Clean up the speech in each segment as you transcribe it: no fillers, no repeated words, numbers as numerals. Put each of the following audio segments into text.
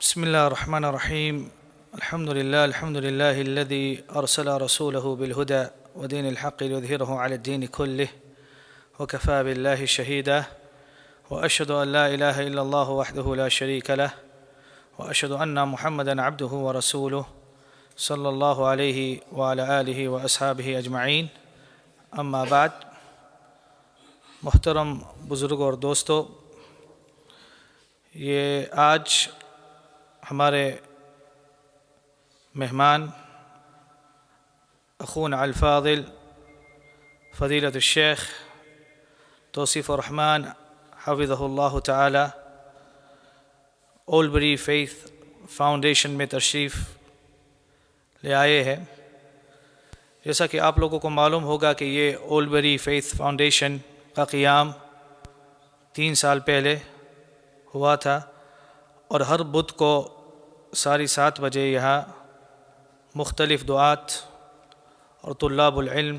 بسم الله الرحمن الرحيم. الحمد لله الذي أرسل رسوله بالهدى ودين الحق ليظهره على الدين كله وكفى بالله شهيدا، وأشهد أن لا إله إلا الله وحده لا شريك له، وأشهد أن محمدًا عبده ورسوله صلی اللہ علیہ وعلى آلہ وأصحابہ اجمعین. اما بعد. محترم بزرگوں اور دوستو، یہ آج ہمارے مہمان اخونا الفاضل فضیلۃ الشیخ توصیف الرحمن حفظہ اللہ تعالی اولبری فیتھ فاؤنڈیشن میں تشریف لے آئے ہیں. جیسا کہ آپ لوگوں کو معلوم ہوگا کہ یہ اولبری فیتھ فاؤنڈیشن کا قیام 3 سال پہلے ہوا تھا، اور ہر بدھ کو 7:30 بجے یہاں مختلف دعات اور طلاب العلم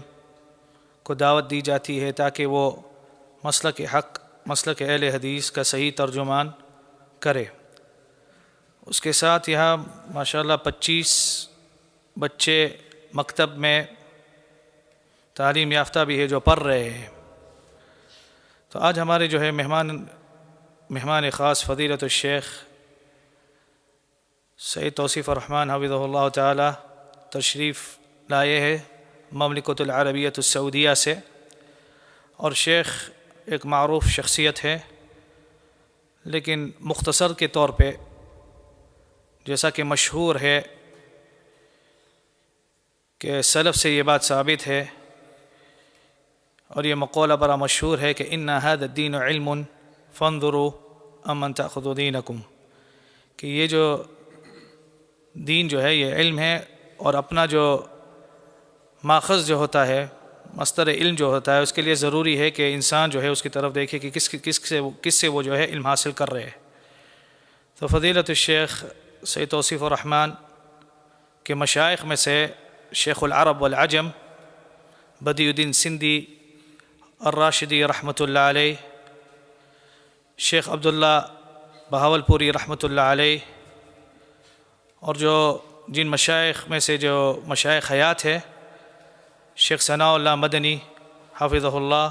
کو دعوت دی جاتی ہے تاکہ وہ مسلک حق، مسلک اہل حدیث کا صحیح ترجمان کرے. اس کے ساتھ یہاں ماشاءاللہ 25 بچے مکتب میں تعلیم یافتہ بھی ہے جو پڑھ رہے ہیں. تو آج ہمارے جو ہے مہمان خاص فضیلۃ الشیخ سید توصیف الرحمن حفظہ اللہ تعالی تشریف لائے ہیں مملکۃ العربیۃ السعودیہ سے، اور شیخ ایک معروف شخصیت ہے، لیکن مختصر کے طور پہ جیسا کہ مشہور ہے کہ سلف سے یہ بات ثابت ہے، اور یہ مقولہ بڑا مشہور ہے کہ ان هذا الدین علم فانظروا امن تأخذوا دینکم، کہ یہ جو دین جو ہے یہ علم ہے، اور اپنا جو ماخذ جو ہوتا ہے، مصدر علم جو ہوتا ہے، اس کے لیے ضروری ہے کہ انسان جو ہے اس کی طرف دیکھے کہ کس سے وہ جو ہے علم حاصل کر رہے ہیں. تو فضیلۃ الشیخ سید توصیف الرحمن کے مشائخ میں سے شیخ العرب والعجم بدیع الدین سندھی الراشدی رحمۃ اللہ علیہ، شیخ عبداللہ بہاولپوری رحمۃ اللہ علیہ، اور جن مشائخ میں سے جو مشائخ حیات ہے شیخ ثناء اللہ مدنی حفظہ اللہ،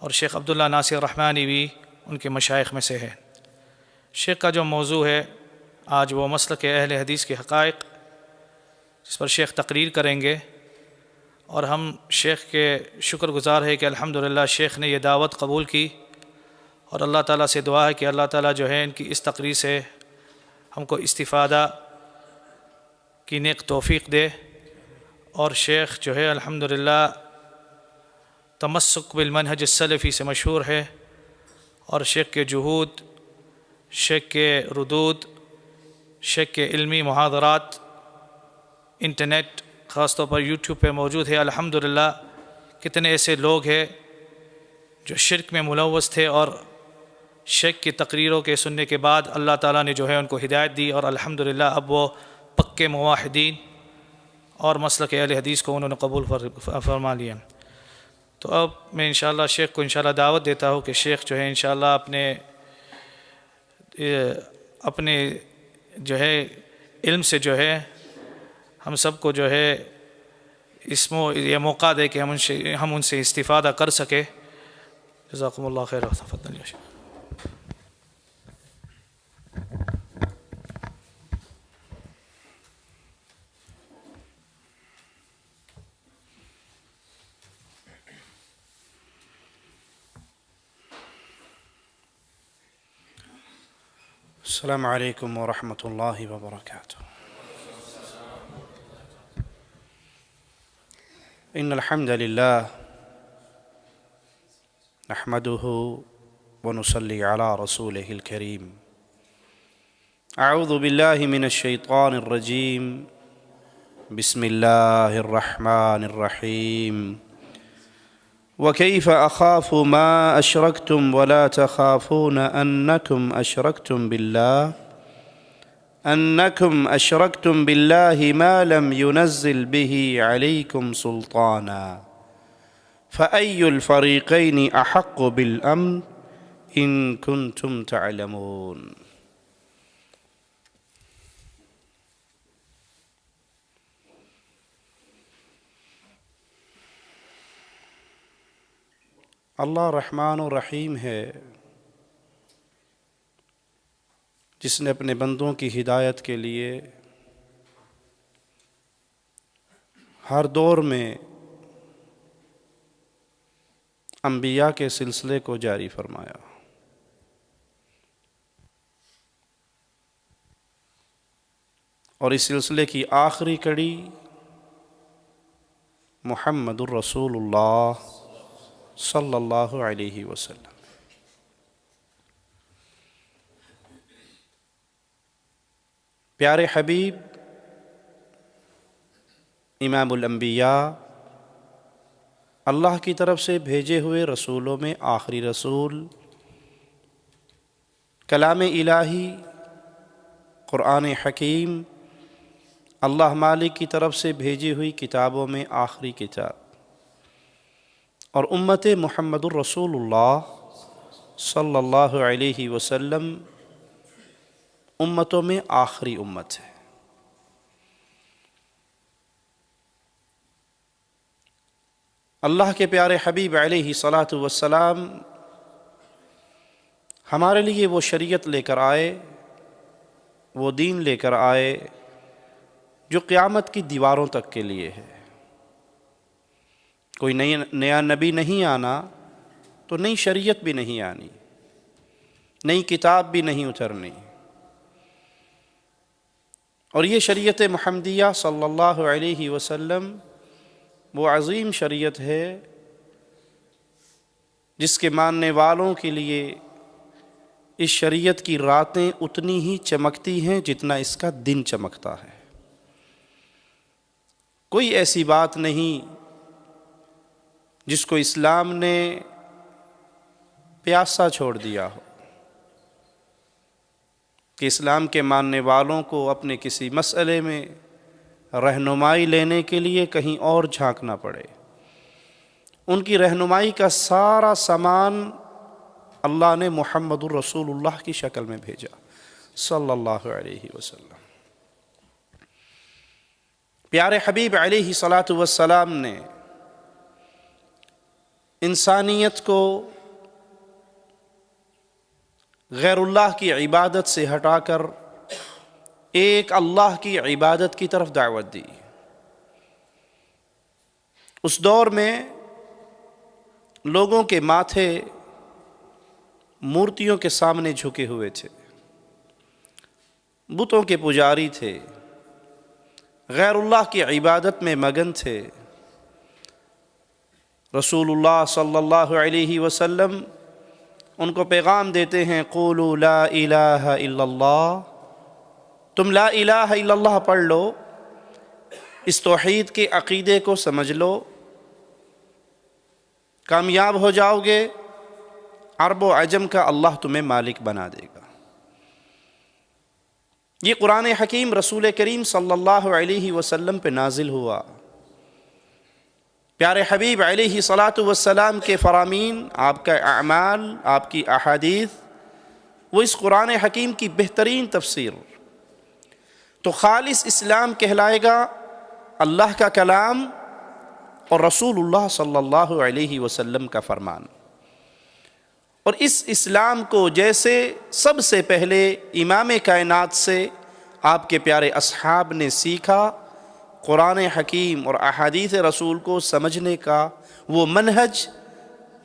اور شیخ عبداللہ ناصر رحمانی بھی ان کے مشائخ میں سے ہے. شیخ کا جو موضوع ہے آج وہ مسلک اہل حدیث کے حقائق، جس پر شیخ تقریر کریں گے، اور ہم شیخ کے شکر گزار ہے کہ الحمدللہ شیخ نے یہ دعوت قبول کی، اور اللہ تعالیٰ سے دعا ہے کہ اللہ تعالیٰ جو ہے ان کی اس تقریر سے ہم کو استفادہ کی نیک توفیق دے. اور شیخ جو ہے الحمدللہ تمسک بالمنہج السلفی سے مشہور ہے، اور شیخ کے جہود، شیخ کے ردود، شیخ کے علمی محاضرات انٹرنیٹ خاص طور پر یوٹیوب پہ موجود ہے. الحمدللہ کتنے ایسے لوگ ہیں جو شرک میں ملوث تھے، اور شیخ کی تقریروں کے سننے کے بعد اللہ تعالیٰ نے جو ہے ان کو ہدایت دی، اور الحمدللہ اب وہ پکے موحدین اور مسلک اہل حدیث کو انہوں نے قبول فرما لیا. تو اب میں انشاءاللہ شیخ کو انشاءاللہ دعوت دیتا ہوں کہ شیخ جو ہے انشاءاللہ اپنے جو ہے علم سے جو ہے ہم سب کو جو ہے یہ موقع دے کہ ہم ان سے استفادہ کر سکے. جزاکم اللہ خیر. تفضل یا شیخ. السلام علیکم ورحمۃ اللہ وبرکاتہ. ان الحمد للہ نحمده ونصلی علی رسولہ الکریم. اعوذ باللہ من الشیطان الرجیم. بسم اللہ الرحمن الرحیم. وكيف أخاف ما أشركتم ولا تخافون أنكم أشركتم بالله ما لم ينزل به عليكم سلطانا فأي الفريقين أحق بالأمن إن كنتم تعلمون. اللہ رحمان و رحیم ہے، جس نے اپنے بندوں کی ہدایت کے لیے ہر دور میں انبیاء کے سلسلے کو جاری فرمایا۔ اور اس سلسلے کی آخری کڑی محمد الرسول اللہ صلی اللہ علیہ وسلم۔ پیارے حبیب امام الانبیاء، اللہ کی طرف سے بھیجے ہوئے رسولوں میں آخری رسول، کلام الہی قرآن حکیم، اللہ مالک کی طرف سے بھیجی ہوئی کتابوں میں آخری کتاب، اور امت محمد الرسول اللہ صلی اللہ علیہ وسلم امتوں میں آخری امت ہے۔ اللہ کے پیارے حبیب علیہ الصلاۃ والسلام ہمارے لیے وہ شریعت لے کر آئے، وہ دین لے کر آئے جو قیامت کی دیواروں تک کے لیے ہے۔ کوئی نیا نبی نہیں آنا تو نئی شریعت بھی نہیں آنی، نئی کتاب بھی نہیں اترنی۔ اور یہ شریعت محمدیہ صلی اللہ علیہ وسلم وہ عظیم شریعت ہے جس کے ماننے والوں کے لیے اس شریعت کی راتیں اتنی ہی چمکتی ہیں جتنا اس کا دن چمکتا ہے۔ کوئی ایسی بات نہیں جس کو اسلام نے پیاسا چھوڑ دیا ہو کہ اسلام کے ماننے والوں کو اپنے کسی مسئلے میں رہنمائی لینے کے لیے کہیں اور جھانکنا پڑے۔ ان کی رہنمائی کا سارا سامان اللہ نے محمد الرسول اللہ کی شکل میں بھیجا صلی اللہ علیہ وسلم۔ پیارے حبیب علیہ الصلاۃ والسلام نے انسانیت کو غیر اللہ کی عبادت سے ہٹا کر ایک اللہ کی عبادت کی طرف دعوت دی۔ اس دور میں لوگوں کے ماتھے مورتیوں کے سامنے جھکے ہوئے تھے، بتوں کے پجاری تھے، غیر اللہ کی عبادت میں مگن تھے۔ رسول اللہ صلی اللہ علیہ وسلم ان کو پیغام دیتے ہیں، قولوا لا الہ الا اللہ، تم لا الہ الا اللہ پڑھ لو، اس توحید کے عقیدے کو سمجھ لو، کامیاب ہو جاؤ گے، عرب و عجم کا اللہ تمہیں مالک بنا دے گا۔ یہ قرآن حکیم رسول کریم صلی اللہ علیہ وسلم پہ نازل ہوا۔ پیارے حبیب علیہ الصلاۃ والسلام کے فرامین، آپ کا اعمال، آپ کی احادیث، وہ اس قرآن حکیم کی بہترین تفسیر۔ تو خالص اسلام کہلائے گا اللہ کا کلام اور رسول اللہ صلی اللہ علیہ وسلم کا فرمان۔ اور اس اسلام کو جیسے سب سے پہلے امام کائنات سے آپ کے پیارے اصحاب نے سیکھا، قرآن حکیم اور احادیث رسول کو سمجھنے کا وہ منہج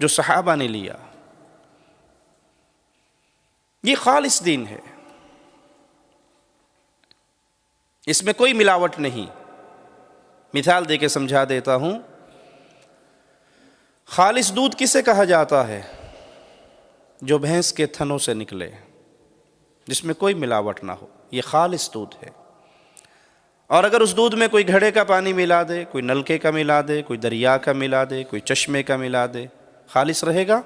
جو صحابہ نے لیا، یہ خالص دین ہے، اس میں کوئی ملاوٹ نہیں۔ مثال دے کے سمجھا دیتا ہوں، خالص دودھ کسے کہا جاتا ہے؟ جو بھینس کے تھنوں سے نکلے، جس میں کوئی ملاوٹ نہ ہو، یہ خالص دودھ ہے۔ اور اگر اس دودھ میں کوئی گھڑے کا پانی ملا دے، کوئی نلکے کا ملا دے، کوئی دریا کا ملا دے، کوئی چشمے کا ملا دے، خالص رہے گا؟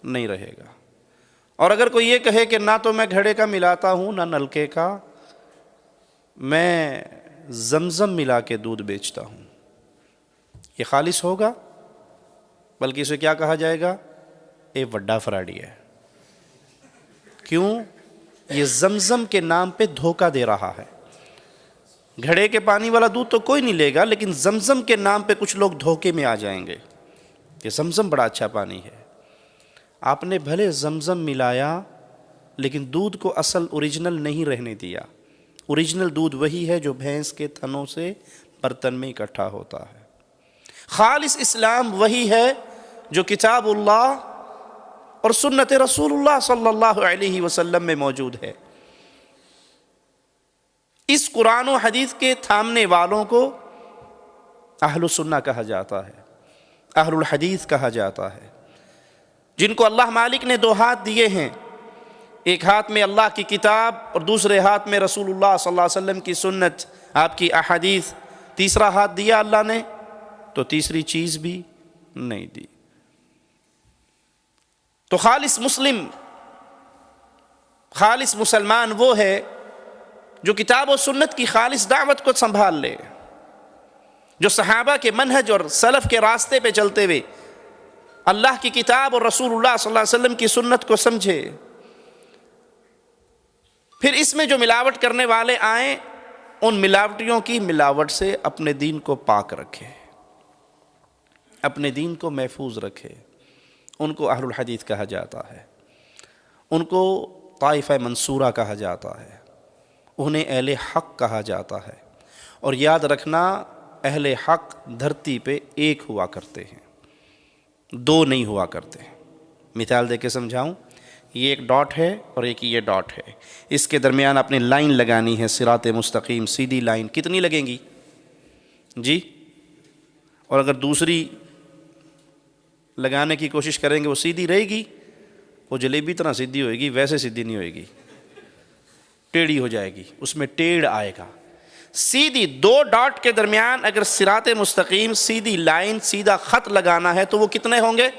نہیں رہے گا۔ اور اگر کوئی یہ کہے کہ نہ تو میں گھڑے کا ملاتا ہوں نہ نلکے کا، میں زمزم ملا کے دودھ بیچتا ہوں، یہ خالص ہوگا؟ بلکہ اسے کیا کہا جائے گا؟ اے وڈا فراڈی ہے۔ کیوں؟ یہ زمزم کے نام پہ دھوکہ دے رہا ہے۔ گھڑے کے پانی والا دودھ تو کوئی نہیں لے گا، لیکن زمزم کے نام پہ کچھ لوگ دھوکے میں آ جائیں گے کہ زمزم بڑا اچھا پانی ہے، آپ نے بھلے زمزم ملایا لیکن دودھ کو اصل اوریجنل نہیں رہنے دیا۔ اوریجنل دودھ وہی ہے جو بھینس کے تھنوں سے برتن میں اکٹھا ہوتا ہے۔ خالص اسلام وہی ہے جو کتاب اللہ اور سنت رسول اللہ صلی اللہ علیہ وسلم میں موجود ہے۔ اس قرآن و حدیث کے تھامنے والوں کو اہل السنہ کہا جاتا ہے، اہل الحدیث کہا جاتا ہے، جن کو اللہ مالک نے دو ہاتھ دیے ہیں، ایک ہاتھ میں اللہ کی کتاب اور دوسرے ہاتھ میں رسول اللہ صلی اللہ علیہ وسلم کی سنت، آپ کی احادیث۔ تیسرا ہاتھ دیا اللہ نے تو تیسری چیز بھی نہیں دی۔ تو خالص مسلم، خالص مسلمان وہ ہے جو کتاب و سنت کی خالص دعوت کو سنبھال لے، جو صحابہ کے منہج اور سلف کے راستے پہ چلتے ہوئے اللہ کی کتاب اور رسول اللہ صلی اللہ علیہ وسلم کی سنت کو سمجھے، پھر اس میں جو ملاوٹ کرنے والے آئیں ان ملاوٹیوں کی ملاوٹ سے اپنے دین کو پاک رکھے، اپنے دین کو محفوظ رکھے۔ ان کو اہل الحدیث کہا جاتا ہے، ان کو طائفہ منصورہ کہا جاتا ہے، انہیں اہل حق کہا جاتا ہے۔ اور یاد رکھنا، اہل حق دھرتی پہ ایک ہوا کرتے ہیں، دو نہیں ہوا کرتے۔ مثال دے کے سمجھاؤں، یہ ایک ڈاٹ ہے اور ایک یہ ڈاٹ ہے، اس کے درمیان اپنے لائن لگانی ہے، صراط مستقیم سیدھی لائن، کتنی لگیں گی جی؟ اور اگر دوسری لگانے کی کوشش کریں گے وہ سیدھی رہے گی، وہ جلیبی طرح سیدھی ہوئے گی، ویسے سیدھی نہیں ہوئے گی، ٹیڑھی ہو جائے گی، اس میں ٹیڑھ آئے گا۔ سیدھی دو ڈاٹ کے درمیان اگر صراط مستقیم سیدھی لائن سیدھا خط لگانا ہے تو وہ کتنے ہوں گے؟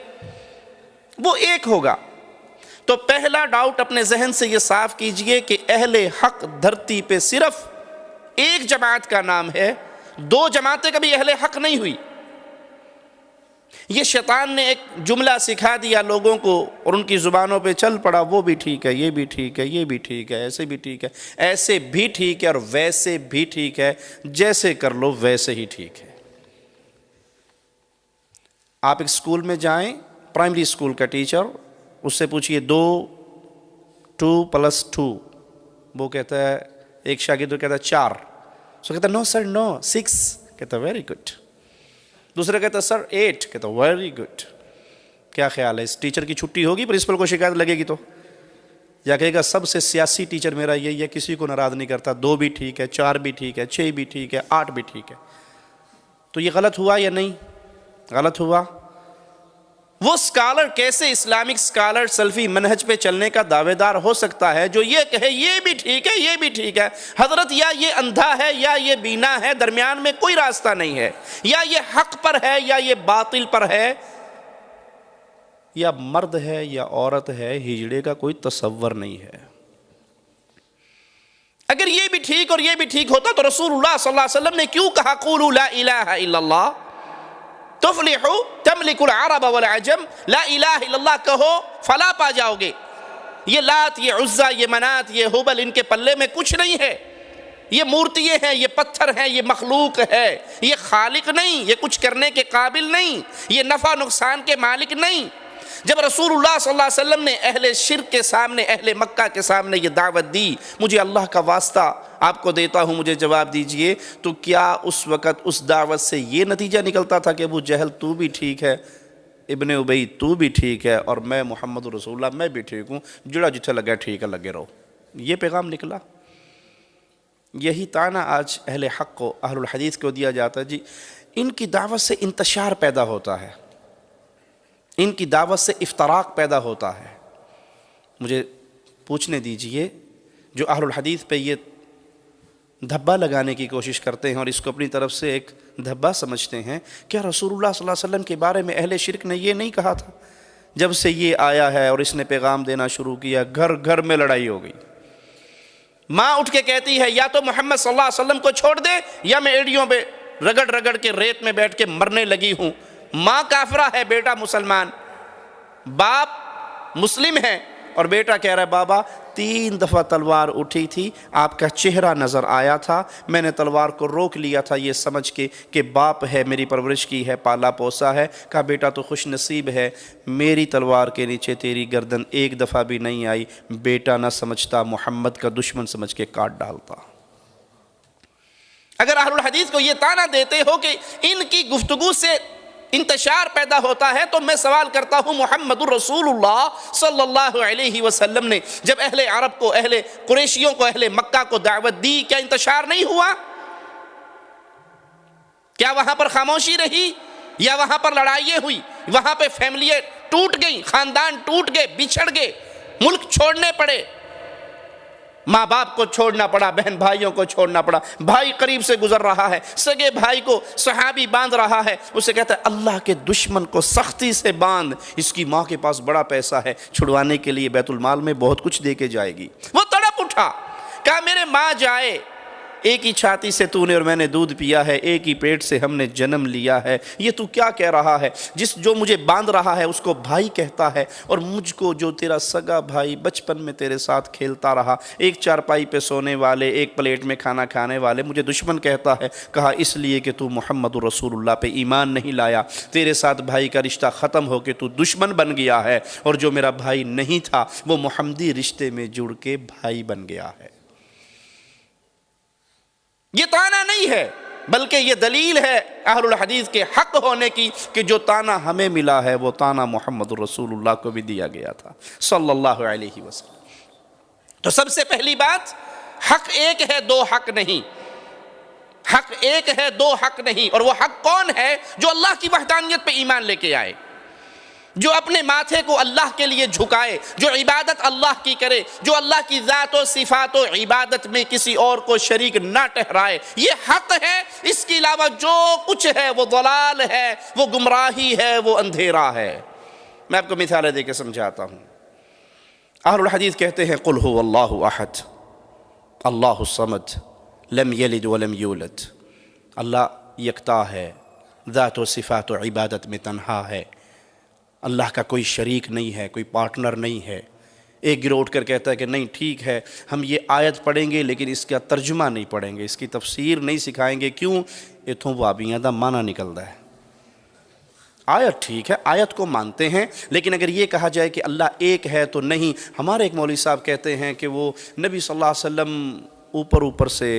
وہ ایک ہوگا۔ تو پہلا ڈاؤٹ اپنے ذہن سے یہ صاف کیجئے کہ اہل حق دھرتی پہ صرف ایک جماعت کا نام ہے، دو جماعتیں کبھی اہل حق نہیں ہوئی۔ یہ شیطان نے ایک جملہ سکھا دیا لوگوں کو اور ان کی زبانوں پہ چل پڑا، وہ بھی ٹھیک ہے، یہ بھی ٹھیک ہے، یہ بھی ٹھیک ہے، ایسے بھی ٹھیک ہے، ایسے بھی ٹھیک ہے اور ویسے بھی ٹھیک ہے، جیسے کر لو ویسے ہی ٹھیک ہے۔ آپ ایک اسکول میں جائیں، پرائمری اسکول کا ٹیچر، اس سے پوچھئے 2+2، وہ کہتا ہے، ایک شاگرد کہتا ہے 4، سو کہتا ہے نو سر نو 6، کہتا ہے ویری گڈ۔ دوسرا کہتا ہے سر 8، کہتا ہے ویری گڈ۔ کیا خیال ہے اس ٹیچر کی چھٹی ہوگی؟ پرنسپل کو شکایت لگے گی تو، یا کہے گا سب سے سیاسی ٹیچر میرا یہی ہے، کسی کو ناراض نہیں کرتا، 2 بھی ٹھیک ہے، 4 بھی ٹھیک ہے، 6 بھی ٹھیک ہے، 8 بھی ٹھیک ہے۔ تو یہ غلط ہوا یا نہیں؟ غلط ہوا۔ وہ اسکالر کیسے اسلامک اسکالر سلفی منہج پہ چلنے کا دعوے دار ہو سکتا ہے جو یہ کہے یہ بھی ٹھیک ہے، یہ بھی ٹھیک ہے؟ حضرت یا یہ اندھا ہے یا یہ بینا ہے، درمیان میں کوئی راستہ نہیں ہے، یا یہ حق پر ہے یا یہ باطل پر ہے، یا مرد ہے یا عورت ہے، ہجڑے کا کوئی تصور نہیں ہے۔ اگر یہ بھی ٹھیک اور یہ بھی ٹھیک ہوتا تو رسول اللہ صلی اللہ علیہ وسلم نے کیوں کہا قولوا لا الہ الا اللہ تفلحوا تملک العرب والعجم، لا الہ الا اللہ کہو فلاح پا جاؤ گے۔ یہ لات، یہ عزا، یہ منات، یہ حبل، ان کے پلے میں کچھ نہیں ہے، یہ مورتیے ہیں، یہ پتھر ہیں، یہ مخلوق ہے، یہ خالق نہیں، یہ کچھ کرنے کے قابل نہیں، یہ نفع نقصان کے مالک نہیں۔ جب رسول اللہ صلی اللہ علیہ وسلم نے اہل شرک کے سامنے، اہل مکہ کے سامنے یہ دعوت دی، مجھے اللہ کا واسطہ آپ کو دیتا ہوں مجھے جواب دیجئے، تو کیا اس وقت اس دعوت سے یہ نتیجہ نکلتا تھا کہ ابو جہل تو بھی ٹھیک ہے، ابن ابی تو بھی ٹھیک ہے، اور میں محمد رسول اللہ میں بھی ٹھیک ہوں، جڑا جتھے لگا ٹھیک ہے لگے رہو؟ یہ پیغام نکلا۔ یہی طعنہ آج اہل حق کو، اہل الحدیث کو دیا جاتا ہے، جی ان کی دعوت سے انتشار پیدا ہوتا ہے، ان کی دعوت سے افتراق پیدا ہوتا ہے۔ مجھے پوچھنے دیجئے، جو اہل الحدیث پہ یہ دھبا لگانے کی کوشش کرتے ہیں اور اس کو اپنی طرف سے ایک دھبا سمجھتے ہیں، کیا رسول اللہ صلی اللہ علیہ وسلم کے بارے میں اہل شرک نے یہ نہیں کہا تھا؟ جب سے یہ آیا ہے اور اس نے پیغام دینا شروع کیا، گھر گھر میں لڑائی ہو گئی۔ ماں اٹھ کے کہتی ہے یا تو محمد صلی اللہ علیہ وسلم کو چھوڑ دے یا میں ایڑیوں پہ رگڑ رگڑ کے ریت میں بیٹھ کے مرنے لگی ہوں۔ ماں کافرہ ہے، بیٹا مسلمان، باپ مسلم ہے اور بیٹا کہہ رہا ہے بابا 3 دفعہ تلوار اٹھی تھی، آپ کا چہرہ نظر آیا تھا، میں نے تلوار کو روک لیا تھا یہ سمجھ کے کہ باپ ہے، میری پرورش کی ہے، پالا پوسا ہے۔ کہا بیٹا تو خوش نصیب ہے، میری تلوار کے نیچے تیری گردن 1 دفعہ بھی نہیں آئی، بیٹا نہ سمجھتا، محمد کا دشمن سمجھ کے کاٹ ڈالتا۔ اگر اہل الحدیث کو یہ طعنہ دیتے ہو کہ ان کی گفتگو سے انتشار پیدا ہوتا ہے، تو میں سوال کرتا ہوں محمد الرسول اللہ صلی اللہ علیہ وسلم نے جب اہل عرب کو، اہل قریشیوں کو، اہل مکہ کو دعوت دی، کیا انتشار نہیں ہوا؟ کیا وہاں پر خاموشی رہی یا وہاں پر لڑائیاں ہوئی؟ وہاں پہ فیملیاں ٹوٹ گئیں، خاندان ٹوٹ گئے، بچھڑ گئے، ملک چھوڑنے پڑے، ماں باپ کو چھوڑنا پڑا، بہن بھائیوں کو چھوڑنا پڑا، بھائی قریب سے گزر رہا ہے، سگے بھائی کو صحابی باندھ رہا ہے، اسے کہتا ہے اللہ کے دشمن کو سختی سے باندھ، اس کی ماں کے پاس بڑا پیسہ ہے، چھڑوانے کے لیے بیت المال میں بہت کچھ دے کے جائے گی۔ وہ تڑپ اٹھا، کہا میرے ماں جائے، ایک ہی چھاتی سے تو نے اور میں نے دودھ پیا ہے، ایک ہی پیٹ سے ہم نے جنم لیا ہے، یہ تو کیا کہہ رہا ہے؟ جو مجھے باندھ رہا ہے اس کو بھائی کہتا ہے، اور مجھ کو جو تیرا سگا بھائی بچپن میں تیرے ساتھ کھیلتا رہا، ایک چارپائی پہ سونے والے، ایک پلیٹ میں کھانا کھانے والے، مجھے دشمن کہتا ہے۔ کہا اس لیے کہ تو محمد الرسول اللہ پہ ایمان نہیں لایا، تیرے ساتھ بھائی کا رشتہ ختم ہو کے تو دشمن بن گیا ہے، اور جو میرا بھائی نہیں تھا وہ محمدی رشتے میں جڑ کے بھائی بن گیا ہے۔ یہ طعنہ نہیں ہے، بلکہ یہ دلیل ہے اہل الحدیث کے حق ہونے کی کہ جو طعنہ ہمیں ملا ہے وہ طعنہ محمد الرسول اللہ کو بھی دیا گیا تھا صلی اللہ علیہ وسلم۔ تو سب سے پہلی بات، حق ایک ہے، 2 حق نہیں۔ حق ایک ہے، 2 حق نہیں۔ اور وہ حق کون ہے؟ جو اللہ کی وحدانیت پہ ایمان لے کے آئے، جو اپنے ماتھے کو اللہ کے لیے جھکائے، جو عبادت اللہ کی کرے، جو اللہ کی ذات و صفات و عبادت میں کسی اور کو شریک نہ ٹھہرائے، یہ حق ہے۔ اس کے علاوہ جو کچھ ہے وہ ضلال ہے، وہ گمراہی ہے، وہ اندھیرا ہے۔ میں آپ کو مثالیں دے کے سمجھاتا ہوں۔ اہل الحدیث کہتے ہیں قل هو اللہ احد اللہ الصمد لم یلد ولم یولد، اللہ یکتا ہے، ذات و صفات و عبادت میں تنہا ہے، اللہ کا کوئی شریک نہیں ہے، کوئی پارٹنر نہیں ہے۔ ایک گروہ اٹھ کر کہتا ہے کہ نہیں ٹھیک ہے، ہم یہ آیت پڑھیں گے لیکن اس کا ترجمہ نہیں پڑھیں گے، اس کی تفسیر نہیں سکھائیں گے۔ کیوں؟ اتھوں وابیاں دا معنی نکلتا ہے۔ آیت ٹھیک ہے، آیت کو مانتے ہیں، لیکن اگر یہ کہا جائے کہ اللہ ایک ہے تو نہیں۔ ہمارے ایک مولوی صاحب کہتے ہیں کہ وہ نبی صلی اللہ علیہ وسلم اوپر سے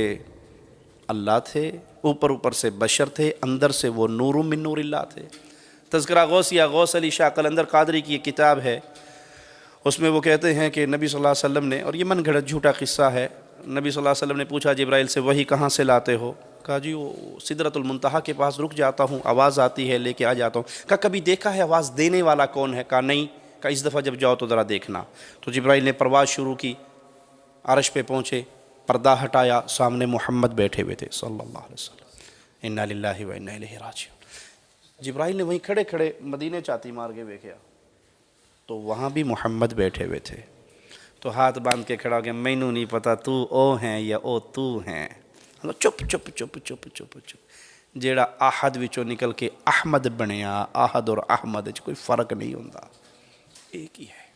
اللہ تھے، اوپر سے بشر تھے، اندر سے وہ نور من نور اللہ تھے۔ تذکرہ غوثیہ، غوث علی شاہ قلندر قادری کی یہ کتاب ہے، اس میں وہ کہتے ہیں کہ نبی صلی اللہ علیہ وسلم نے، اور یہ من گھڑت جھوٹا قصہ ہے، نبی صلی اللہ علیہ وسلم نے پوچھا جبرائیل سے وحی کہاں سے لاتے ہو؟ کہا جی وہ سدرۃ المنتہا کے پاس رک جاتا ہوں، آواز آتی ہے لے کے آ جاتا ہوں۔ کہا کبھی دیکھا ہے آواز دینے والا کون ہے؟ کہا نہیں۔ کہا اس دفعہ جب جاؤ تو ذرا دیکھنا۔ تو جبرائیل نے پرواز شروع کی، عرش پہ پہنچے، پردہ ہٹایا، سامنے محمد بیٹھے ہوئے تھے صلی اللہ علیہ وسلم۔ انا للہ و انا الیہ راجعون۔ جبرائیل نے وہیں کھڑے کھڑے مدینے چاتی مار کے دیکھا تو وہاں بھی محمد بیٹھے ہوئے تھے۔ تو ہاتھ باندھ کے کھڑا ہو گیا، مینوں نہیں پتا تو او ہیں یا او تو ہیں۔ چپ چپ چپ چپ چپ چپ۔ جیڑا احد وچوں نکل کے احمد بنیا، احد اور احمد وچ کوئی فرق نہیں ہوندا، ایک ہی ہے۔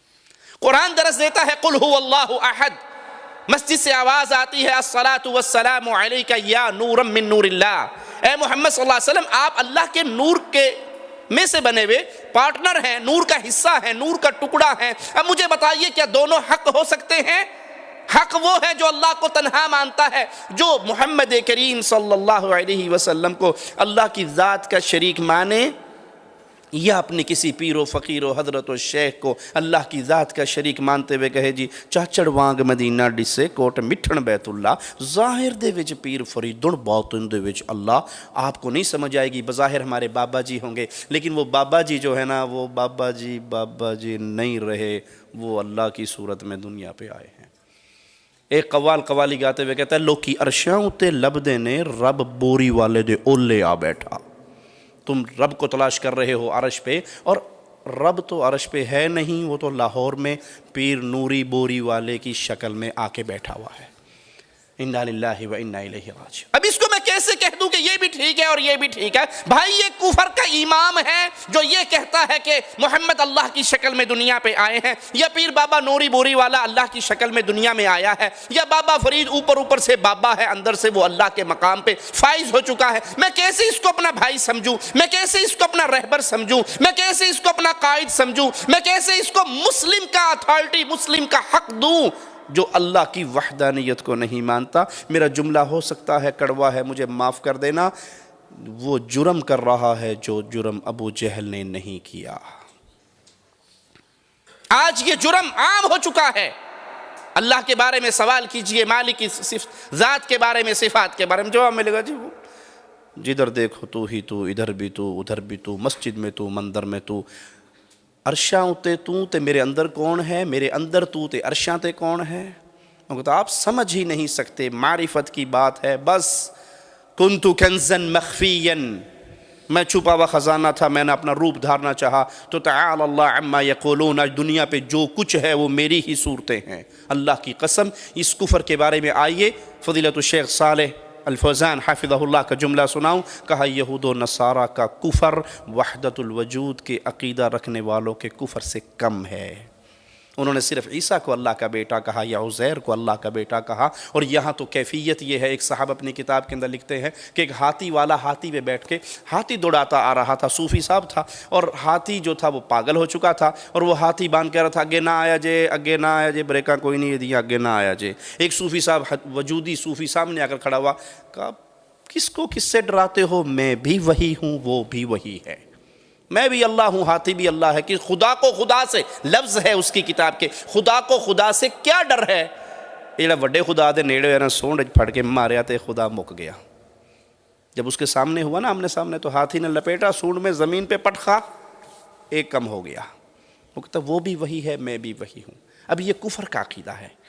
قرآن درس دیتا ہے قل هو اللہ احد، مسجد سے آواز آتی ہے الصلاۃ والسلام علیک یا نورا من نور اللہ۔ اے محمد صلی اللہ علیہ وسلم، آپ اللہ کے نور کے میں سے بنے ہوئے پارٹنر ہیں، نور کا حصہ ہیں، نور کا ٹکڑا ہیں۔ اب مجھے بتائیے کیا دونوں حق ہو سکتے ہیں؟ حق وہ ہے جو اللہ کو تنہا مانتا ہے، جو محمد کریم صلی اللہ علیہ وسلم کو اللہ کی ذات کا شریک مانے، یا اپنے کسی پیر و فقیر و حضرت و شیخ کو اللہ کی ذات کا شریک مانتے ہوئے کہے جی چاچڑ وانگ مدینہ ڈسے کوٹ مٹھن بیت اللہ، ظاہر دے وچ پیر فریدن باطن دے وچ اللہ۔ آپ کو نہیں سمجھ آئے گی، بظاہر ہمارے بابا جی ہوں گے، لیکن وہ بابا جی جو ہے نا، وہ بابا جی نہیں رہے، وہ اللہ کی صورت میں دنیا پہ آئے ہیں۔ ایک قوال قوالی گاتے ہوئے کہتا ہے لوکی عرشاں اتے لبدے نے رب بوری والے دے اولے آ بیٹھا۔ تم رب کو تلاش کر رہے ہو عرش پہ، اور رب تو عرش پہ ہے نہیں، وہ تو لاہور میں پیر نوری بوری والے کی شکل میں آ کے بیٹھا ہوا ہے۔ انا للہ و انا الیہ راجعون۔ اب اس کو میں کیسے کہہ دوں کہ یہ بھی ٹھیک ہے اور یہ بھی ٹھیک ہے؟ بھائی یہ کفر کا امام ہے جو یہ کہتا ہے کہ محمد اللہ کی شکل میں دنیا پہ آئے ہیں، یا پیر بابا نوری بوری والا اللہ کی شکل میں دنیا میں آیا ہے، یا بابا فرید اوپر سے بابا ہے، اندر سے وہ اللہ کے مقام پہ فائز ہو چکا ہے۔ میں کیسے اس کو اپنا بھائی سمجھوں؟ میں کیسے اس کو اپنا رہبر سمجھوں؟ میں کیسے اس کو اپنا قائد سمجھوں؟ میں کیسے اس کو مسلم کا اتھارٹی، مسلم کا حق دوں جو اللہ کی وحدانیت کو نہیں مانتا؟ میرا جملہ ہو سکتا ہے کڑوا ہے، مجھے معاف کر دینا، وہ جرم کر رہا ہے جو جرم ابو جہل نے نہیں کیا۔ آج یہ جرم عام ہو چکا ہے۔ اللہ کے بارے میں سوال کیجئے، مالک کی ذات کے بارے میں، صفات کے بارے میں، جواب ملے گا جی وہ جدھر دیکھو تو ہی تو، ادھر بھی تو، ادھر بھی تو، مسجد میں تو، مندر میں تو، عرشاں اتے تو تے میرے اندر کون ہے، میرے اندر تو تے عرشاں تے کون ہے؟ تو آپ سمجھ ہی نہیں سکتے، معرفت کی بات ہے۔ بس کنت کنزا مخفیا، میں چھپا ہوا خزانہ تھا، میں نے اپنا روپ دھارنا چاہا تو تعالی اللہ عما یقولون، آج دنیا پہ جو کچھ ہے وہ میری ہی صورتیں ہیں۔ اللہ کی قسم اس کفر کے بارے میں آئیے فضیلت الشیخ صالح الفوزان حافظہ اللہ کا جملہ سناؤں۔ کہا یہود و نصارہ کا کفر وحدت الوجود کے عقیدہ رکھنے والوں کے کفر سے کم ہے۔ انہوں نے صرف عیسیٰ کو اللہ کا بیٹا کہا یا عزیر کو اللہ کا بیٹا کہا، اور یہاں تو کیفیت یہ ہے، ایک صاحب اپنی کتاب کے اندر لکھتے ہیں کہ ایک ہاتھی والا ہاتھی پہ بیٹھ کے ہاتھی دوڑاتا آ رہا تھا، صوفی صاحب تھا، اور ہاتھی جو تھا وہ پاگل ہو چکا تھا، اور وہ ہاتھی باندھ کہہ رہا تھا اگے نہ آیا جے، اگے نہ آیا جے، بریکاں کوئی نہیں دیا، اگے نہ آیا جے۔ ایک صوفی صاحب، وجودی صوفی سامنے آ کر کھڑا ہوا، کہا کس کو کس سے ڈراتے ہو؟ میں بھی وہی ہوں، وہ بھی وہی ہے، میں بھی اللہ ہوں، ہاتھی بھی اللہ ہے۔ کہ خدا کو خدا سے، لفظ ہے اس کی کتاب کے، خدا کو خدا سے کیا ڈر ہے؟ یہ وڈے خدا دے نیڑے ہوئے نا سونڈ پھڑ کے ماریا تے خدا مک گیا۔ جب اس کے سامنے ہوا نا آمنے سامنے، تو ہاتھی نے لپیٹا سونڈ میں، زمین پہ پٹخا، ایک کم ہو گیا۔ وہ کہتا وہ بھی وہی ہے، میں بھی وہی ہوں۔ اب یہ کفر کا عقیدہ ہے۔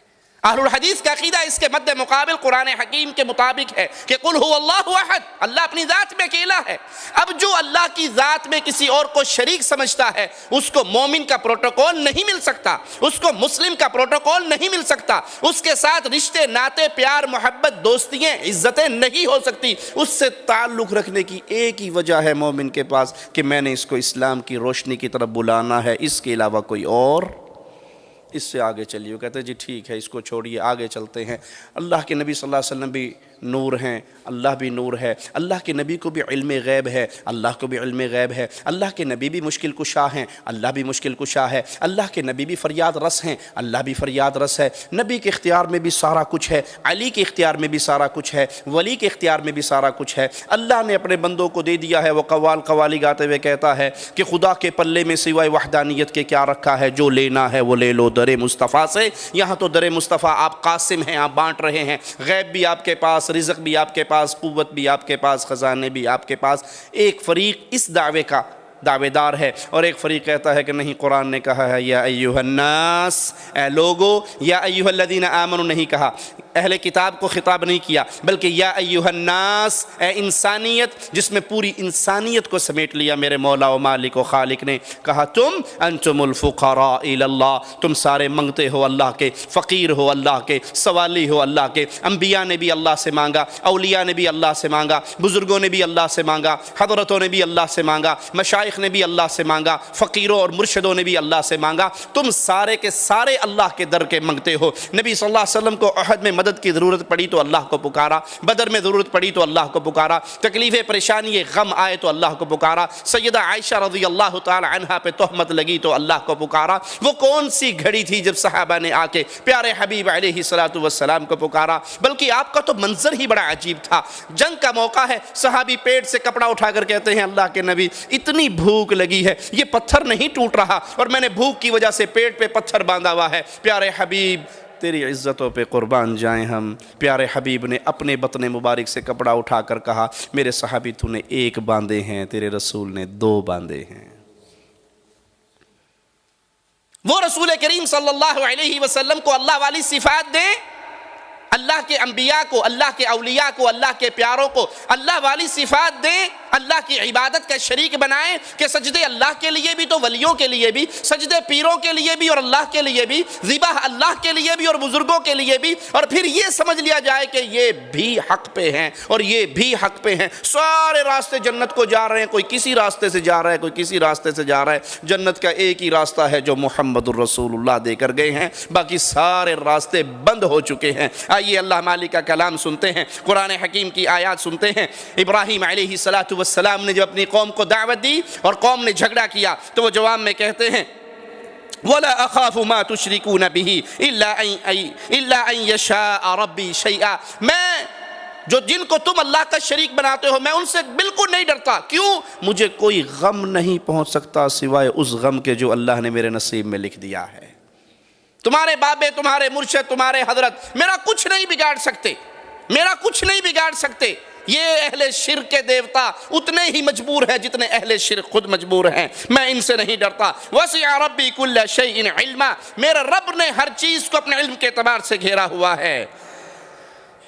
اہل الحدیث کا عقیدہ اس کے مد مقابل قرآن حکیم کے مطابق ہے کہ قل هو اللہ احد، اللہ اپنی ذات میں اکیلا ہے۔ اب جو اللہ کی ذات میں کسی اور کو شریک سمجھتا ہے، اس کو مومن کا پروٹوکول نہیں مل سکتا، اس کو مسلم کا پروٹوکول نہیں مل سکتا، اس کے ساتھ رشتے ناتے پیار محبت دوستیاں عزتیں نہیں ہو سکتی۔ اس سے تعلق رکھنے کی ایک ہی وجہ ہے مومن کے پاس کہ میں نے اس کو اسلام کی روشنی کی طرف بلانا ہے، اس کے علاوہ کوئی اور۔ اس سے آگے چلیے، وہ کہتے ہیں جی ٹھیک ہے، اس کو چھوڑیے، آگے چلتے ہیں۔ اللہ کے نبی صلی اللہ علیہ وسلم بھی نور ہیں، اللہ بھی نور ہے، اللہ کے نبی کو بھی علم غیب ہے، اللہ کو بھی علم غیب ہے، اللہ کے نبی بھی مشکل کشا ہیں، اللہ بھی مشکل کشا ہے، اللہ کے نبی بھی فریاد رس ہیں، اللہ بھی فریاد رس ہے، نبی کے اختیار میں بھی سارا کچھ ہے، علی کے اختیار میں بھی سارا کچھ ہے، ولی کے اختیار میں بھی سارا کچھ ہے۔ اللہ نے اپنے بندوں کو دے دیا ہے۔ وہ قوالی گاتے ہوئے کہتا ہے کہ خدا کے پلے میں سوائے وحدانیت کے کیا رکھا ہے، جو لینا ہے وہ لے لو در مصطفیٰ سے۔ یہاں تو در مصطفیٰ آپ قاسم ہیں، آپ بانٹ رہے ہیں، غیب بھی آپ کے پاس، رزق بھی آپ کے پاس، قوت بھی آپ کے پاس، خزانے بھی آپ کے پاس۔ ایک فریق اس دعوے کا دعوے دار ہے اور ایک فریق کہتا ہے کہ نہیں، قرآن نے کہا ہے یا ایھا الناس، اے لوگو، یا ایھا الذین آمنوا نہیں کہا، اہل کتاب کو خطاب نہیں کیا، بلکہ یا ایھا الناس، اے انسانیت، جس میں پوری انسانیت کو سمیٹ لیا میرے مولا و مالک و خالق نے۔ کہا تم انتم الفقراء الی اللہ، تم سارے منگتے ہو اللہ کے، فقیر ہو اللہ کے، سوالی ہو اللہ کے۔ انبیاء نے بھی اللہ سے مانگا، اولیاء نے بھی اللہ سے مانگا، بزرگوں نے بھی اللہ سے مانگا، حضرتوں نے بھی اللہ سے مانگا، مشائخ نے بھی اللہ سے مانگا، فقیروں اور مرشدوں نے بھی اللہ سے مانگا۔ تم سارے کے سارے اللہ کے در کے منگتے ہو۔ نبی صلی اللہ علیہ وسلم کو احد میں مدد کی ضرورت پڑی تو اللہ کو پکارا، بدر میں ضرورت پڑی تو اللہ کو پکارا، تکلیف پریشانی غم آئے تو اللہ کو پکارا، سیدہ عائشہ رضی اللہ تعالی عنہا پہ تہمت لگی تو اللہ کو پکارا۔ وہ کون سی گھڑی تھی جب صحابہ نے آ کے پیارے حبیب علیہ الصلوۃ والسلام کو پکارا؟ بلکہ آپ کا تو منظر ہی بڑا عجیب تھا۔ جنگ کا موقع ہے، صحابی پیٹ سے کپڑا اٹھا کر کہتے ہیں اللہ کے نبی اتنی بھوک لگی ہے، یہ پتھر نہیں ٹوٹ رہا اور میں نے بھوک کی وجہ سے پیٹ پہ پتھر باندھا ہوا ہے۔ پیارے حبیب تیری عزتوں پہ قربان جائیں ہم۔ پیارے حبیب نے اپنے بطن مبارک سے کپڑا اٹھا کر کہا میرے صحابی تو نے ایک باندھے ہیں، تیرے رسول نے دو باندھے ہیں۔ وہ رسول کریم صلی اللہ علیہ وسلم کو اللہ والی صفات دیں، اللہ کے انبیاء کو، اللہ کے اولیاء کو، اللہ کے پیاروں کو اللہ والی صفات دیں، اللہ کی عبادت کا شریک بنائیں کہ سجدے اللہ کے لیے بھی تو ولیوں کے لیے بھی، سجدے پیروں کے لیے بھی اور اللہ کے لیے بھی، ذبح اللہ کے لیے بھی اور بزرگوں کے لیے بھی، اور پھر یہ سمجھ لیا جائے کہ یہ بھی حق پہ ہیں اور یہ بھی حق پہ ہیں۔ سارے راستے جنت کو جا رہے ہیں، کوئی کسی راستے سے جا رہا ہے، کوئی کسی راستے سے جا رہا ہے۔ جنت کا ایک ہی راستہ ہے جو محمد الرسول اللہ دے کر گئے ہیں، باقی سارے راستے بند ہو چکے ہیں۔ آئیے اللہ مالک کا کلام سنتے ہیں، قرآن حکیم کی آیات سنتے ہیں۔ ابراہیم علیہ السلام نے جب اپنی قوم کو دعوت دی اور قوم نے جھگڑا کیا تو وہ جواب میں کہتے ہیں وَلَا أَخَافُ مَا تُشْرِكُونَ بِهِ إِلَّا أَن يَشَاءَ رَبِّي شَيْئًا، میں جن کو تم اللہ کا شریک بناتے ہو میں ان سے بالکل نہیں ڈرتا۔ کیوں؟ مجھے کوئی غم نہیں پہنچ سکتا سوائے اس غم کے جو اللہ نے میرے نصیب میں لکھ دیا ہے۔ تمہارے بابے، تمہارے مرشد، تمہارے حضرت میرا کچھ نہیں بگاڑ سکتے، میرا کچھ نہیں بگاڑ سکتے۔ یہ اہل شرک کے دیوتا اتنے ہی مجبور ہیں جتنے اہل شرک خود مجبور ہیں، میں ان سے نہیں ڈرتا۔ وسع ربی کل شیء علما، میرے رب نے ہر چیز کو اپنے علم کے اعتبار سے گھیرا ہوا ہے۔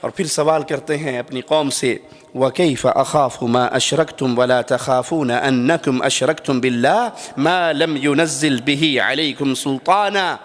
اور پھر سوال کرتے ہیں اپنی قوم سے وَكَيْفَ أَخَافُ مَا أَشْرَكْتُمْ وَلَا تَخَافُونَ أَنَّكُمْ أَشْرَكْتُمْ بِاللَّهِ مَا لَمْ يُنَزِّلْ بِهِ عَلَيْكُمْ سُلْطَانًا،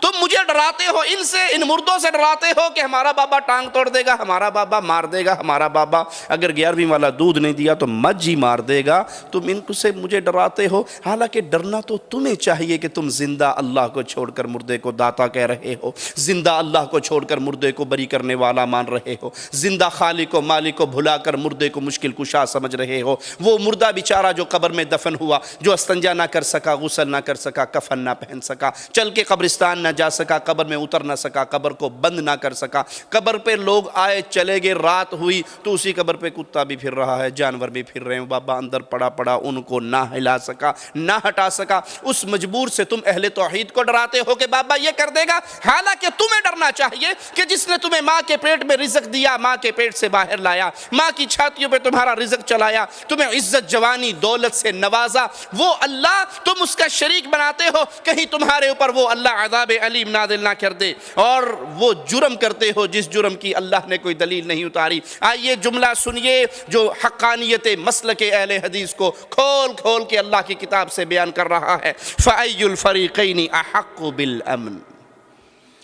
تم مجھے ڈراتے ہو، ان سے، ان مردوں سے ڈراتے ہو کہ ہمارا بابا ٹانگ توڑ دے گا، ہمارا بابا مار دے گا، ہمارا بابا اگر 11ویں والا دودھ نہیں دیا تو مجھ ہی مار دے گا، تم ان سے مجھے ڈراتے ہو۔ حالانکہ ڈرنا تو تمہیں چاہیے کہ تم زندہ اللہ کو چھوڑ کر مردے کو داتا کہہ رہے ہو، زندہ اللہ کو چھوڑ کر مردے کو بری کرنے والا مان رہے ہو، زندہ خالق و مالک کو بھلا کر مردے کو مشکل کشا سمجھ رہے ہو۔ وہ مردہ بیچارہ جو قبر میں دفن ہوا، جو استنجا نہ کر سکا، غسل نہ کر سکا، کفن نہ پہن سکا، چل کے قبرستان نہ جا سکا، قبر میں اتر نہ سکا، قبر کو بند نہ کر سکا، قبر پہ لوگ آئے چلے گئے، رات ہوئی تو اسی قبر پہ کتا بھی پھر رہا ہے، جانور بھی پھر رہے ہیں، بابا اندر پڑا ان کو نہ ہلا سکا، نہ ہٹا سکا۔ اس مجبور سے تم اہل توحید کو ڈراتے ہو کہ بابا یہ کر دے گا، حالانکہ تمہیں ڈرنا چاہیے کہ جس نے تمہیں ماں کے پیٹ میں رزق دیا، ماں کے پیٹ سے باہر لایا، ماں کی چھاتیوں پہ تمہارا رزق چلایا، تمہیں عزت، جوانی، دولت سے نوازا، وہ اللہ تم اس کا شریک بناتے ہو، کہیں تمہارے اوپر وہ اللہ عذاب علیم نازل نہ کر دے، اور وہ جرم کرتے ہو جس جرم کی اللہ نے کوئی دلیل نہیں اتاری۔ آئیے جملہ سنیے جو حقانیت مسلک اہل حدیث کو کھول کھول کے اللہ کی کتاب سے بیان کر رہا ہے۔ فَأَيُّ الْفَرِيقَيْنِ أَحَقُّ بِالْأَمْنِ،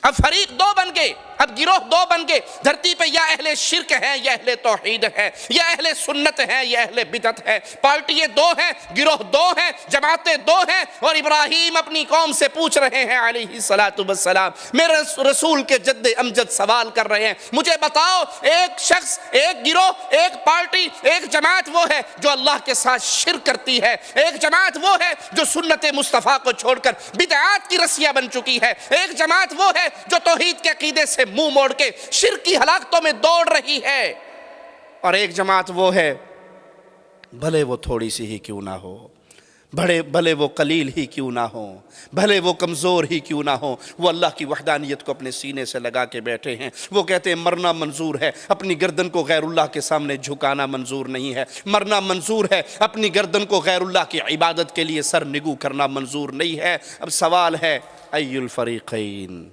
اب فریق دو بن گئے، اب گروہ دو بن گئے دھرتی پہ، یا اہل شرک ہے یا اہل توحید ہے، یا اہل سنت ہے یا اہل بدعت ہے۔ پارٹیاں دو ہیں، گروہ دو ہیں، جماعتیں دو ہیں، اور ابراہیم اپنی قوم سے پوچھ رہے ہیں علیہ السلام، میرے رسول کے جد امجد سوال کر رہے ہیں، مجھے بتاؤ ایک شخص، ایک گروہ، ایک پارٹی، ایک جماعت وہ ہے جو اللہ کے ساتھ شرک کرتی ہے، ایک جماعت وہ ہے جو سنت مصطفیٰ کو چھوڑ کر بدعات کی رسیاں بن چکی ہے، ایک جماعت وہ ہے جو توحید کے عقیدے سے منہ موڑ کے شرک کی ہلاکتوں میں دوڑ رہی ہے، اور ایک جماعت وہ ہے بھلے وہ تھوڑی سی ہی کیوں نہ ہو، بھلے وہ قلیل ہی کیوں نہ ہو، بھلے وہ کمزور ہی کیوں نہ ہو، وہ اللہ کی وحدانیت کو اپنے سینے سے لگا کے بیٹھے ہیں۔ وہ کہتے ہیں مرنا منظور ہے، اپنی گردن کو غیر اللہ کے سامنے جھکانا منظور نہیں ہے، مرنا منظور ہے، اپنی گردن کو غیر اللہ کی عبادت کے لیے سر نگو کرنا منظور نہیں ہے۔ اب سوال ہے ای الفریقین،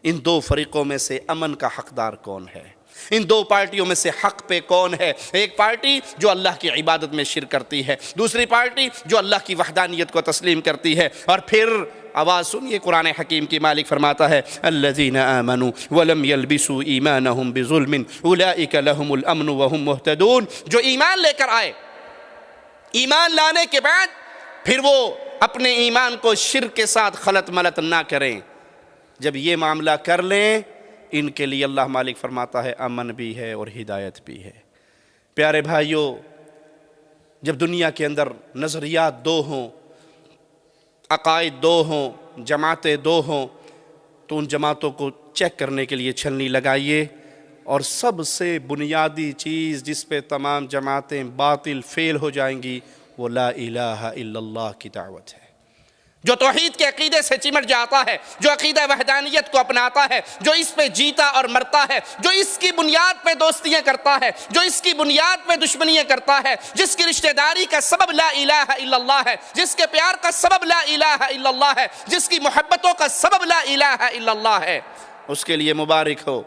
ان دو فریقوں میں سے امن کا حقدار کون ہے؟ ان دو پارٹیوں میں سے حق پہ کون ہے؟ ایک پارٹی جو اللہ کی عبادت میں شرک کرتی ہے، دوسری پارٹی جو اللہ کی وحدانیت کو تسلیم کرتی ہے۔ اور پھر آواز سنیے، قرآن حکیم کی مالک فرماتا ہے الذین آمنوا ولم یلبسوا ایمانہم بظلم اولئک لہم الامن وہم مہتدون، جو ایمان لے کر آئے، ایمان لانے کے بعد پھر وہ اپنے ایمان کو شرک کے ساتھ خلط ملط نہ کریں، جب یہ معاملہ کر لیں ان کے لیے اللہ مالک فرماتا ہے امن بھی ہے اور ہدایت بھی ہے۔ پیارے بھائیوں، جب دنیا کے اندر نظریات دو ہوں، عقائد دو ہوں، جماعتیں دو ہوں، تو ان جماعتوں کو چیک کرنے کے لیے چھلنی لگائیے، اور سب سے بنیادی چیز جس پہ تمام جماعتیں باطل فیل ہو جائیں گی وہ لا الہ الا اللہ کی دعوت ہے۔ جو توحید کے عقیدے سے چمٹ جاتا ہے، جو عقیدہ وحدانیت کو اپناتا ہے، جو اس پہ جیتا اور مرتا ہے، جو اس کی بنیاد پہ دوستیاں کرتا ہے، جو اس کی بنیاد پہ دشمنیاں کرتا ہے، جس کی رشتہ داری کا سبب لا الہ الا اللہ ہے، جس کے پیار کا سبب لا الہ الا اللہ ہے، جس کی محبتوں کا سبب لا الہ الا اللہ ہے، اس کے لیے مبارک ہو۔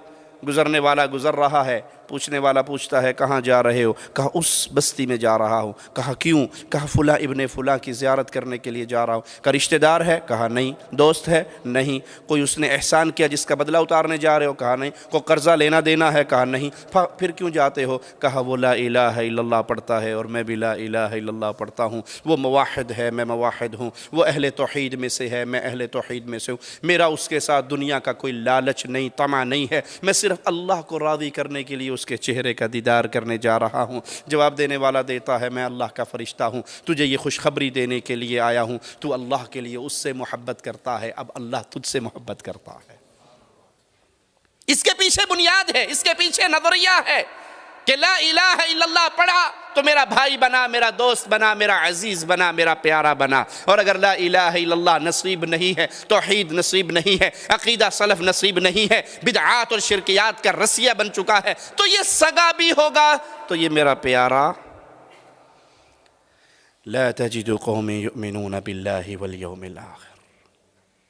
گزرنے والا گزر رہا ہے، پوچھنے والا پوچھتا ہے کہاں جا رہے ہو؟ کہا اس بستی میں جا رہا ہوں۔ کہا کیوں؟ کہا فلاں ابن فلاں کی زیارت کرنے کے لیے جا رہا ہوں۔ کہا رشتہ دار ہے؟ کہا نہیں۔ دوست ہے؟ نہیں۔ کوئی اس نے احسان کیا جس کا بدلہ اتارنے جا رہے ہو؟ کہا نہیں۔ کوئی قرضہ لینا دینا ہے؟ کہا نہیں۔ پھر کیوں جاتے ہو؟ کہا وہ لا الہ الا اللہ پڑھتا ہے اور میں بھی لا الہ الا اللہ پڑھتا ہوں، وہ موحد ہے میں موحد ہوں، وہ اہل توحید میں سے ہے میں اہل توحید میں سے ہوں، میرا اس کے ساتھ دنیا کا کوئی لالچ نہیں، طمع نہیں ہے، میں صرف اللہ کو راضی کرنے کے لیے اس کے چہرے کا دیدار کرنے جا رہا ہوں۔ جواب دینے والا دیتا ہے میں اللہ کا فرشتہ ہوں، تجھے یہ خوشخبری دینے کے لیے آیا ہوں، تو اللہ کے لیے اس سے محبت کرتا ہے، اب اللہ تجھ سے محبت کرتا ہے۔ اس کے پیچھے بنیاد ہے، اس کے پیچھے نظریہ ہے کہ لا الہ الا اللہ پڑھا تو میرا بھائی بنا، میرا دوست بنا، میرا عزیز بنا، میرا پیارا بنا، اور اگر لا الہ الا اللہ نصیب نہیں ہے، توحید نصیب نہیں ہے، عقیدہ سلف نصیب نہیں ہے، بدعات اور شرکیات کا رسیہ بن چکا ہے، تو یہ سگا بھی ہوگا تو یہ میرا پیارا۔ لا تجد قوم یؤمنون باللہ والیوم الآخر،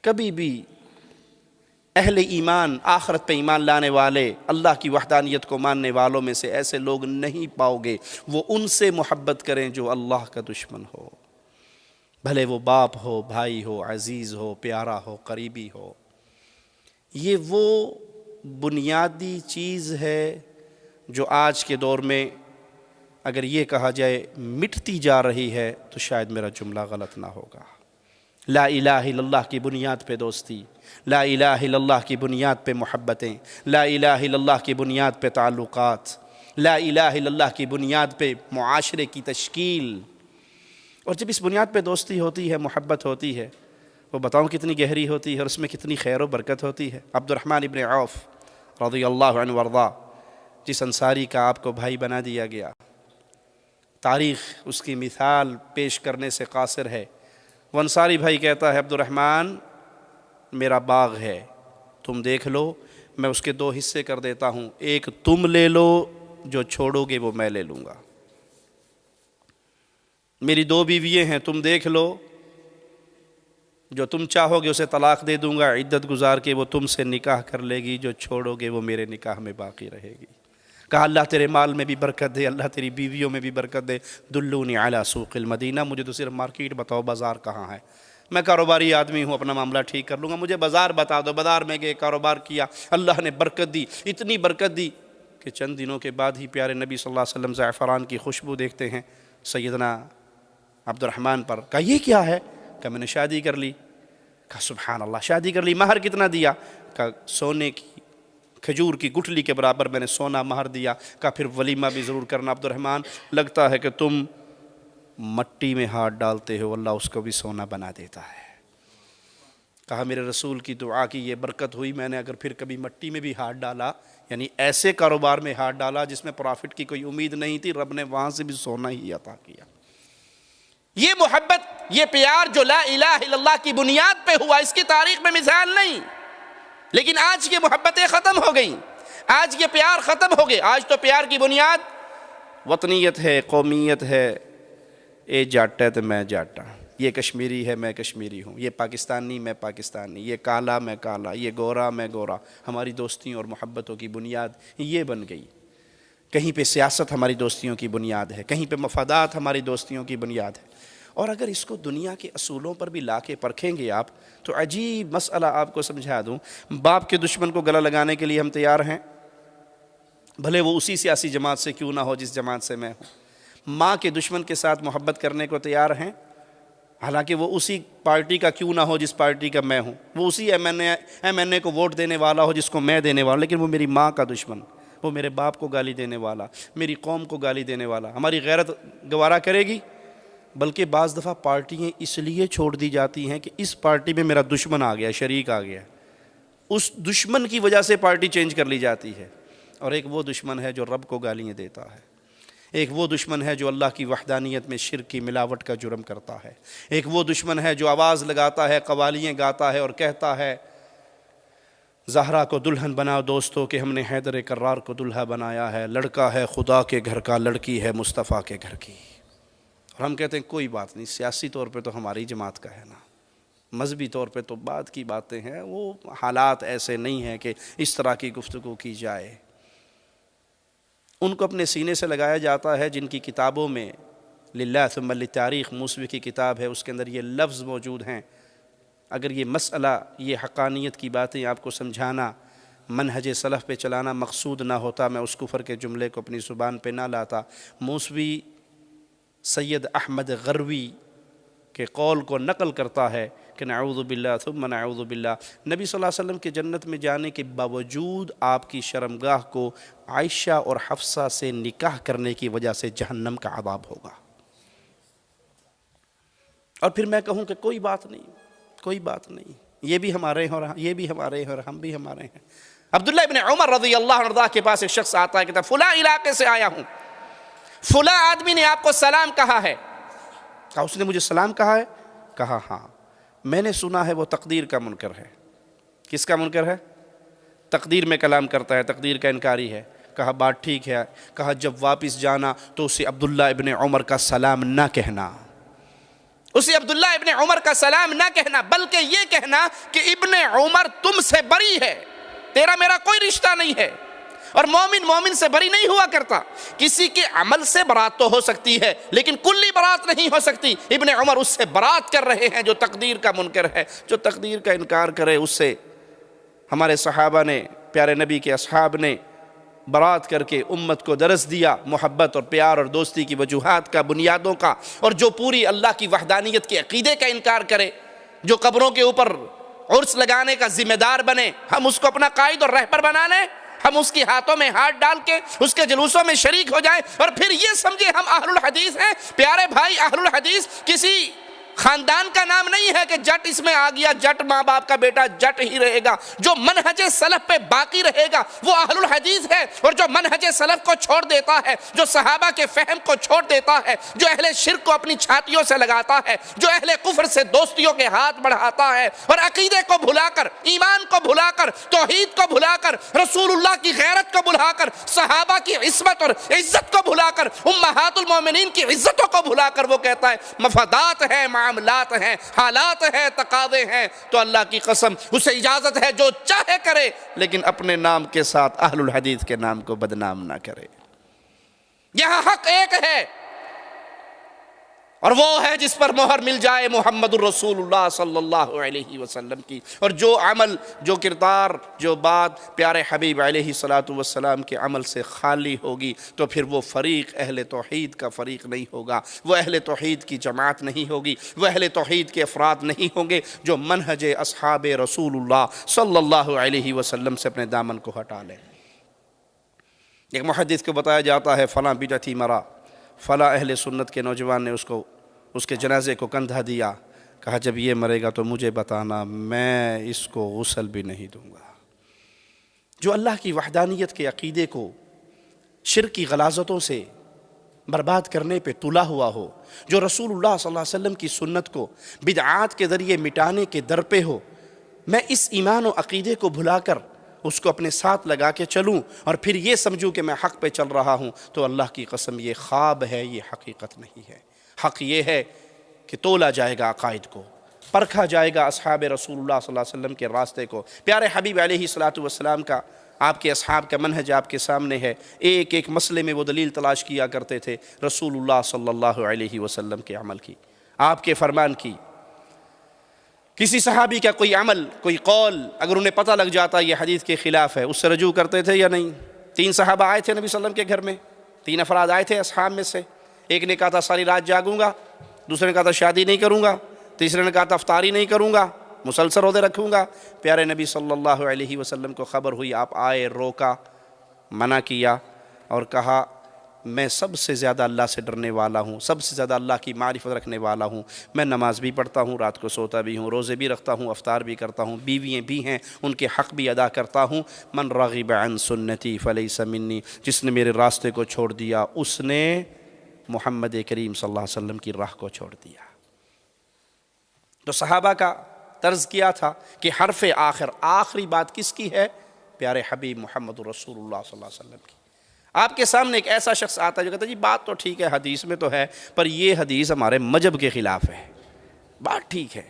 کبھی بھی اہل ایمان، آخرت پہ ایمان لانے والے، اللہ کی وحدانیت کو ماننے والوں میں سے ایسے لوگ نہیں پاؤ گے وہ ان سے محبت کریں جو اللہ کا دشمن ہو، بھلے وہ باپ ہو، بھائی ہو، عزیز ہو، پیارا ہو، قریبی ہو۔ یہ وہ بنیادی چیز ہے جو آج کے دور میں اگر یہ کہا جائے مٹتی جا رہی ہے تو شاید میرا جملہ غلط نہ ہوگا۔ لا الہ الا اللہ کی بنیاد پہ دوستی، لا الہ الا اللہ کی بنیاد پہ محبتیں، لا الہ الا اللہ کی بنیاد پہ تعلقات، لا الہ الا اللہ کی بنیاد پہ معاشرے کی تشکیل۔ اور جب اس بنیاد پہ دوستی ہوتی ہے، محبت ہوتی ہے، وہ بتاؤں کتنی گہری ہوتی ہے اور اس میں کتنی خیر و برکت ہوتی ہے۔ عبد الرحمن ابن عوف رضی اللہ عنہ وارضاہ، جس انصاری کا آپ کو بھائی بنا دیا گیا، تاریخ اس کی مثال پیش کرنے سے قاصر ہے۔ وہ انصاری بھائی کہتا ہے عبد الرحمن میرا باغ ہے، تم دیکھ لو، میں اس کے دو حصے کر دیتا ہوں، ایک تم لے لو، جو چھوڑو گے وہ میں لے لوں گا۔ میری دو بیوییں ہیں، تم دیکھ لو، جو تم چاہو گے اسے طلاق دے دوں گا، عدت گزار کے وہ تم سے نکاح کر لے گی، جو چھوڑو گے وہ میرے نکاح میں باقی رہے گی۔ کہا اللہ تیرے مال میں بھی برکت دے، اللہ تیری بیویوں میں بھی برکت دے، دلونی علی سوق المدینہ، مجھے تو صرف مارکیٹ بتاؤ، بازار کہاں ہے، میں کاروباری آدمی ہوں، اپنا معاملہ ٹھیک کر لوں گا، مجھے بازار بتا دو۔ بازار میں گئے، کاروبار کیا، اللہ نے برکت دی، اتنی برکت دی کہ چند دنوں کے بعد ہی پیارے نبی صلی اللہ علیہ وسلم زعفران کی خوشبو دیکھتے ہیں سیدنا عبد الرحمن پر۔ کہا یہ کیا ہے؟ کہا میں نے شادی کر لی۔ کہا سبحان اللہ، شادی کر لی، مہر کتنا دیا؟ کہا سونے کی کھجور کی گٹھلی کے برابر میں نے سونا مہر دیا۔ کہا پھر ولیمہ بھی ضرور کرنا عبد الرحمن، لگتا ہے کہ تم مٹی میں ہاتھ ڈالتے ہو، اللہ اس کو بھی سونا بنا دیتا ہے۔ کہا میرے رسول کی دعا کی یہ برکت ہوئی، میں نے اگر پھر کبھی مٹی میں بھی ہاتھ ڈالا، یعنی ایسے کاروبار میں ہاتھ ڈالا جس میں پرافٹ کی کوئی امید نہیں تھی، رب نے وہاں سے بھی سونا ہی عطا کیا۔ یہ محبت، یہ پیار جو لا الہ الا اللہ کی بنیاد پہ ہوا، اس کی تاریخ میں مثال نہیں، لیکن آج یہ محبتیں ختم ہو گئیں، آج یہ پیار ختم ہو گئے۔ آج تو پیار کی بنیاد وطنیت ہے، قومیت ہے، اے جاٹا ہے تو میں جاٹا، یہ کشمیری ہے میں کشمیری ہوں، یہ پاکستانی میں پاکستانی، یہ کالا میں کالا، یہ گورا میں گورا۔ ہماری دوستیوں اور محبتوں کی بنیاد یہ بن گئی۔ کہیں پہ سیاست ہماری دوستیوں کی بنیاد ہے، کہیں پہ مفادات ہماری دوستیوں کی بنیاد ہے۔ اور اگر اس کو دنیا کے اصولوں پر بھی لا کے پرکھیں گے آپ تو عجیب مسئلہ آپ کو سمجھا دوں۔ باپ کے دشمن کو گلا لگانے کے لیے ہم تیار ہیں، بھلے وہ اسی سیاسی جماعت سے کیوں نہ ہو جس جماعت سے میں ہوں۔ ماں کے دشمن کے ساتھ محبت کرنے کو تیار ہیں، حالانکہ وہ اسی پارٹی کا کیوں نہ ہو جس پارٹی کا میں ہوں، وہ اسی ایم این اے کو ووٹ دینے والا ہو جس کو میں دینے والا، لیکن وہ میری ماں کا دشمن، وہ میرے باپ کو گالی دینے والا، میری قوم کو گالی دینے والا، ہماری غیرت گوارا کرے گی؟ بلکہ بعض دفعہ پارٹیاں اس لیے چھوڑ دی جاتی ہیں کہ اس پارٹی میں میرا دشمن آ گیا، شریک آ گیا، اس دشمن کی وجہ سے پارٹی چینج کر لی جاتی ہے۔ اور ایک وہ دشمن ہے جو رب کو گالیاں دیتا ہے، ایک وہ دشمن ہے جو اللہ کی وحدانیت میں شرک کی ملاوٹ کا جرم کرتا ہے، ایک وہ دشمن ہے جو آواز لگاتا ہے، قوالیاں گاتا ہے اور کہتا ہے زہرا کو دلہن بناؤ دوستو کہ ہم نے حیدر کرار کو دلہا بنایا ہے، لڑکا ہے خدا کے گھر کا، لڑکی ہے مصطفیٰ کے گھر کی۔ اور ہم کہتے ہیں کوئی بات نہیں، سیاسی طور پہ تو ہماری جماعت کا ہے نا، مذہبی طور پہ تو بعد کی باتیں ہیں، وہ حالات ایسے نہیں ہیں کہ اس طرح کی گفتگو کی جائے۔ ان کو اپنے سینے سے لگایا جاتا ہے جن کی کتابوں میں للہ ثم للتاریخ موسوی کی کتاب ہے، اس کے اندر یہ لفظ موجود ہیں. اگر یہ مسئلہ، یہ حقانیت کی باتیں آپ کو سمجھانا، منہج سلف پہ چلانا مقصود نہ ہوتا، میں اس کفر کے جملے کو اپنی زبان پہ نہ لاتا. موسوی سید احمد غروی کے قول کو نقل کرتا ہے کہ نعوذ باللہ ثم نعوذ باللہ، نبی صلی اللہ علیہ وسلم کے جنت میں جانے کے باوجود آپ کی شرمگاہ کو عائشہ اور حفصہ سے نکاح کرنے کی وجہ سے جہنم کا عذاب ہوگا. اور پھر میں کہوں کہ کوئی بات نہیں، کوئی بات نہیں، یہ بھی ہمارے ہیں اور یہ بھی ہمارے ہیں اور ہم بھی ہمارے ہیں. عبداللہ ابن عمر رضی اللہ عنہ کے پاس ایک شخص آتا ہے، کہتا ہے فلاں علاقے سے آیا ہوں، فلاں آدمی نے آپ کو سلام کہا ہے. کہا اس نے مجھے سلام کہا ہے؟ کہا ہاں. میں نے سنا ہے وہ تقدیر کا منکر ہے. کس کا منکر ہے؟ تقدیر میں کلام کرتا ہے، تقدیر کا انکاری ہے. کہا بات ٹھیک ہے. کہا جب واپس جانا تو اسے عبداللہ ابن عمر کا سلام نہ کہنا، اسے عبداللہ ابن عمر کا سلام نہ کہنا، بلکہ یہ کہنا کہ ابن عمر تم سے بری ہے، تیرا میرا کوئی رشتہ نہیں ہے. اور مومن مومن سے بری نہیں ہوا کرتا. کسی کے عمل سے برات تو ہو سکتی ہے لیکن کلی برات نہیں ہو سکتی. ابن عمر اس سے برات کر رہے ہیں جو تقدیر کا منکر ہے، جو تقدیر کا انکار کرے. اس سے ہمارے صحابہ نے، پیارے نبی کے اصحاب نے برات کر کے امت کو درس دیا محبت اور پیار اور دوستی کی وجوہات کا، بنیادوں کا. اور جو پوری اللہ کی وحدانیت کے عقیدے کا انکار کرے، جو قبروں کے اوپر عرس لگانے کا ذمہ دار بنے، ہم اس کو اپنا قائد اور رہبر بنا لیں، ہم اس کی ہاتھوں میں ہاتھ ڈال کے اس کے جلوسوں میں شریک ہو جائیں اور پھر یہ سمجھے ہم اہل الحدیث ہیں. پیارے بھائی، اہل الحدیث کسی خاندان کا نام نہیں ہے کہ جٹ اس میں آ گیا، جٹ ماں باپ کا بیٹا جٹ ہی رہے گا. جو منہج سلف پہ باقی رہے گا وہ اہل الحدیث ہے. اور جو منہج سلف کو چھوڑ دیتا ہے، جو صحابہ کے فہم کو چھوڑ دیتا ہے، جو اہل شرک کو اپنی چھاتیوں سے لگاتا ہے، جو اہل کفر سے دوستیوں کے ہاتھ بڑھاتا ہے اور عقیدے کو بھلا کر، ایمان کو بھلا کر، توحید کو بھلا کر، رسول اللہ کی غیرت کو بھلا کر، صحابہ کی عصمت اور عزت کو بھلا کر، امہات المومنین کی عزتوں کو بھلا کر وہ کہتا ہے مفادات ہے، معاملات ہیں، حالات ہیں، تقاضے ہیں، تو اللہ کی قسم اسے اجازت ہے جو چاہے کرے، لیکن اپنے نام کے ساتھ اہل الحدیث کے نام کو بدنام نہ کرے. یہاں حق ایک ہے اور وہ ہے جس پر مہر مل جائے محمد الرسول اللہ صلی اللہ علیہ وسلم کی. اور جو عمل، جو کردار، جو بات پیارے حبیب علیہ السلام کے عمل سے خالی ہوگی تو پھر وہ فریق اہل توحید کا فریق نہیں ہوگا، وہ اہل توحید کی جماعت نہیں ہوگی، وہ اہل توحید کے افراد نہیں ہوں گے جو منہج اصحاب رسول اللہ صلی اللہ علیہ وسلم سے اپنے دامن کو ہٹا لیں. ایک محدث کو بتایا جاتا ہے فلاں بدعتی مرا، فلاں اہل سنت کے نوجوان نے اس کے جنازے کو کندھا دیا. کہا جب یہ مرے گا تو مجھے بتانا، میں اس کو غسل بھی نہیں دوں گا. جو اللہ کی وحدانیت کے عقیدے کو شرک کی غلاظتوں سے برباد کرنے پہ تلا ہوا ہو، جو رسول اللہ صلی اللہ علیہ وسلم کی سنت کو بدعات کے ذریعے مٹانے کے در پہ ہو، میں اس ایمان و عقیدے کو بھلا کر اس کو اپنے ساتھ لگا کے چلوں اور پھر یہ سمجھوں کہ میں حق پہ چل رہا ہوں، تو اللہ کی قسم یہ خواب ہے، یہ حقیقت نہیں ہے. حق یہ ہے کہ تولا جائے گا عقائد کو، پرکھا جائے گا اصحاب رسول اللہ صلی اللہ علیہ وسلم کے راستے کو. پیارے حبیب علیہ السلام کا، آپ کے اصحاب کا منہج آپ کے سامنے ہے. ایک ایک مسئلے میں وہ دلیل تلاش کیا کرتے تھے رسول اللہ صلی اللہ علیہ وسلم کے عمل کی، آپ کے فرمان کی. کسی صحابی کا کوئی عمل، کوئی قول اگر انہیں پتہ لگ جاتا یہ حدیث کے خلاف ہے، اس سے رجوع کرتے تھے یا نہیں؟ 3 صحابہ آئے تھے نبی صلی اللہ علیہ وسلم کے گھر میں، 3 افراد آئے تھے اصحاب میں سے. ایک نے کہا تھا ساری رات جاگوں گا، دوسرے نے کہا تھا شادی نہیں کروں گا، تیسرے نے کہا تھا افطاری نہیں کروں گا، مسلسل روزے رکھوں گا. پیارے نبی صلی اللہ علیہ وسلم کو خبر ہوئی، آپ آئے، روکا، منع کیا اور کہا میں سب سے زیادہ اللہ سے ڈرنے والا ہوں، سب سے زیادہ اللہ کی معرفت رکھنے والا ہوں. میں نماز بھی پڑھتا ہوں، رات کو سوتا بھی ہوں، روزے بھی رکھتا ہوں، افطار بھی کرتا ہوں، بیویاں بھی ہیں، ان کے حق بھی ادا کرتا ہوں. من رغب عن سنتی فلیس منی، جس نے میرے راستے کو چھوڑ دیا اس نے محمد کریم صلی اللہ علیہ وسلم کی راہ کو چھوڑ دیا. تو صحابہ کا طرز کیا تھا کہ حرف آخر، آخری بات کس کی ہے؟ پیارے حبیب محمد رسول اللہ صلی اللہ علیہ وسلم کی. آپ کے سامنے ایک ایسا شخص آتا ہے جو کہتا ہے جی بات تو ٹھیک ہے، حدیث میں تو ہے، پر یہ حدیث ہمارے مذہب کے خلاف ہے. بات ٹھیک ہے،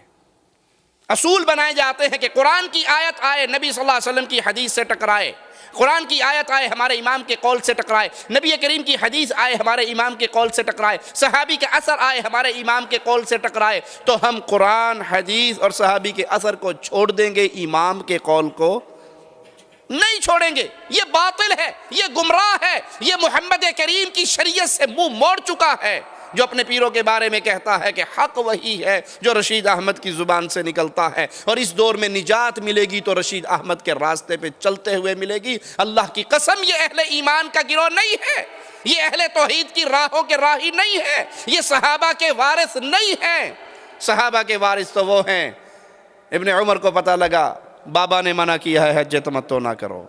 اصول بنائے جاتے ہیں کہ قرآن کی آیت آئے نبی صلی اللہ علیہ وسلم کی حدیث سے ٹکرائے، قرآن کی آیت آئے ہمارے امام کے قول سے ٹکرائے، نبی کریم کی حدیث آئے ہمارے امام کے قول سے ٹکرائے، صحابی کے اثر آئے ہمارے امام کے قول سے ٹکرائے، تو ہم قرآن، حدیث اور صحابی کے اثر کو چھوڑ دیں گے، امام کے قول کو نہیں چھوڑیں گے۔ یہ باطل ہے، یہ گمراہ ہے، یہ محمد کریم کی شریعت سے منہ موڑ چکا ہے۔ جو اپنے پیروں کے بارے میں کہتا ہے کہ حق وہی ہے جو رشید احمد کی زبان سے نکلتا ہے، اور اس دور میں نجات ملے گی تو رشید احمد کے راستے پہ چلتے ہوئے ملے گی، اللہ کی قسم یہ اہل ایمان کا گروہ نہیں ہے، یہ اہل توحید کی راہوں کے راہی نہیں ہے، یہ صحابہ کے وارث نہیں ہیں۔ صحابہ کے وارث تو وہ ہیں، ابن عمر کو پتہ لگا بابا نے منع کیا ہے حج تمتع نہ کرو،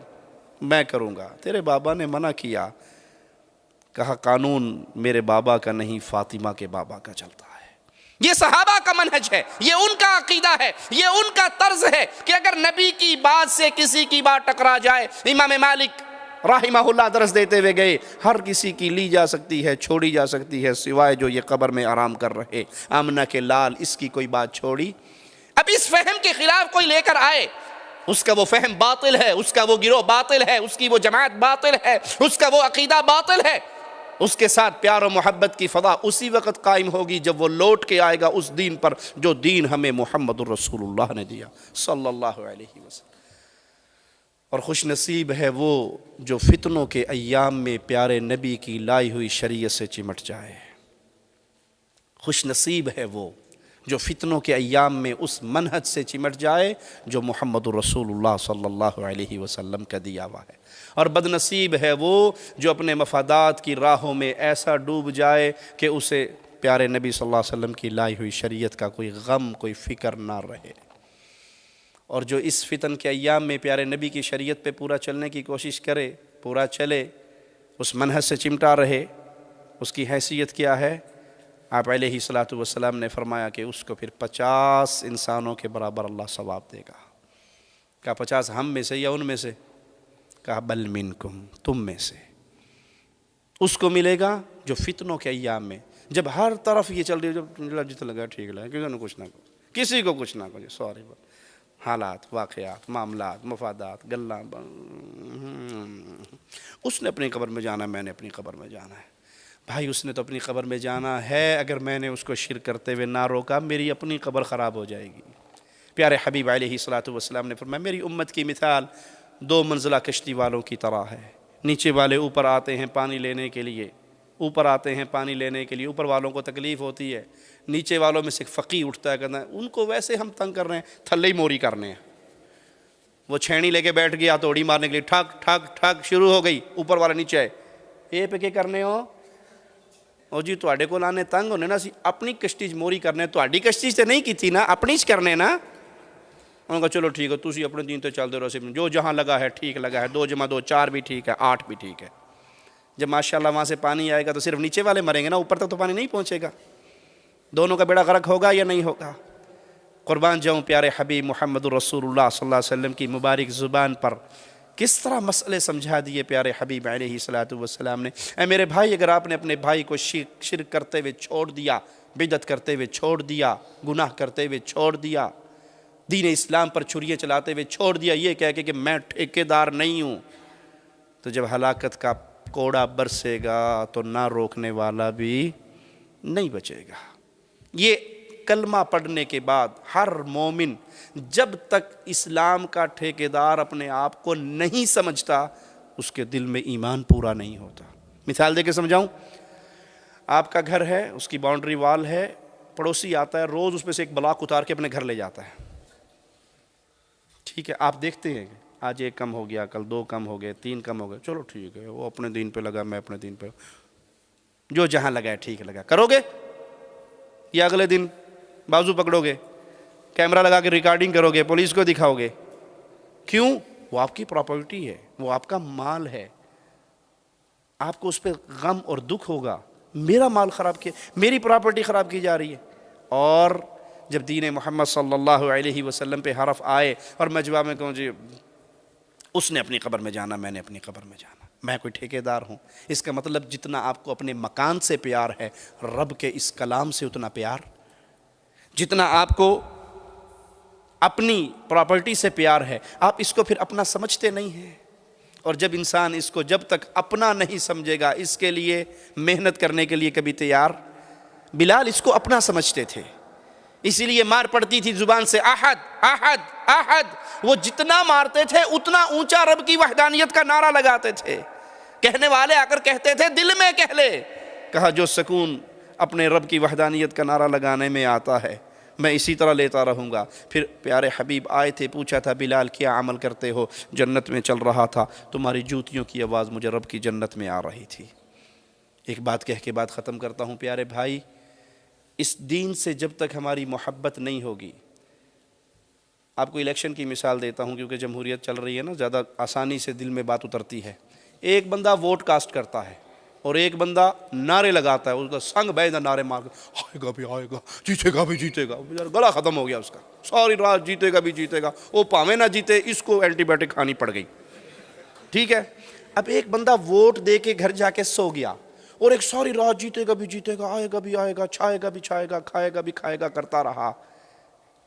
میں کروں گا۔ تیرے بابا نے منع کیا، کہا قانون میرے بابا کا نہیں، فاطمہ کے بابا کا چلتا ہے۔ یہ صحابہ کا منہج ہے، یہ ان کا عقیدہ ہے، یہ ان کا طرز ہے کہ اگر نبی کی بات سے کسی کی بات ٹکرا جائے، امام مالک رحمہ اللہ درس دیتے ہوئے گئے، ہر کسی کی لی جا سکتی ہے، چھوڑی جا سکتی ہے، سوائے جو یہ قبر میں آرام کر رہے، آمنہ کے لال، اس کی کوئی بات چھوڑی۔ اب اس فہم کے خلاف کوئی لے کر آئے، اس کا وہ فہم باطل ہے، اس کا وہ گروہ باطل ہے، اس کی وہ جماعت باطل ہے، اس کا وہ عقیدہ باطل ہے۔ اس کے ساتھ پیار و محبت کی فضا اسی وقت قائم ہوگی جب وہ لوٹ کے آئے گا اس دین پر جو دین ہمیں محمد الرسول اللہ نے دیا صلی اللہ علیہ وسلم۔ اور خوش نصیب ہے وہ جو فتنوں کے ایام میں پیارے نبی کی لائی ہوئی شریعت سے چمٹ جائے، خوش نصیب ہے وہ جو فتنوں کے ایام میں اس منہج سے چمٹ جائے جو محمد الرسول اللہ صلی اللہ علیہ وسلم کا دیا ہوا ہے، اور بد نصیب ہے وہ جو اپنے مفادات کی راہوں میں ایسا ڈوب جائے کہ اسے پیارے نبی صلی اللہ علیہ وسلم کی لائی ہوئی شریعت کا کوئی غم، کوئی فکر نہ رہے، اور جو اس فتن کے ایام میں پیارے نبی کی شریعت پہ پورا چلنے کی کوشش کرے، پورا چلے، اس منہج سے چمٹا رہے، اس کی حیثیت کیا ہے؟ آپ علیہ الصلوۃ والسلام نے فرمایا کہ اس کو پھر 50 انسانوں کے برابر اللہ ثواب دے گا۔ کہا 50 ہم میں سے یا ان میں سے؟ کہا بل منکم، تم میں سے۔ اس کو ملے گا جو فتنوں کے ایام میں، جب ہر طرف یہ چل رہی ہے، جب جتنا لگا ٹھیک لگا، کسی کو کچھ نہ کچھ، کسی کو کچھ نہ کچھ، سوری، حالات، واقعات، معاملات، مفادات، گلاں، اس نے اپنی قبر میں جانا، میں نے اپنی قبر میں جانا ہے۔ بھائی اس نے تو اپنی قبر میں جانا ہے، اگر میں نے اس کو شرک کرتے ہوئے نہ روکا میری اپنی قبر خراب ہو جائے گی۔ پیارے حبیب علیہ الصلوۃ والسلام نے فرمایا میری امت کی مثال 2 منزلہ کشتی والوں کی طرح ہے، نیچے والے اوپر آتے ہیں پانی لینے کے لیے، اوپر آتے ہیں پانی لینے کے لیے، اوپر والوں کو تکلیف ہوتی ہے، نیچے والوں میں سے فقی اٹھتا ہے، کہتا ہے ان کو ویسے ہم تنگ کر رہے ہیں، تھلے ہی موری کرنے ہیں۔ وہ چھینی لے کے بیٹھ گیا توڑی مارنے کے لیے، ٹھک ٹھک ٹھک شروع ہو گئی، اوپر والا نیچے ہے، یہ پہ کیا کرنے ہو؟ او جی تواڈے کول آنے تنگ ہونے نا، اسی اپنی کشتی چ موری کرنے، تواڈی کشتی سے نہیں کیتی نا، اپنی چ کرنے نا۔ انہوں نے کہا چلو ٹھیک ہے، تسی اپنے دین تے چل دے رہو، جو جہاں لگا ہے ٹھیک لگا ہے، 2 × 2 4 بھی ٹھیک ہے، 8 بھی ٹھیک ہے۔ جب ماشاءاللہ وہاں سے پانی آئے گا تو صرف نیچے والے مریں گے نا، اوپر تک تو پانی نہیں پہنچے گا، دونوں کا بیڑا غرق ہوگا یا نہیں ہوگا؟ قربان جاؤں پیارے حبیب محمد الرسول اللہ صلی اللہ علیہ وسلم کی مبارک زبان پر کس طرح مسئلے سمجھا دیے پیارے حبیب علیہ الصلوۃ والسلام نے۔ اے میرے بھائی، اگر آپ نے اپنے بھائی کو شرک کرتے ہوئے چھوڑ دیا، بدعت کرتے ہوئے چھوڑ دیا، گناہ کرتے ہوئے چھوڑ دیا، دین اسلام پر چھریاں چلاتے ہوئے چھوڑ دیا، یہ کہہ کے کہ میں ٹھیکیدار نہیں ہوں، تو جب ہلاکت کا کوڑا برسے گا تو نہ روکنے والا بھی نہیں بچے گا۔ یہ کلمہ پڑھنے کے بعد ہر مومن جب تک اسلام کا ٹھیکیدار اپنے آپ کو نہیں سمجھتا اس کے دل میں ایمان پورا نہیں ہوتا۔ مثال دے کے سمجھاؤں، آپ کا گھر ہے، اس کی باؤنڈری وال ہے، پڑوسی آتا ہے، روز اس پہ سے ایک بلاک اتار کے اپنے گھر لے جاتا ہے، ٹھیک ہے، آپ دیکھتے ہیں آج 1 کم ہو گیا، کل 2 کم ہو گئے، 3 کم ہو گئے، چلو ٹھیک ہے، وہ اپنے دین پہ لگا، میں اپنے دین پہ، جو جہاں لگا ہے ٹھیک لگا، کرو گے یا اگلے دن بازو پکڑو گے، کیمرہ لگا کے ریکارڈنگ کرو گے، پولیس کو دکھاؤ گے؟ کیوں؟ وہ آپ کی پراپرٹی ہے، وہ آپ کا مال ہے، آپ کو اس پہ غم اور دکھ ہوگا، میرا مال خراب کیا، میری پراپرٹی خراب کی جا رہی ہے۔ اور جب دین محمد صلی اللہ علیہ وسلم پہ حرف آئے اور میں جواب میں کہوں جی اس نے اپنی قبر میں جانا، میں نے اپنی قبر میں جانا، میں کوئی ٹھیکیدار ہوں، اس کا مطلب جتنا آپ کو اپنے مکان سے پیار ہے رب کے اس کلام سے اتنا پیار، جتنا آپ کو اپنی پراپرٹی سے پیار ہے، آپ اس کو پھر اپنا سمجھتے نہیں ہیں۔ اور جب انسان اس کو جب تک اپنا نہیں سمجھے گا، اس کے لیے محنت کرنے کے لیے کبھی تیار۔ بلال اس کو اپنا سمجھتے تھے، اسی لیے مار پڑتی تھی زبان سے، احد احد احد۔ وہ جتنا مارتے تھے اتنا اونچا رب کی وحدانیت کا نعرہ لگاتے تھے۔ کہنے والے آ کر کہتے تھے دل میں کہہ لے، کہا جو سکون اپنے رب کی وحدانیت کا نعرہ لگانے میں آتا ہے میں اسی طرح لیتا رہوں گا۔ پھر پیارے حبیب آئے تھے، پوچھا تھا بلال کیا عمل کرتے ہو؟ جنت میں چل رہا تھا، تمہاری جوتیوں کی آواز مجھے رب کی جنت میں آ رہی تھی۔ ایک بات کہہ کے بات ختم کرتا ہوں پیارے بھائی، اس دین سے جب تک ہماری محبت نہیں ہوگی، آپ کو الیکشن کی مثال دیتا ہوں کیونکہ جمہوریت چل رہی ہے نا، زیادہ آسانی سے دل میں بات اترتی ہے۔ ایک بندہ ووٹ کاسٹ کرتا ہے اور ایک بندہ نعرے لگاتا ہے، اس کا سنگ بیندہ نعرے مار کے آئے گا بھی آئے گا، جیتے گا بھی جیتے گا، گلا ختم ہو گیا اس کا، ساری رات جیتے گا بھی جیتے گا، وہ پاویں نہ جیتے، اس کو اینٹی بایوٹک کھانی پڑ گئی، ٹھیک ہے۔ اب ایک بندہ ووٹ دے کے گھر جا کے سو گیا اور ایک ساری رات جیتے گا بھی جیتے گا، آئے گا بھی آئے گا، چھائے گا بھی چھائے گا، کھائے گا بھی کھائے گا کرتا رہا،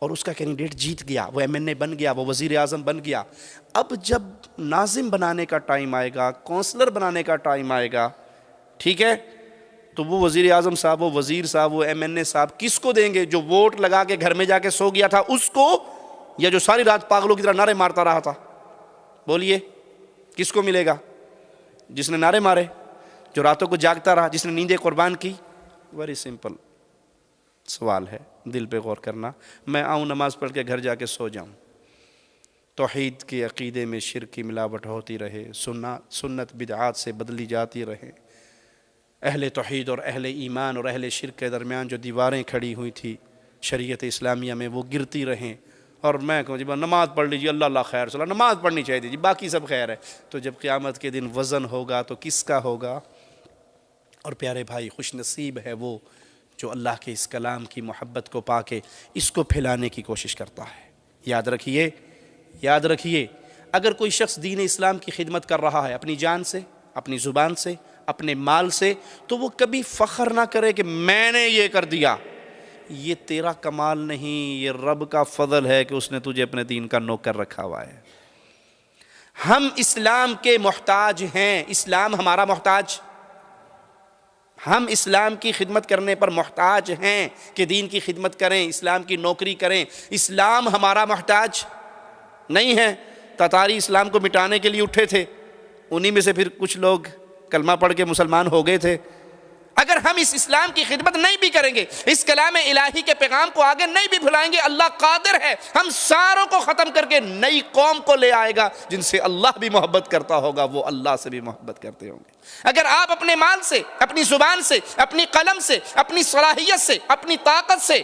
اور اس کا کینڈیڈیٹ جیت گیا، وہ ایم این اے بن گیا، وہ وزیر اعظم بن گیا۔ اب جب ناظم بنانے کا ٹائم آئے گا، کونسلر بنانے کا ٹائم آئے گا، ٹھیک ہے، تو وہ وزیر اعظم صاحب، وہ وزیر صاحب، وہ ایم این اے صاحب کس کو دیں گے؟ جو ووٹ لگا کے گھر میں جا کے سو گیا تھا اس کو، یا جو ساری رات پاگلوں کی طرح نعرے مارتا رہا تھا؟ بولیے کس کو ملے گا؟ جس نے نعرے مارے، جو راتوں کو جاگتا رہا، جس نے نیندیں قربان کی۔ ویری سمپل سوال ہے، دل پہ غور کرنا۔ میں آؤں نماز پڑھ کے گھر جا کے سو جاؤں، توحید کے عقیدے میں شرک کی ملاوٹ ہوتی رہے، سنت بدعات سے بدلی جاتی رہے، اہل توحید اور اہل ایمان اور اہل شرک کے درمیان جو دیواریں کھڑی ہوئی تھی شریعت اسلامیہ میں وہ گرتی رہیں، اور میں کہوں جی نماز پڑھ لیجیے، اللہ اللہ خیر صلی اللہ، نماز پڑھنی چاہیے جی، باقی سب خیر ہے، تو جب قیامت کے دن وزن ہوگا تو کس کا ہوگا؟ اور پیارے بھائی خوش نصیب ہے وہ جو اللہ کے اس کلام کی محبت کو پا کے اس کو پھیلانے کی کوشش کرتا ہے۔ یاد رکھیے، یاد رکھیے، اگر کوئی شخص دین اسلام کی خدمت کر رہا ہے اپنی جان سے، اپنی زبان سے، اپنے مال سے، تو وہ کبھی فخر نہ کرے کہ میں نے یہ کر دیا۔ یہ تیرا کمال نہیں، یہ رب کا فضل ہے کہ اس نے تجھے اپنے دین کا نوکر رکھا ہوا ہے۔ ہم اسلام کے محتاج ہیں، اسلام ہمارا محتاج، ہم اسلام کی خدمت کرنے پر محتاج ہیں کہ دین کی خدمت کریں، اسلام کی نوکری کریں۔ اسلام ہمارا محتاج نہیں ہے۔ تاتاری اسلام کو مٹانے کے لیے اٹھے تھے، انہی میں سے پھر کچھ لوگ کلمہ پڑھ کے مسلمان ہو گئے تھے۔ اگر ہم اس اسلام کی خدمت نہیں بھی کریں گے، اس کلام الہی کے پیغام کو آگے نہیں بھی بھلائیں گے، اللہ قادر ہے ہم ساروں کو ختم کر کے نئی قوم کو لے آئے گا جن سے اللہ بھی محبت کرتا ہوگا، وہ اللہ سے بھی محبت کرتے ہوں گے۔ اگر آپ اپنے مال سے، اپنی زبان سے، اپنی قلم سے، اپنی صلاحیت سے، اپنی طاقت سے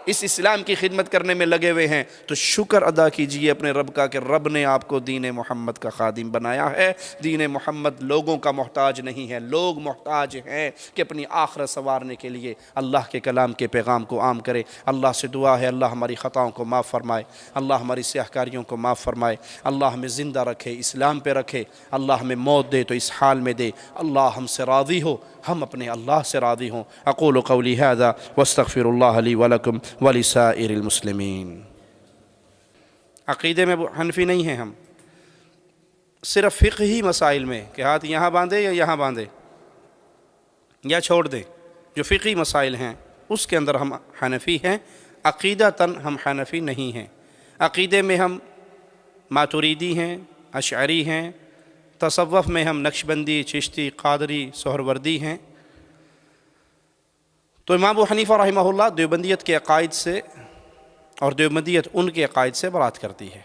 اس اسلام کی خدمت کرنے میں لگے ہوئے ہیں تو شکر ادا کیجئے اپنے رب کا کہ رب نے آپ کو دین محمد کا خادم بنایا ہے۔ دین محمد لوگوں کا محتاج نہیں ہے، لوگ محتاج ہیں کہ اپنی آخرت سنوارنے کے لیے اللہ کے کلام کے پیغام کو عام کرے۔ اللہ سے دعا ہے اللہ ہماری خطاؤں کو معاف فرمائے، اللہ ہماری سیاہ کاریوں کو معاف فرمائے، اللہ ہمیں زندہ رکھے، اسلام پہ رکھے، اللہ ہمیں موت دے تو اس حال میں دے، اللہ ہم سے راضی ہو، ہم اپنے اللہ سے راضی ہوں۔ اقول قولی ھذا واستغفر اللہ لی ولکم ولسائر المسلمین۔ عقیدے میں حنفی نہیں ہیں ہم، صرف فقہی مسائل میں کہ ہاتھ یہاں باندھے یا یہاں باندھے یا چھوڑ دیں، جو فقہی مسائل ہیں اس کے اندر ہم حنفی ہیں، عقیدتاً ہم حنفی نہیں ہیں۔ عقیدے میں ہم ماتریدی ہیں، اشعری ہیں، تصوف میں ہم نقشبندی، چشتی، قادری، سہروردی ہیں۔ تو امام ابو حنیفہ رحمہ اللہ دیوبندیت کے عقائد سے اور دیوبندیت ان کے عقائد سے برات کرتی ہے۔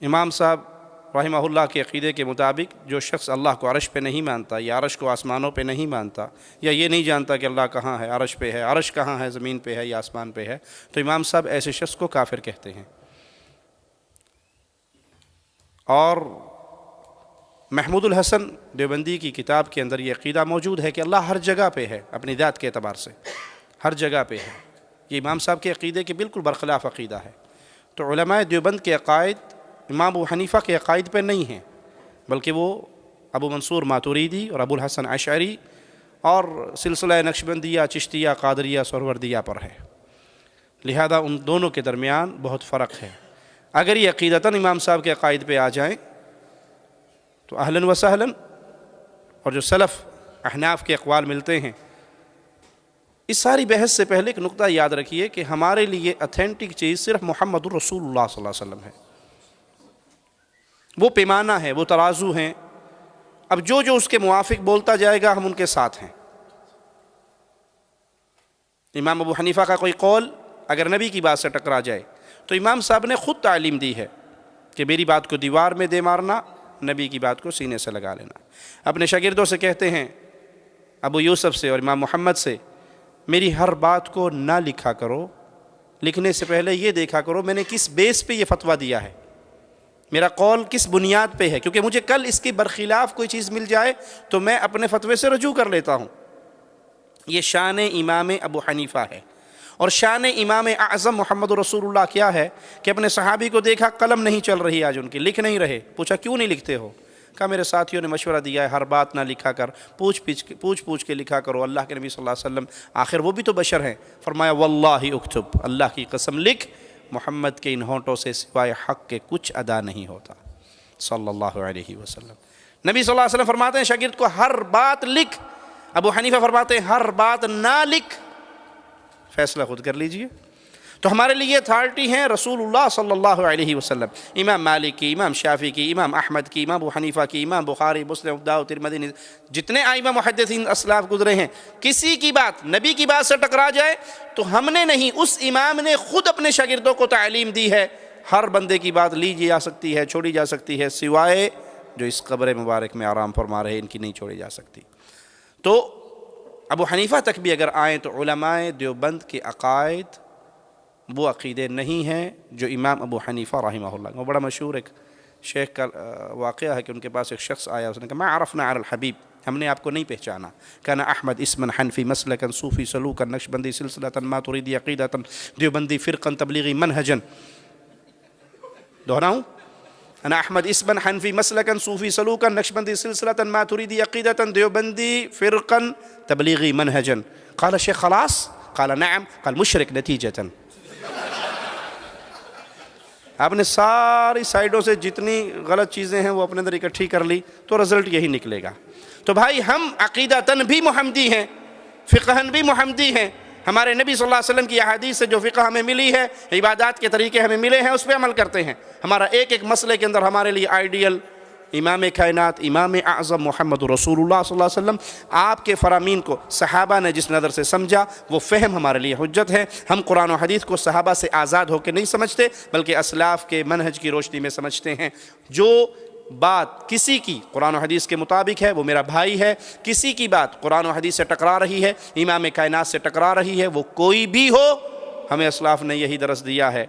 امام صاحب رحمہ اللہ کے عقیدے کے مطابق جو شخص اللہ کو عرش پہ نہیں مانتا یا عرش کو آسمانوں پہ نہیں مانتا یا یہ نہیں جانتا کہ اللہ کہاں ہے، عرش پہ ہے، عرش کہاں ہے، زمین پہ ہے یا آسمان پہ ہے، تو امام صاحب ایسے شخص کو کافر کہتے ہیں۔ اور محمود الحسن دیوبندی کی کتاب کے اندر یہ عقیدہ موجود ہے کہ اللہ ہر جگہ پہ ہے، اپنی ذات کے اعتبار سے ہر جگہ پہ ہے۔ یہ امام صاحب کے عقیدے کے بالکل برخلاف عقیدہ ہے۔ تو علماء دیوبند کے عقائد امام ابو حنیفہ کے عقائد پہ نہیں ہیں، بلکہ وہ ابو منصور ماتوریدی اور ابو الحسن اشعری اور سلسلہ نقشبندیہ، چشتیہ، قادریہ، سہروردیہ پر ہے۔ لہذا ان دونوں کے درمیان بہت فرق ہے۔ اگر یہ عقیدتاً امام صاحب کے عقائد پہ آ جائیں تو اہلاً و سہلاً، اور جو سلف احناف کے اقوال ملتے ہیں۔ اس ساری بحث سے پہلے ایک نقطہ یاد رکھیے کہ ہمارے لیے اتھینٹک چیز صرف محمد الرسول اللہ صلی اللہ علیہ وسلم ہے، وہ پیمانہ ہے، وہ ترازو ہیں۔ اب جو اس کے موافق بولتا جائے گا ہم ان کے ساتھ ہیں۔ امام ابو حنیفہ کا کوئی قول اگر نبی کی بات سے ٹکرا جائے تو امام صاحب نے خود تعلیم دی ہے کہ میری بات کو دیوار میں دے مارنا، نبی کی بات کو سینے سے لگا لینا۔ اپنے شاگردوں سے کہتے ہیں، ابو یوسف سے اور امام محمد سے، میری ہر بات کو نہ لکھا کرو، لکھنے سے پہلے یہ دیکھا کرو میں نے کس بیس پہ یہ فتویٰ دیا ہے، میرا قول کس بنیاد پہ ہے، کیونکہ مجھے کل اس کے برخلاف کوئی چیز مل جائے تو میں اپنے فتوے سے رجوع کر لیتا ہوں۔ یہ شان امام ابو حنیفہ ہے۔ اور شان امام اعظم محمد رسول اللہ کیا ہے کہ اپنے صحابی کو دیکھا قلم نہیں چل رہی آج ان کی، لکھ نہیں رہے، پوچھا کیوں نہیں لکھتے ہو؟ کہا میرے ساتھیوں نے مشورہ دیا ہے ہر بات نہ لکھا کر، پوچھ کے لکھا کرو۔ اللہ کے نبی صلی اللہ علیہ وسلم آخر وہ بھی تو بشر ہیں، فرمایا واللہ اکتب، اللہ کی قسم لکھ، محمد کے ان ہونٹوں سے سوائے حق کے کچھ ادا نہیں ہوتا صلی اللہ علیہ وسلم۔ نبی صلی اللہ علیہ وسلم فرماتے ہیں شاگرد کو ہر بات لکھ، ابو حنیفہ فرماتے ہیں ہر بات نہ لکھ، فیصلہ خود کر لیجئے۔ تو ہمارے لیے اتھارٹی ہیں رسول اللہ صلی اللہ علیہ وسلم، امام مالک کی، امام شافعی کی، امام احمد کی، امام ابو حنیفہ کی، امام بخاری، مسلم، ابو داؤد، ترمذی، جتنے ائمہ محدثین اسلاف گزرے ہیں، کسی کی بات نبی کی بات سے ٹکرا جائے تو ہم نے نہیں، اس امام نے خود اپنے شاگردوں کو تعلیم دی ہے، ہر بندے کی بات لی جا سکتی ہے، چھوڑی جا سکتی ہے، سوائے جو اس قبر مبارک میں آرام فرما رہے ان کی نہیں چھوڑی جا سکتی۔ تو ابو حنیفہ تک بھی اگر آئیں تو علماء دیوبند کے عقائد وہ عقیدے نہیں ہیں جو امام ابو حنیفہ رحمہ اللہ۔ وہ بڑا مشہور ایک شیخ کا واقعہ ہے کہ ان کے پاس ایک شخص آیا، اس نے کہا ما عرفنا علی الحبیب، ہم نے آپ کو نہیں پہچانا، کانا احمد اسمن حنفی مسلکن صوفی سلوکن نقشبندی سلسلتن ماتریدی عقیدتن دیوبندی فرقن تبلیغی منہجن۔ دہراؤں، انا احمد اسمن حنفی مسلکن صوفی سلوکن نقشبندی سلسلتن ماتریدی عقیدتن دیوبندی فرقن تبلیغی منہجن۔ قال شیخ خلاص؟ قال نعم، قال مشرک نتیجتن۔ آپ نے ساری سائڈوں سے جتنی غلط چیزیں ہیں وہ اپنے اندر اکٹھی کر لی تو رزلٹ یہی نکلے گا۔ تو بھائی ہم عقیدتاً بھی محمدی ہیں، فقہاً بھی محمدی ہیں، ہمارے نبی صلی اللہ علیہ وسلم کی احادیث سے جو فقہ ہمیں ملی ہے، عبادات کے طریقے ہمیں ملے ہیں، اس پہ عمل کرتے ہیں۔ ہمارا ایک ایک مسئلے کے اندر ہمارے لیے آئیڈیل امام کائنات، امام اعظم محمد رسول اللہ صلی اللہ علیہ وسلم، آپ کے فرامین کو صحابہ نے جس نظر سے سمجھا وہ فہم ہمارے لیے حجت ہے۔ ہم قرآن و حدیث کو صحابہ سے آزاد ہو کے نہیں سمجھتے بلکہ اسلاف کے منہج کی روشنی میں سمجھتے ہیں۔ جو بات کسی کی قرآن و حدیث کے مطابق ہے وہ میرا بھائی ہے، کسی کی بات قرآن و حدیث سے ٹکرا رہی ہے، امام کائنات سے ٹکرا رہی ہے، وہ کوئی بھی ہو، ہمیں اسلاف نے یہی درس دیا ہے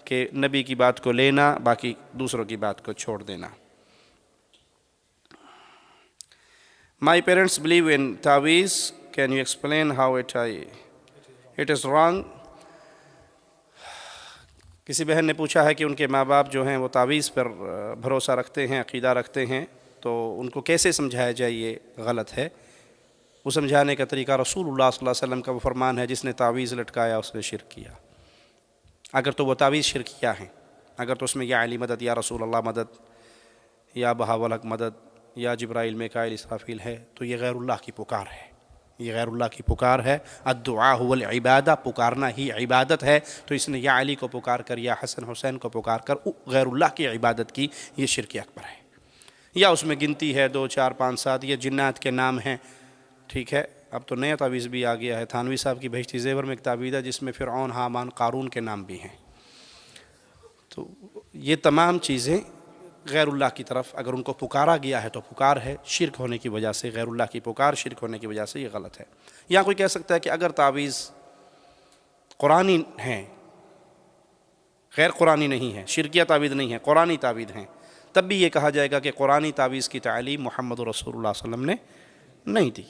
کہ نبی کی بات کو لینا، باقی دوسروں کی بات کو چھوڑ دینا۔ My parents believe in ta'weez. Can you explain how it is wrong? کسی بہن نے پوچھا ہے کہ ان کے ماں باپ جو ہیں وہ تعویذ پر بھروسہ رکھتے ہیں، عقیدہ رکھتے ہیں، تو ان کو کیسے سمجھایا جائے یہ غلط ہے۔ وہ سمجھانے کا طریقہ رسول اللہ صلی اللہ علیہ وسلم کا وہ فرمان ہے جس نے تعویذ لٹکایا اس نے شرک کیا۔ اگر تو وہ تعویذ شرکیہ ہیں، اگر تو اس میں یا علی مدد، یا رسول اللہ مدد، یا بہاول حق مدد، یا جبرائیل میکائیل اسرافیل ہے تو یہ غیر اللہ کی پکار ہے، یہ غیر اللہ کی پکار ہے۔ الدعاء هو العبادہ، پکارنا ہی عبادت ہے۔ تو اس نے یا علی کو پکار کر یا حسن حسین کو پکار کر غیر اللہ کی عبادت کی، یہ شرک اکبر ہے۔ یا اس میں گنتی ہے 2 4 5 7، یہ جنات کے نام ہیں، ٹھیک ہے۔ اب تو نیا تعویذ بھی آ گیا ہے، تھانوی صاحب کی بہشتی زیور میں ایک تعویذ ہے جس میں فرعون، حامان، قارون کے نام بھی ہیں۔ تو یہ تمام چیزیں غیر اللہ کی طرف اگر ان کو پکارا گیا ہے تو پکار ہے، شرک ہونے کی وجہ سے، غیر اللہ کی پکار شرک ہونے کی وجہ سے یہ غلط ہے۔ یا کوئی کہہ سکتا ہے کہ اگر تعویذ قرآنی ہیں، غیر قرآنی نہیں ہے، شرکیہ تعویذ نہیں ہے، قرآنی تعویذ ہیں، تب بھی یہ کہا جائے گا کہ قرآنی تعویذ کی تعلیم محمد رسول اللہ صلی اللہ علیہ وسلم نے نہیں دی،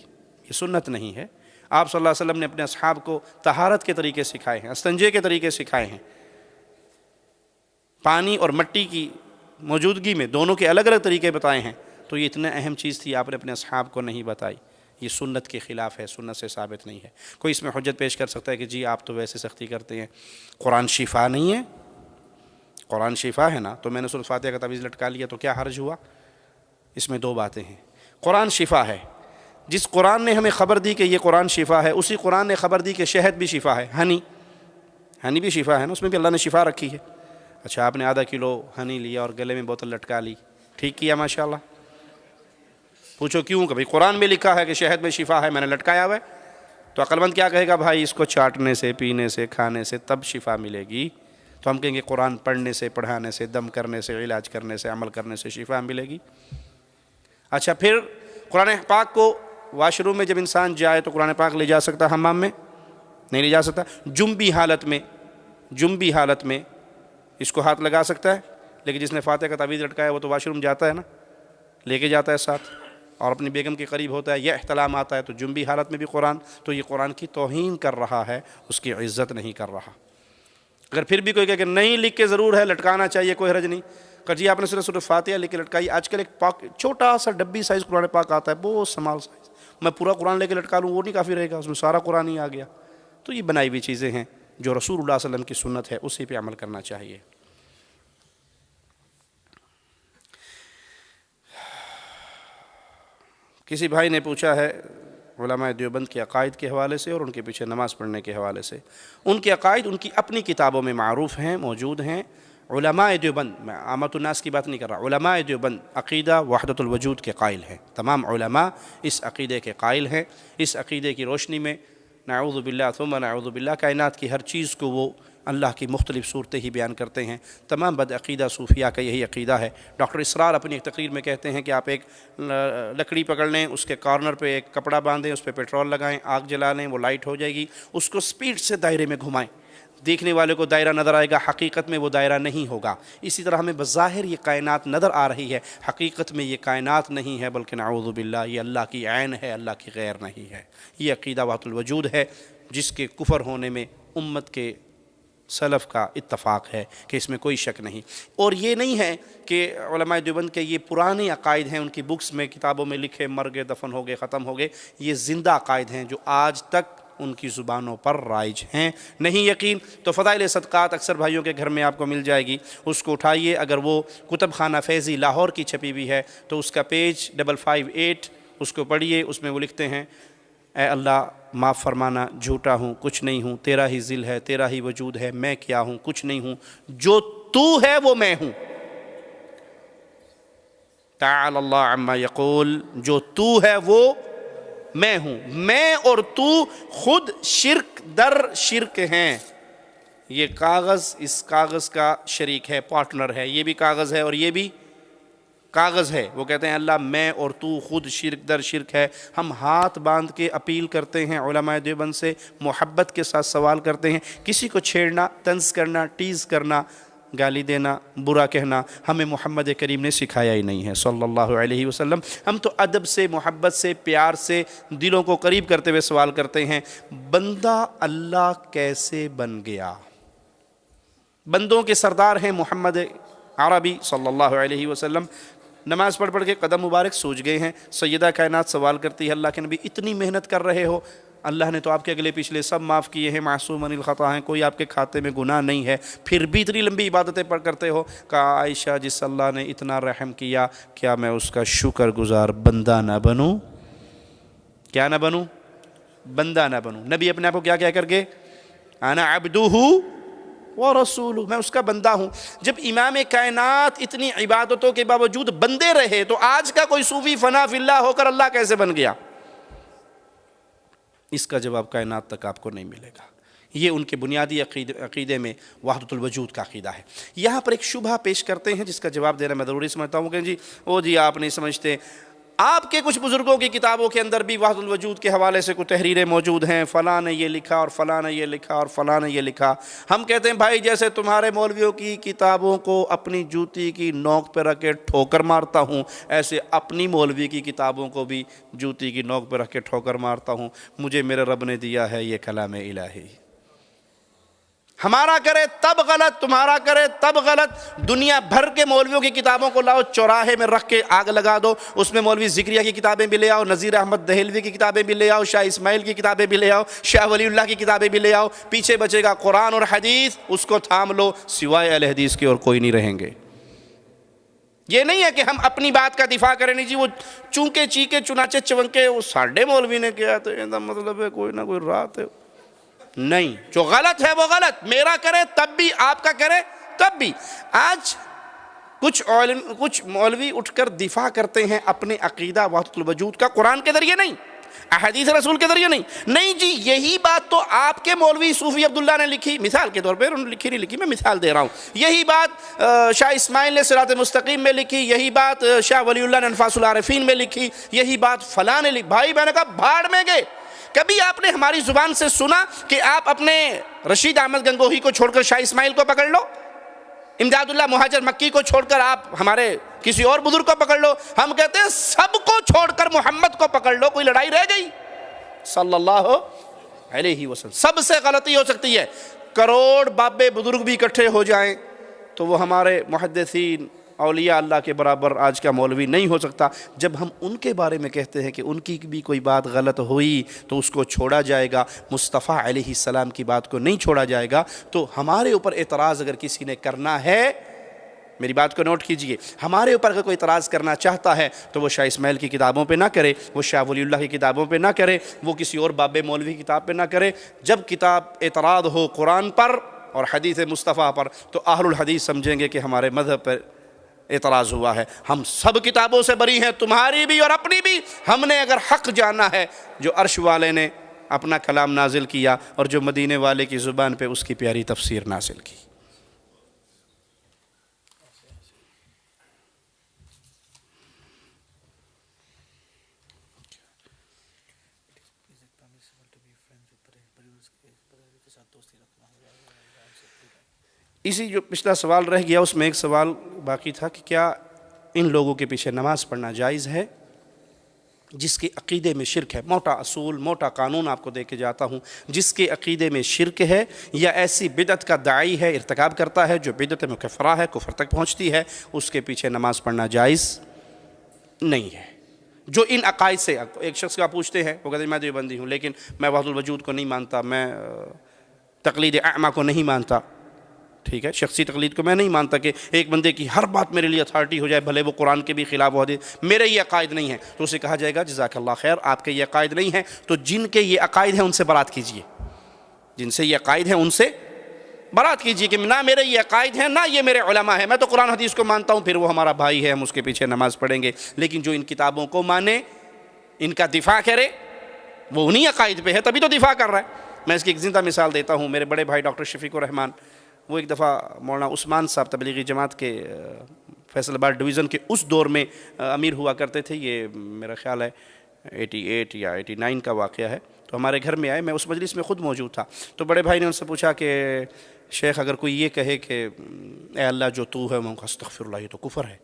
یہ سنت نہیں ہے۔ آپ صلی اللہ علیہ وسلم نے اپنے اصحاب کو طہارت کے طریقے سکھائے ہیں، استنجے کے طریقے سکھائے ہیں، پانی اور مٹی کی موجودگی میں دونوں کے الگ الگ طریقے بتائے ہیں۔ تو یہ اتنا اہم چیز تھی، آپ نے اپنے اصحاب کو نہیں بتائی، یہ سنت کے خلاف ہے، سنت سے ثابت نہیں ہے۔ کوئی اس میں حجت پیش کر سکتا ہے کہ جی آپ تو ویسے سختی کرتے ہیں، قرآن شفا نہیں ہے؟ قرآن شفا ہے نا، تو میں نے سورۃ فاتحہ کا تعویذ لٹکا لیا تو کیا حرج ہوا؟ اس میں دو باتیں ہیں۔ قرآن شفا ہے، جس قرآن نے ہمیں خبر دی کہ یہ قرآن شفا ہے، اسی قرآن نے خبر دی کہ شہد بھی شفا ہے، ہنی بھی شفا ہے نا، اس میں بھی اللہ نے شفا رکھی ہے۔ اچھا آپ نے آدھا کلو ہنی لیا اور گلے میں بوتل لٹکا لی، ٹھیک کیا ماشاءاللہ۔ پوچھو کیوں؟ کہ بھائی قرآن میں لکھا ہے کہ شہد میں شفا ہے، میں نے لٹکایا ہوا ہے۔ تو عقل مند کیا کہے گا؟ بھائی اس کو چاٹنے سے، پینے سے، کھانے سے تب شفا ملے گی۔ تو ہم کہیں گے قرآن پڑھنے سے، پڑھانے سے، دم کرنے سے، علاج کرنے سے، عمل کرنے سے شفا ملے گی۔ اچھا پھر قرآن پاک کو واش روم میں جب انسان جائے تو قرآن پاک لے جا سکتا ہے حمام میں؟ نہیں لے جا سکتا۔ جنبی حالت میں اس کو ہاتھ لگا سکتا ہے، لیکن جس نے فاتحہ کا تعویذ لٹکایا وہ تو واش روم جاتا ہے نا، لے کے جاتا ہے ساتھ، اور اپنی بیگم کے قریب ہوتا ہے، یہ احتلام آتا ہے، تو جنبی حالت میں بھی قرآن، تو یہ قرآن کی توہین کر رہا ہے، اس کی عزت نہیں کر رہا۔ اگر پھر بھی کوئی کہے کہ نہیں لکھ کے ضرور ہے، لٹکانا چاہیے، کوئی حرج نہیں، کہ جی آپ نے صرف سورۃ فاتحہ لکھ کے لٹکائی۔ آج کل ایک پاک چھوٹا سا ڈبی سائز قرآن پاک آتا ہے، بہت سمال سائز، میں پورا قرآن لے کے لٹکا لوں وہ نہیں کافی رہے گا، اس میں سارا قرآن ہی آ گیا۔ تو یہ بنائی ہوئی چیزیں ہیں، جو رسول اللہ صلی اللہ علیہ وسلم کی سنت ہے اسی پہ عمل کرنا چاہیے۔ کسی بھائی نے پوچھا ہے علماء دیوبند کے عقائد کے حوالے سے اور ان کے پیچھے نماز پڑھنے کے حوالے سے۔ ان کے عقائد ان کی اپنی کتابوں میں معروف ہیں، موجود ہیں۔ علماء دیوبند، میں عامت الناس کی بات نہیں کر رہا، علماء دیوبند عقیدہ وحدت الوجود کے قائل ہیں، تمام علماء اس عقیدے کے قائل ہیں۔ اس عقیدے کی روشنی میں نعوذ باللہ ثم نعوذ باللہ کائنات کی ہر چیز کو وہ اللہ کی مختلف صورتیں ہی بیان کرتے ہیں۔ تمام بد عقیدہ صوفیاء کا یہی عقیدہ ہے۔ ڈاکٹر اسرار اپنی ایک تقریر میں کہتے ہیں کہ آپ ایک لکڑی پکڑ لیں، اس کے کارنر پہ ایک کپڑا باندھیں، اس پہ پیٹرول لگائیں، آگ جلا لیں، وہ لائٹ ہو جائے گی، اس کو سپیڈ سے دائرے میں گھمائیں، دیکھنے والے کو دائرہ نظر آئے گا، حقیقت میں وہ دائرہ نہیں ہوگا۔ اسی طرح ہمیں بظاہر یہ کائنات نظر آ رہی ہے، حقیقت میں یہ کائنات نہیں ہے، بلکہ نعوذ باللہ یہ اللہ کی عین ہے، اللہ کی غیر نہیں ہے۔ یہ عقیدہ وحدت الوجود ہے، جس کے کفر ہونے میں امت کے سلف کا اتفاق ہے کہ اس میں کوئی شک نہیں۔ اور یہ نہیں ہے کہ علماء دیوبند کے یہ پرانے عقائد ہیں، ان کی بکس میں، کتابوں میں لکھے، مر گئے، دفن ہو گئے، ختم ہو گئے۔ یہ زندہ عقائد ہیں جو آج تک ان کی زبانوں پر رائج ہیں۔ نہیں یقین تو فضائل صدقات اکثر بھائیوں کے گھر میں آپ کو مل جائے گی، اس کو اٹھائیے۔ اگر وہ کتب خانہ فیضی لاہور کی چھپی ہوئی ہے تو اس کا پیج 558 اس کو پڑھیے، اس میں وہ لکھتے ہیں: اے اللہ معاف فرمانا، جھوٹا ہوں، کچھ نہیں ہوں، تیرا ہی ذل ہے، تیرا ہی وجود ہے، میں کیا ہوں، کچھ نہیں ہوں، جو تو ہے وہ میں ہوں۔ تعالی اللہ عما یقول، جو تو ہے وہ میں ہوں۔ میں اور تو خود شرک در شرک ہیں۔ یہ کاغذ اس کاغذ کا شریک ہے، پارٹنر ہے، یہ بھی کاغذ ہے اور یہ بھی کاغذ ہے۔ وہ کہتے ہیں اللہ میں اور تو خود شرک در شرک ہے۔ ہم ہاتھ باندھ کے اپیل کرتے ہیں علماء دیوبند سے، محبت کے ساتھ سوال کرتے ہیں۔ کسی کو چھیڑنا، طنز کرنا، ٹیز کرنا، گالی دینا، برا کہنا ہمیں محمد کریم نے سکھایا ہی نہیں ہے صلی اللہ علیہ وسلم۔ ہم تو ادب سے، محبت سے، پیار سے، دلوں کو قریب کرتے ہوئے سوال کرتے ہیں، بندہ اللہ کیسے بن گیا؟ بندوں کے سردار ہیں محمد عربی صلی اللہ علیہ وسلم۔ نماز پڑھ پڑھ کے قدم مبارک سوج گئے ہیں۔ سیدہ کائنات سوال کرتی ہے، اللہ کے نبی اتنی محنت کر رہے ہو، اللہ نے تو آپ کے اگلے پچھلے سب معاف کیے ہیں، معصوم عن الخطا ہیں، کوئی آپ کے کھاتے میں گناہ نہیں ہے، پھر بھی اتنی لمبی عبادتیں پڑھ کرتے ہو؟ کہا عائشہ جس اللہ نے اتنا رحم کیا، کیا میں اس کا شکر گزار بندہ نہ بنوں؟ کیا نہ بنوں؟ بندہ نہ بنوں۔ نبی اپنے آپ کو کیا کہہ کر کے؟ انا عبدہ ورسولہ، میں اس کا بندہ ہوں۔ جب امام کائنات اتنی عبادتوں کے باوجود بندے رہے تو آج کا کوئی صوفی فنا فی اللہ ہو کر اللہ کیسے بن گیا؟ اس کا جواب کائنات تک آپ کو نہیں ملے گا۔ یہ ان کے بنیادی عقیدے میں وحدت الوجود کا عقیدہ ہے۔ یہاں پر ایک شبہ پیش کرتے ہیں جس کا جواب دینا میں ضروری سمجھتا ہوں کہ جی آپ نہیں سمجھتے، آپ کے کچھ بزرگوں کی کتابوں کے اندر بھی وحدت الوجود کے حوالے سے کچھ تحریریں موجود ہیں، فلاں نے یہ لکھا اور فلاں نے یہ لکھا اور فلاں نے یہ لکھا۔ ہم کہتے ہیں بھائی جیسے تمہارے مولویوں کی کتابوں کو اپنی جوتی کی نوک پہ رکھ کے ٹھوکر مارتا ہوں، ایسے اپنی مولوی کی کتابوں کو بھی جوتی کی نوک پہ رکھ کے ٹھوکر مارتا ہوں۔ مجھے میرے رب نے دیا ہے یہ کلام الہی۔ ہمارا کرے تب غلط، تمہارا کرے تب غلط۔ دنیا بھر کے مولویوں کی کتابوں کو لاؤ، چوراہے میں رکھ کے آگ لگا دو، اس میں مولوی ذکریہ کی کتابیں بھی لے آؤ، نذیر احمد دہلوی کی کتابیں بھی لے آؤ، شاہ اسماعیل کی کتابیں بھی لے آؤ، شاہ ولی اللہ کی کتابیں بھی لے آؤ، پیچھے بچے گا قرآن اور حدیث، اس کو تھام لو، سوائے اہل حدیث کے اور کوئی نہیں رہیں گے۔ یہ نہیں ہے کہ ہم اپنی بات کا دفاع کریں، نہیں جی وہ چونکے چیکے چنانچہ چونکے وہ ساڈے مولوی نے کیا تو یہ مطلب ہے کوئی نہ کوئی رات ہے، نہیں، جو غلط ہے وہ غلط، میرا کرے تب بھی، آپ کا کرے تب بھی۔ آج کچھ مولوی اٹھ کر دفاع کرتے ہیں اپنے عقیدہ وحدت الوجود کا، قرآن کے ذریعے نہیں، احادیث رسول کے ذریعے نہیں جی، یہی بات تو آپ کے مولوی صوفی عبداللہ نے لکھی، مثال کے طور پہ، انہوں نے لکھی نہیں لکھی، میں مثال دے رہا ہوں، یہی بات شاہ اسماعیل نے صراط مستقیم میں لکھی، یہی بات شاہ ولی اللہ نے انفاس العارفین میں لکھی، یہی بات فلاں نے لکھی۔ بھائی میں نے کہا بھاڑ میں گئے، کبھی آپ نے ہماری زبان سے سنا کہ آپ اپنے رشید احمد گنگوہی کو چھوڑ کر شاہ اسماعیل کو پکڑ لو، امداد اللہ مہاجر مکی کو چھوڑ کر آپ ہمارے کسی اور بزرگ کو پکڑ لو؟ ہم کہتے ہیں سب کو چھوڑ کر محمد کو پکڑ لو، کوئی لڑائی رہ گئی؟ صلی اللہ علیہ وسلم۔ سب سے غلطی ہو سکتی ہے، کروڑ بابے بزرگ بھی اکٹھے ہو جائیں تو وہ ہمارے محدثین اولیاء اللہ کے برابر آج کا مولوی نہیں ہو سکتا۔ جب ہم ان کے بارے میں کہتے ہیں کہ ان کی بھی کوئی بات غلط ہوئی تو اس کو چھوڑا جائے گا، مصطفیٰ علیہ السلام کی بات کو نہیں چھوڑا جائے گا، تو ہمارے اوپر اعتراض اگر کسی نے کرنا ہے، میری بات کو نوٹ کیجئے، ہمارے اوپر اگر کوئی اعتراض کرنا چاہتا ہے تو وہ شاہ اسماعیل کی کتابوں پہ نہ کرے، وہ شاہ ولی اللہ کی کتابوں پہ نہ کرے، وہ کسی اور باب مولوی کی کتاب پہ نہ کرے۔ جب کتاب اعتراض ہو قرآن پر اور حدیث مصطفیٰ پر تو اہل الحدیث سمجھیں گے کہ ہمارے مذہب پر اعتراض ہوا ہے۔ ہم سب کتابوں سے بری ہیں، تمہاری بھی اور اپنی بھی۔ ہم نے اگر حق جانا ہے، جو عرش والے نے اپنا کلام نازل کیا اور جو مدینے والے کی زبان پہ اس کی پیاری تفسیر نازل کی۔ اسی جو پچھلا سوال رہ گیا اس میں ایک سوال باقی تھا کہ کیا ان لوگوں کے پیچھے نماز پڑھنا جائز ہے جس کے عقیدے میں شرک ہے؟ موٹا اصول، موٹا قانون آپ کو دے کے جاتا ہوں، جس کے عقیدے میں شرک ہے یا ایسی بدعت کا داعی ہے، ارتکاب کرتا ہے جو بدعت مکفرہ ہے، کفر تک پہنچتی ہے، اس کے پیچھے نماز پڑھنا جائز نہیں ہے۔ جو ان عقائد سے، ایک شخص کا پوچھتے ہیں، وہ کہتے ہیں میں دیوبندی ہوں لیکن میں وحدت الوجود کو نہیں مانتا، میں تقلید اعمیٰ کو نہیں مانتا، ٹھیک ہے، شخصی تقلید کو میں نہیں مانتا کہ ایک بندے کی ہر بات میرے لیے اتھارٹی ہو جائے، بھلے وہ قرآن کے بھی خلاف ہو دے، میرے یہ عقائد نہیں ہیں، تو اسے کہا جائے گا جزاک اللہ خیر، آپ کے یہ عقائد نہیں ہیں، تو جن کے یہ عقائد ہیں ان سے برات کیجئے، جن سے یہ عقائد ہیں ان سے برات کیجئے کہ نہ میرے یہ عقائد ہیں، نہ یہ میرے علماء ہیں، میں تو قرآن حدیث کو مانتا ہوں، پھر وہ ہمارا بھائی ہے، ہم اس کے پیچھے نماز پڑھیں گے، لیکن جو ان کتابوں کو مانے، ان کا دفاع کرے، وہ انہی عقائد پہ ہے، تبھی تو دفاع کر رہا ہے۔ میں اس کی ایک زندہ مثال دیتا ہوں، میرے بڑے بھائی ڈاکٹر شفیق الرحمان، وہ ایک دفعہ مولانا عثمان صاحب تبلیغی جماعت کے فیصل آباد ڈویژن کے اس دور میں امیر ہوا کرتے تھے، یہ میرا خیال ہے 88 یا 89 کا واقعہ ہے، تو ہمارے گھر میں آئے، میں اس مجلس میں خود موجود تھا، تو بڑے بھائی نے ان سے پوچھا کہ شیخ اگر کوئی یہ کہے کہ اے اللہ جو تو ہے، میں کہا استغفر اللہ، یہ تو کفر ہے۔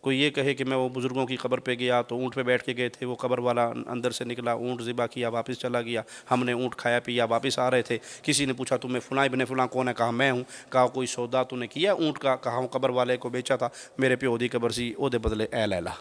کوئی یہ کہے کہ میں وہ بزرگوں کی قبر پہ گیا تو اونٹ پہ بیٹھ کے گئے تھے، وہ قبر والا اندر سے نکلا، اونٹ ذبح کیا، واپس چلا گیا، ہم نے اونٹ کھایا پیا، واپس آ رہے تھے، کسی نے پوچھا تمہیں فلاں ابن فلاں کون ہے؟ کہا میں ہوں۔ کہا کوئی سودا تو نے کیا اونٹ کا؟ کہا ہوں قبر والے کو بیچا تھا، میرے پہ اودی قبر سی، اودے بدلے اے لیلا۔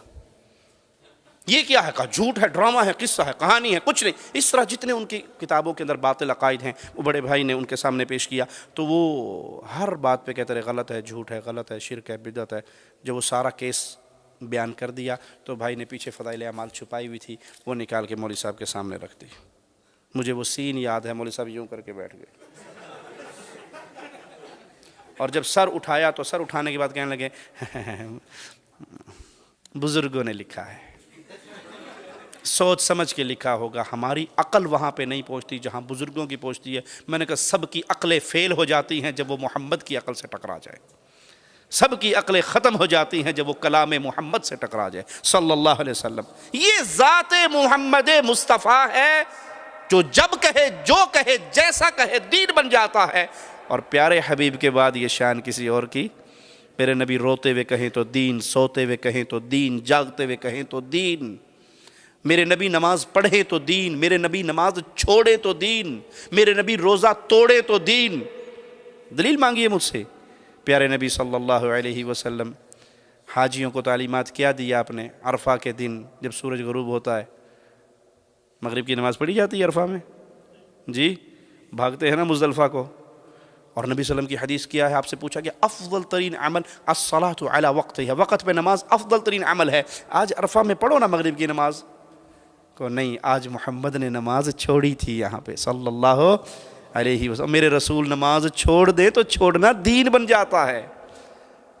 یہ کیا ہے؟ کہا جھوٹ ہے، ڈرامہ ہے، قصہ ہے، کہانی ہے، کچھ نہیں۔ اس طرح جتنے ان کی کتابوں کے اندر باطل عقائد ہیں وہ بڑے بھائی نے ان کے سامنے پیش کیا، تو وہ ہر بات پہ کہتے رہے غلط ہے، جھوٹ ہے، غلط ہے، شرک ہے، بدعت ہے۔ جب وہ سارا کیس بیان کر دیا تو بھائی نے پیچھے فضائل اعمال چھپائی ہوئی تھی، وہ نکال کے مولوی صاحب کے سامنے رکھ دی۔ مجھے وہ سین یاد ہے، مولوی صاحب یوں کر کے بیٹھ گئے، اور جب سر اٹھایا تو سر اٹھانے کے بعد کہنے لگے بزرگوں نے لکھا ہے، سوچ سمجھ کے لکھا ہوگا، ہماری عقل وہاں پہ نہیں پہنچتی جہاں بزرگوں کی پہنچتی ہے۔ میں نے کہا سب کی عقلیں فیل ہو جاتی ہیں جب وہ محمد کی عقل سے ٹکرا جائے، سب کی عقلیں ختم ہو جاتی ہیں جب وہ کلام محمد سے ٹکرا جائے صلی اللہ علیہ وسلم۔ یہ ذات محمد مصطفیٰ ہے جو جب کہے، جو کہے، جیسا کہے دین بن جاتا ہے، اور پیارے حبیب کے بعد یہ شان کسی اور کی؟ میرے نبی روتے ہوئے کہیں تو دین، سوتے ہوئے کہیں تو دین، جاگتے ہوئے کہیں تو دین، میرے نبی نماز پڑھے تو دین، میرے نبی نماز چھوڑے تو دین، میرے نبی روزہ توڑے تو دین، دلیل مانگیے مجھ سے۔ پیارے نبی صلی اللہ علیہ وسلم حاجیوں کو تعلیمات کیا دی آپ نے؟ عرفہ کے دن جب سورج غروب ہوتا ہے، مغرب کی نماز پڑھی جاتی ہے عرفہ میں جی، بھاگتے ہیں نا مزدلفہ کو، اور نبی صلی اللہ علیہ وسلم کی حدیث کیا ہے؟ آپ سے پوچھا کہ افضل ترین عمل الصلاۃ علی وقتها، وقت پہ نماز افضل ترین عمل ہے، آج عرفہ میں پڑھو نا مغرب کی نماز کو۔ نہیں، آج محمد نے نماز چھوڑی تھی یہاں پہ صلی اللہ علیہ وسلم۔ میرے رسول نماز چھوڑ دے تو چھوڑنا دین بن جاتا ہے۔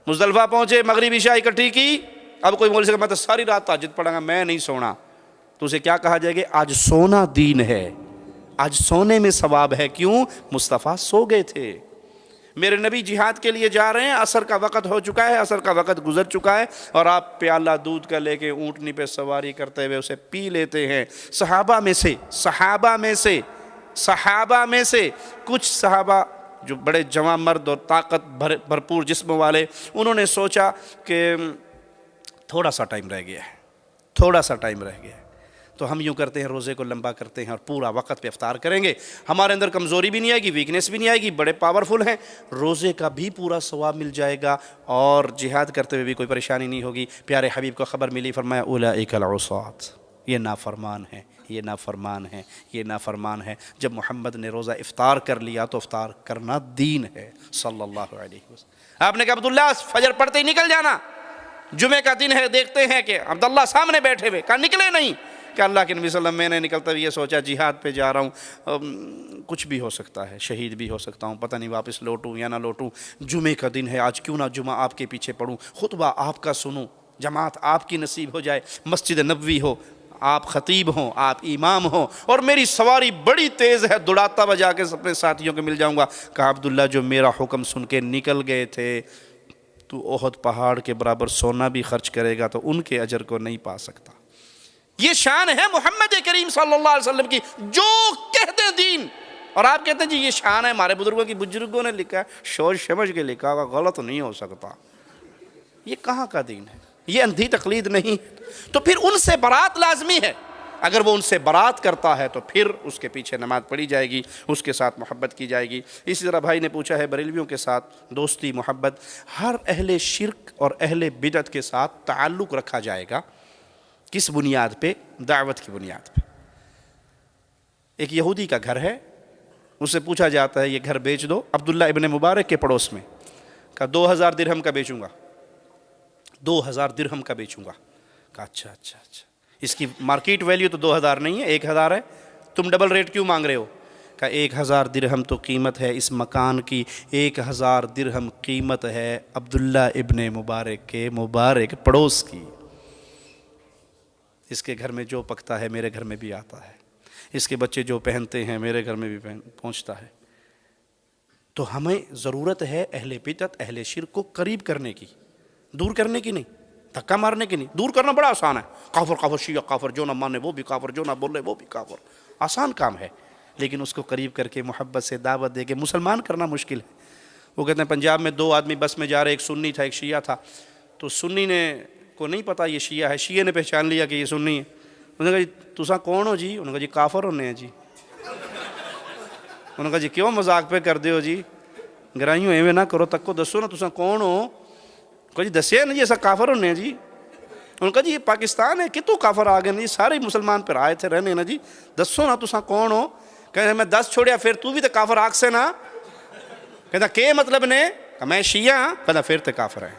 مزدلفہ پہنچے، مغرب عشاء اکٹھی کی، اب کوئی بول سکتا میں تو ساری رات تہجد پڑھوں گا، میں نہیں سونا، تو اسے کیا کہا جائے گا؟ آج سونا دین ہے، آج سونے میں ثواب ہے۔ کیوں؟ مصطفیٰ سو گئے تھے۔ میرے نبی جہاد کے لیے جا رہے ہیں، عصر کا وقت ہو چکا ہے، عصر کا وقت گزر چکا ہے، اور آپ پیالہ دودھ کا لے کے اونٹنی پہ سواری کرتے ہوئے اسے پی لیتے ہیں۔ صحابہ میں سے کچھ صحابہ جو بڑے جواں مرد اور طاقت بھرپور جسم والے، انہوں نے سوچا کہ تھوڑا سا ٹائم رہ گیا ہے، تو ہم یوں کرتے ہیں، روزے کو لمبا کرتے ہیں اور پورا وقت پہ افطار کریں گے، ہمارے اندر کمزوری بھی نہیں آئے گی، ویکنیس بھی نہیں آئے گی، بڑے پاورفل ہیں، روزے کا بھی پورا ثواب مل جائے گا اور جہاد کرتے ہوئے بھی کوئی پریشانی نہیں ہوگی۔ پیارے حبیب کو خبر ملی، فرمایا اولئک العصاۃ، یہ نافرمان ہے۔ جب محمد نے روزہ افطار کر لیا تو افطار کرنا دین ہے صلی اللہ علیہ وسلم۔ آپ نے کہا عبداللہ فجر پڑھتے ہی نکل جانا، جمعے کا دن ہے، دیکھتے ہیں کہ عبداللہ سامنے بیٹھے ہوئے، کہا نکلے نہیں، کہ اللہ کے نبی صلی اللہ علیہ وسلم میں نے نکلتا ہوئے یہ سوچا جہاد پہ جا رہا ہوں، کچھ بھی ہو سکتا ہے، شہید بھی ہو سکتا ہوں، پتہ نہیں واپس لوٹوں یا نہ لوٹوں، جمعے کا دن ہے، آج کیوں نہ جمعہ آپ کے پیچھے پڑھوں، خطبہ آپ کا سنوں، جماعت آپ کی نصیب ہو جائے، مسجد نبوی ہو، آپ خطیب ہوں، آپ امام ہوں، اور میری سواری بڑی تیز ہے، دوڑاتا ہوا جا کے اپنے ساتھیوں کے مل جاؤں گا۔ کہا عبداللہ جو میرا حکم سن کے نکل گئے تھے، تو احد پہاڑ کے برابر سونا بھی خرچ کرے گا تو ان کے اجر کو نہیں پا سکتا۔ یہ شان ہے محمد کریم صلی اللہ علیہ وسلم کی، جو کہتے ہیں دین، اور آپ کہتے ہیں جی یہ شان ہے ہمارے بزرگوں نے لکھا ہے، سوچ سمجھ کے لکھا ہوگا، غلط نہیں ہو سکتا۔ یہ کہاں کا دین ہے؟ یہ اندھی تقلید نہیں۔ تو پھر ان سے برات لازمی ہے، اگر وہ ان سے برات کرتا ہے تو پھر اس کے پیچھے نماز پڑھی جائے گی، اس کے ساتھ محبت کی جائے گی۔ اسی طرح بھائی نے پوچھا ہے بریلویوں کے ساتھ دوستی محبت، ہر اہل شرک اور اہل بدعت کے ساتھ تعلق رکھا جائے گا، کس بنیاد پہ؟ دعوت کی بنیاد پہ۔ ایک یہودی کا گھر ہے، اس سے پوچھا جاتا ہے یہ گھر بیچ دو، عبداللہ ابن مبارک کے پڑوس میں، کہا 2000 درہم کا بیچوں گا، 2000 درہم کا بیچوں گا۔ کہا اچھا، اس کی مارکیٹ ویلیو تو 2000 نہیں ہے، 1000 ہے، تم ڈبل ریٹ کیوں مانگ رہے ہو؟ کہا 1000 درہم تو قیمت ہے اس مکان کی، 1000 درہم قیمت ہے عبداللہ ابن مبارک کے مبارک پڑوس کی۔ اس کے گھر میں جو پکتا ہے میرے گھر میں بھی آتا ہے، اس کے بچے جو پہنتے ہیں میرے گھر میں بھی پہنچتا ہے۔ تو ہمیں ضرورت ہے اہل بدعت اہل شرک کو قریب کرنے کی، دور کرنے کی نہیں، دھکا مارنے کی نہیں۔ دور کرنا بڑا آسان ہے، کافر شیعہ کافر، جو نہ مانے وہ بھی کافر، جو نہ بولے وہ بھی کافر، آسان کام ہے، لیکن اس کو قریب کر کے محبت سے دعوت دے کے مسلمان کرنا مشکل ہے۔ وہ کہتے ہیں پنجاب میں 2 آدمی بس میں جا رہے، ایک سنی تھا ایک شیعہ تھا، تو سنی نے کو نہیں پتا یہ شیعہ ہے، شیعہ نے پہچان لیا کہ یہ سنی ہے۔ انہوں نے کہا جی تساں کون ہو جی؟ انہوں نے کہا جی کافر ہونے ہیں جی۔ انہوں نے کہا جی کیوں مذاق پہ کر دے ہو جی، گرائیوں ایویں نہ کرو، تک کو دسو نا تساں کون ہو؟ کہا جی دسیا نا جی ایسا کافر ہونے ہیں جی۔ انہوں نے کہا جی یہ پاکستان ہے، کتوں کافر آ گئے نا جی، سارے مسلمان پہ آئے تھے رہنے نا جی، دسو نا تساں کون ہو؟ کہتے میں 10 چھوڑیا پھر تو بھی تو کافر آگ سے نا۔ کہتا کہ مطلب نے؟ کہ میں شیعہ ہاں۔ کہتا پھر تے کافر ہے۔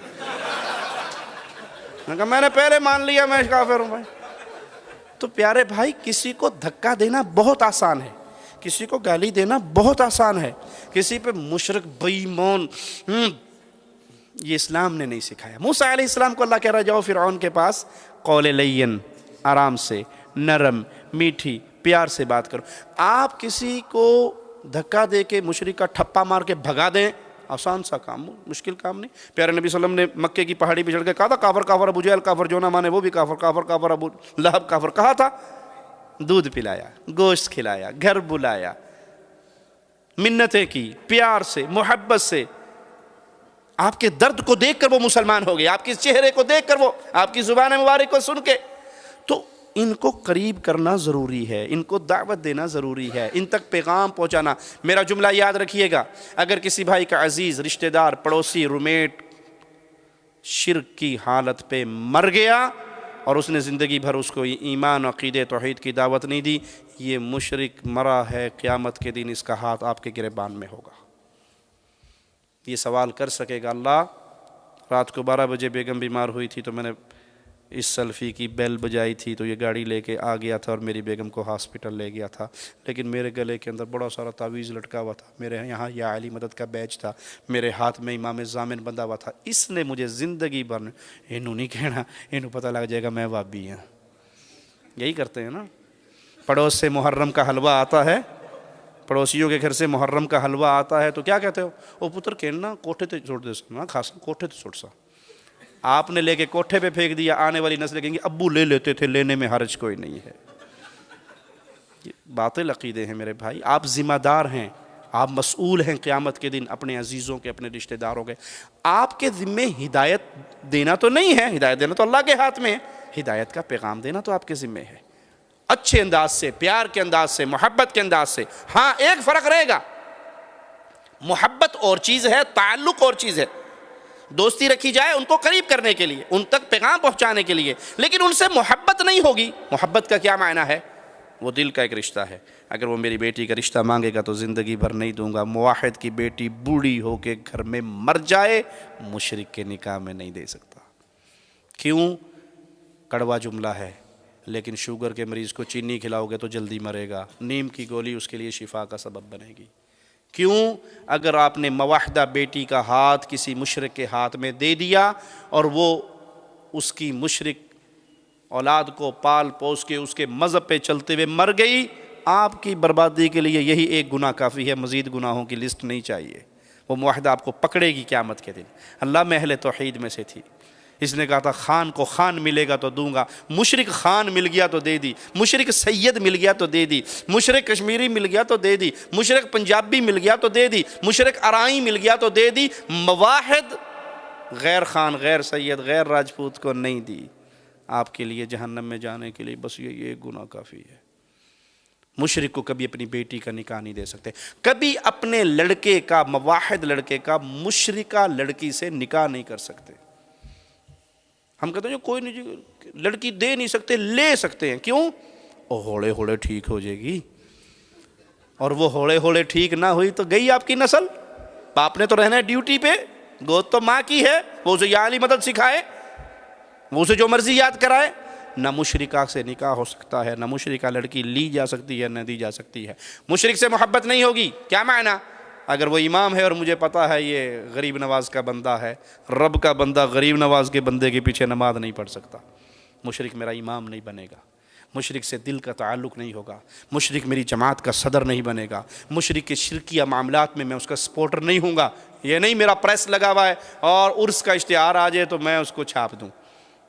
کہا میں نے پہلے مان لیا میں کافر ہوں بھائی۔ تو پیارے بھائی کسی کو دھکا دینا بہت آسان ہے، کسی کو گالی دینا بہت آسان ہے، کسی پہ مشرک بے ایمان، یہ اسلام نے نہیں سکھایا۔ موسیٰ علیہ السلام کو اللہ کہہ رہا جاؤ فرعون کے پاس، قول لین، آرام سے، نرم، میٹھی، پیار سے بات کرو۔ آپ کسی کو دھکا دے کے مشرک کا ٹھپا مار کے بھگا دیں، آسان سا کام، مشکل کام نہیں۔ پیارے نبی صلی اللہ علیہ وسلم نے مکے کی پہاڑی پہ چڑھ کے کہا تھا کافر کافر، ابو جہل کافر، جو نہ مانے وہ بھی کافر، کافر کافر، ابو لہب کافر، کہا تھا، دودھ پلایا، گوشت کھلایا، گھر بلایا، منتیں کی، پیار سے، محبت سے۔ آپ کے درد کو دیکھ کر وہ مسلمان ہو گئے، آپ کے چہرے کو دیکھ کر وہ، آپ کی زبان مبارک کو سن کے۔ تو ان کو قریب کرنا ضروری ہے، ان کو دعوت دینا ضروری ہے، ان تک پیغام پہنچانا۔ میرا جملہ یاد رکھیے گا، اگر کسی بھائی کا عزیز، رشتہ دار، پڑوسی، رومیٹ شرک کی حالت پہ مر گیا اور اس نے زندگی بھر اس کو ایمان، عقیدے، توحید کی دعوت نہیں دی، یہ مشرک مرا ہے، قیامت کے دن اس کا ہاتھ آپ کے گریبان میں ہوگا۔ یہ سوال کر سکے گا اللہ، رات کو 12 بجے بیگم بیمار ہوئی تھی تو میں نے اس سیلفی کی بیل بجائی تھی تو یہ گاڑی لے کے آ گیا تھا اور میری بیگم کو ہاسپٹل لے گیا تھا، لیکن میرے گلے کے اندر بڑا سارا تعویذ لٹکا ہوا تھا، میرے یہاں یا علی مدد کا بیج تھا، میرے ہاتھ میں امام ضامن بندھا ہوا تھا، اس نے مجھے زندگی بھر انہوں نہیں کہنا، انہوں پتہ لگ جائے گا میں وابی ہوں۔ یہی کرتے ہیں نا، پڑوس سے محرم کا حلوہ آتا ہے، پڑوسیوں کے گھر سے محرم کا حلوہ آتا ہے تو کیا کہتے ہو؟ او پتر کہنا کوٹھے تے چھوڑ دے سا خاصا، کوٹھے تے چھوڑ سا۔ آپ نے لے کے کوٹھے پہ پھینک دیا، آنے والی نسلیں کہیں گی ابو لے لیتے تھے، لینے میں حرج کوئی نہیں ہے۔ یہ باطل عقیدے ہیں میرے بھائی، آپ ذمہ دار ہیں، آپ مسئول ہیں قیامت کے دن اپنے عزیزوں کے، اپنے رشتہ داروں کے۔ آپ کے ذمے ہدایت دینا تو نہیں ہے، ہدایت دینا تو اللہ کے ہاتھ میں ہے، ہدایت کا پیغام دینا تو آپ کے ذمے ہے، اچھے انداز سے، پیار کے انداز سے، محبت کے انداز سے۔ ہاں ایک فرق رہے گا، محبت اور چیز ہے، تعلق اور چیز ہے۔ دوستی رکھی جائے ان کو قریب کرنے کے لیے، ان تک پیغام پہنچانے کے لیے، لیکن ان سے محبت نہیں ہوگی۔ محبت کا کیا معنی ہے؟ وہ دل کا ایک رشتہ ہے۔ اگر وہ میری بیٹی کا رشتہ مانگے گا تو زندگی بھر نہیں دوں گا۔ موحد کی بیٹی بوڑھی ہو کے گھر میں مر جائے، مشرک کے نکاح میں نہیں دے سکتا۔ کیوں؟ کڑوا جملہ ہے، لیکن شوگر کے مریض کو چینی کھلاؤ گے تو جلدی مرے گا، نیم کی گولی اس کے لیے شفا کا سبب بنے گی۔ کیوں؟ اگر آپ نے موحدہ بیٹی کا ہاتھ کسی مشرک کے ہاتھ میں دے دیا اور وہ اس کی مشرک اولاد کو پال پوس کے اس کے مذہب پہ چلتے ہوئے مر گئی، آپ کی بربادی کے لیے یہی ایک گناہ کافی ہے، مزید گناہوں کی لسٹ نہیں چاہیے۔ وہ موحدہ آپ کو پکڑے گی قیامت کے دن۔ اللہ میں اہل توحید میں سے تھی، اس نے کہا تھا خان کو خان ملے گا تو دوں گا، مشرک خان مل گیا تو دے دی، مشرک سید مل گیا تو دے دی، مشرک کشمیری مل گیا تو دے دی، مشرک پنجابی مل گیا تو دے دی، مشرک ارائی مل گیا تو دے دی، مواحد غیر خان، غیر سید، غیر راجپوت کو نہیں دی۔ آپ کے لیے جہنم میں جانے کے لیے بس یہ ایک گناہ کافی ہے۔ مشرک کو کبھی اپنی بیٹی کا نکاح نہیں دے سکتے، کبھی اپنے لڑکے کا، مواحد لڑکے کا مشرکہ لڑکی سے نکاح نہیں کر سکتے۔ ہم کہتے ہیں جو کوئی نہیں، لڑکی دے نہیں سکتے، لے سکتے ہیں۔ کیوں؟ وہ ہوڑے ہوڑے ٹھیک ہو جائے گی، اور وہ ہوڑے ہوڑے ٹھیک نہ ہوئی تو گئی آپ کی نسل۔ باپ نے تو رہنا ہے ڈیوٹی پہ، گود تو ماں کی ہے، وہ اسے یا علی مدد سکھائے، وہ اسے جو مرضی یاد کرائے۔ نہ مشرکہ سے نکاح ہو سکتا ہے، نہ مشرکہ لڑکی لی جا سکتی ہے، نہ دی جا سکتی ہے۔ مشرک سے محبت نہیں ہوگی۔ کیا معنی؟ اگر وہ امام ہے اور مجھے پتا ہے یہ غریب نواز کا بندہ ہے، رب کا بندہ غریب نواز کے بندے کے پیچھے نماز نہیں پڑھ سکتا، مشرک میرا امام نہیں بنے گا، مشرک سے دل کا تعلق نہیں ہوگا، مشرک میری جماعت کا صدر نہیں بنے گا، مشرک کے شرکیہ معاملات میں اس کا سپورٹر نہیں ہوں گا۔ یہ نہیں میرا پریس لگا ہوا ہے اور عرس کا اشتہار آ جائے تو میں اس کو چھاپ دوں،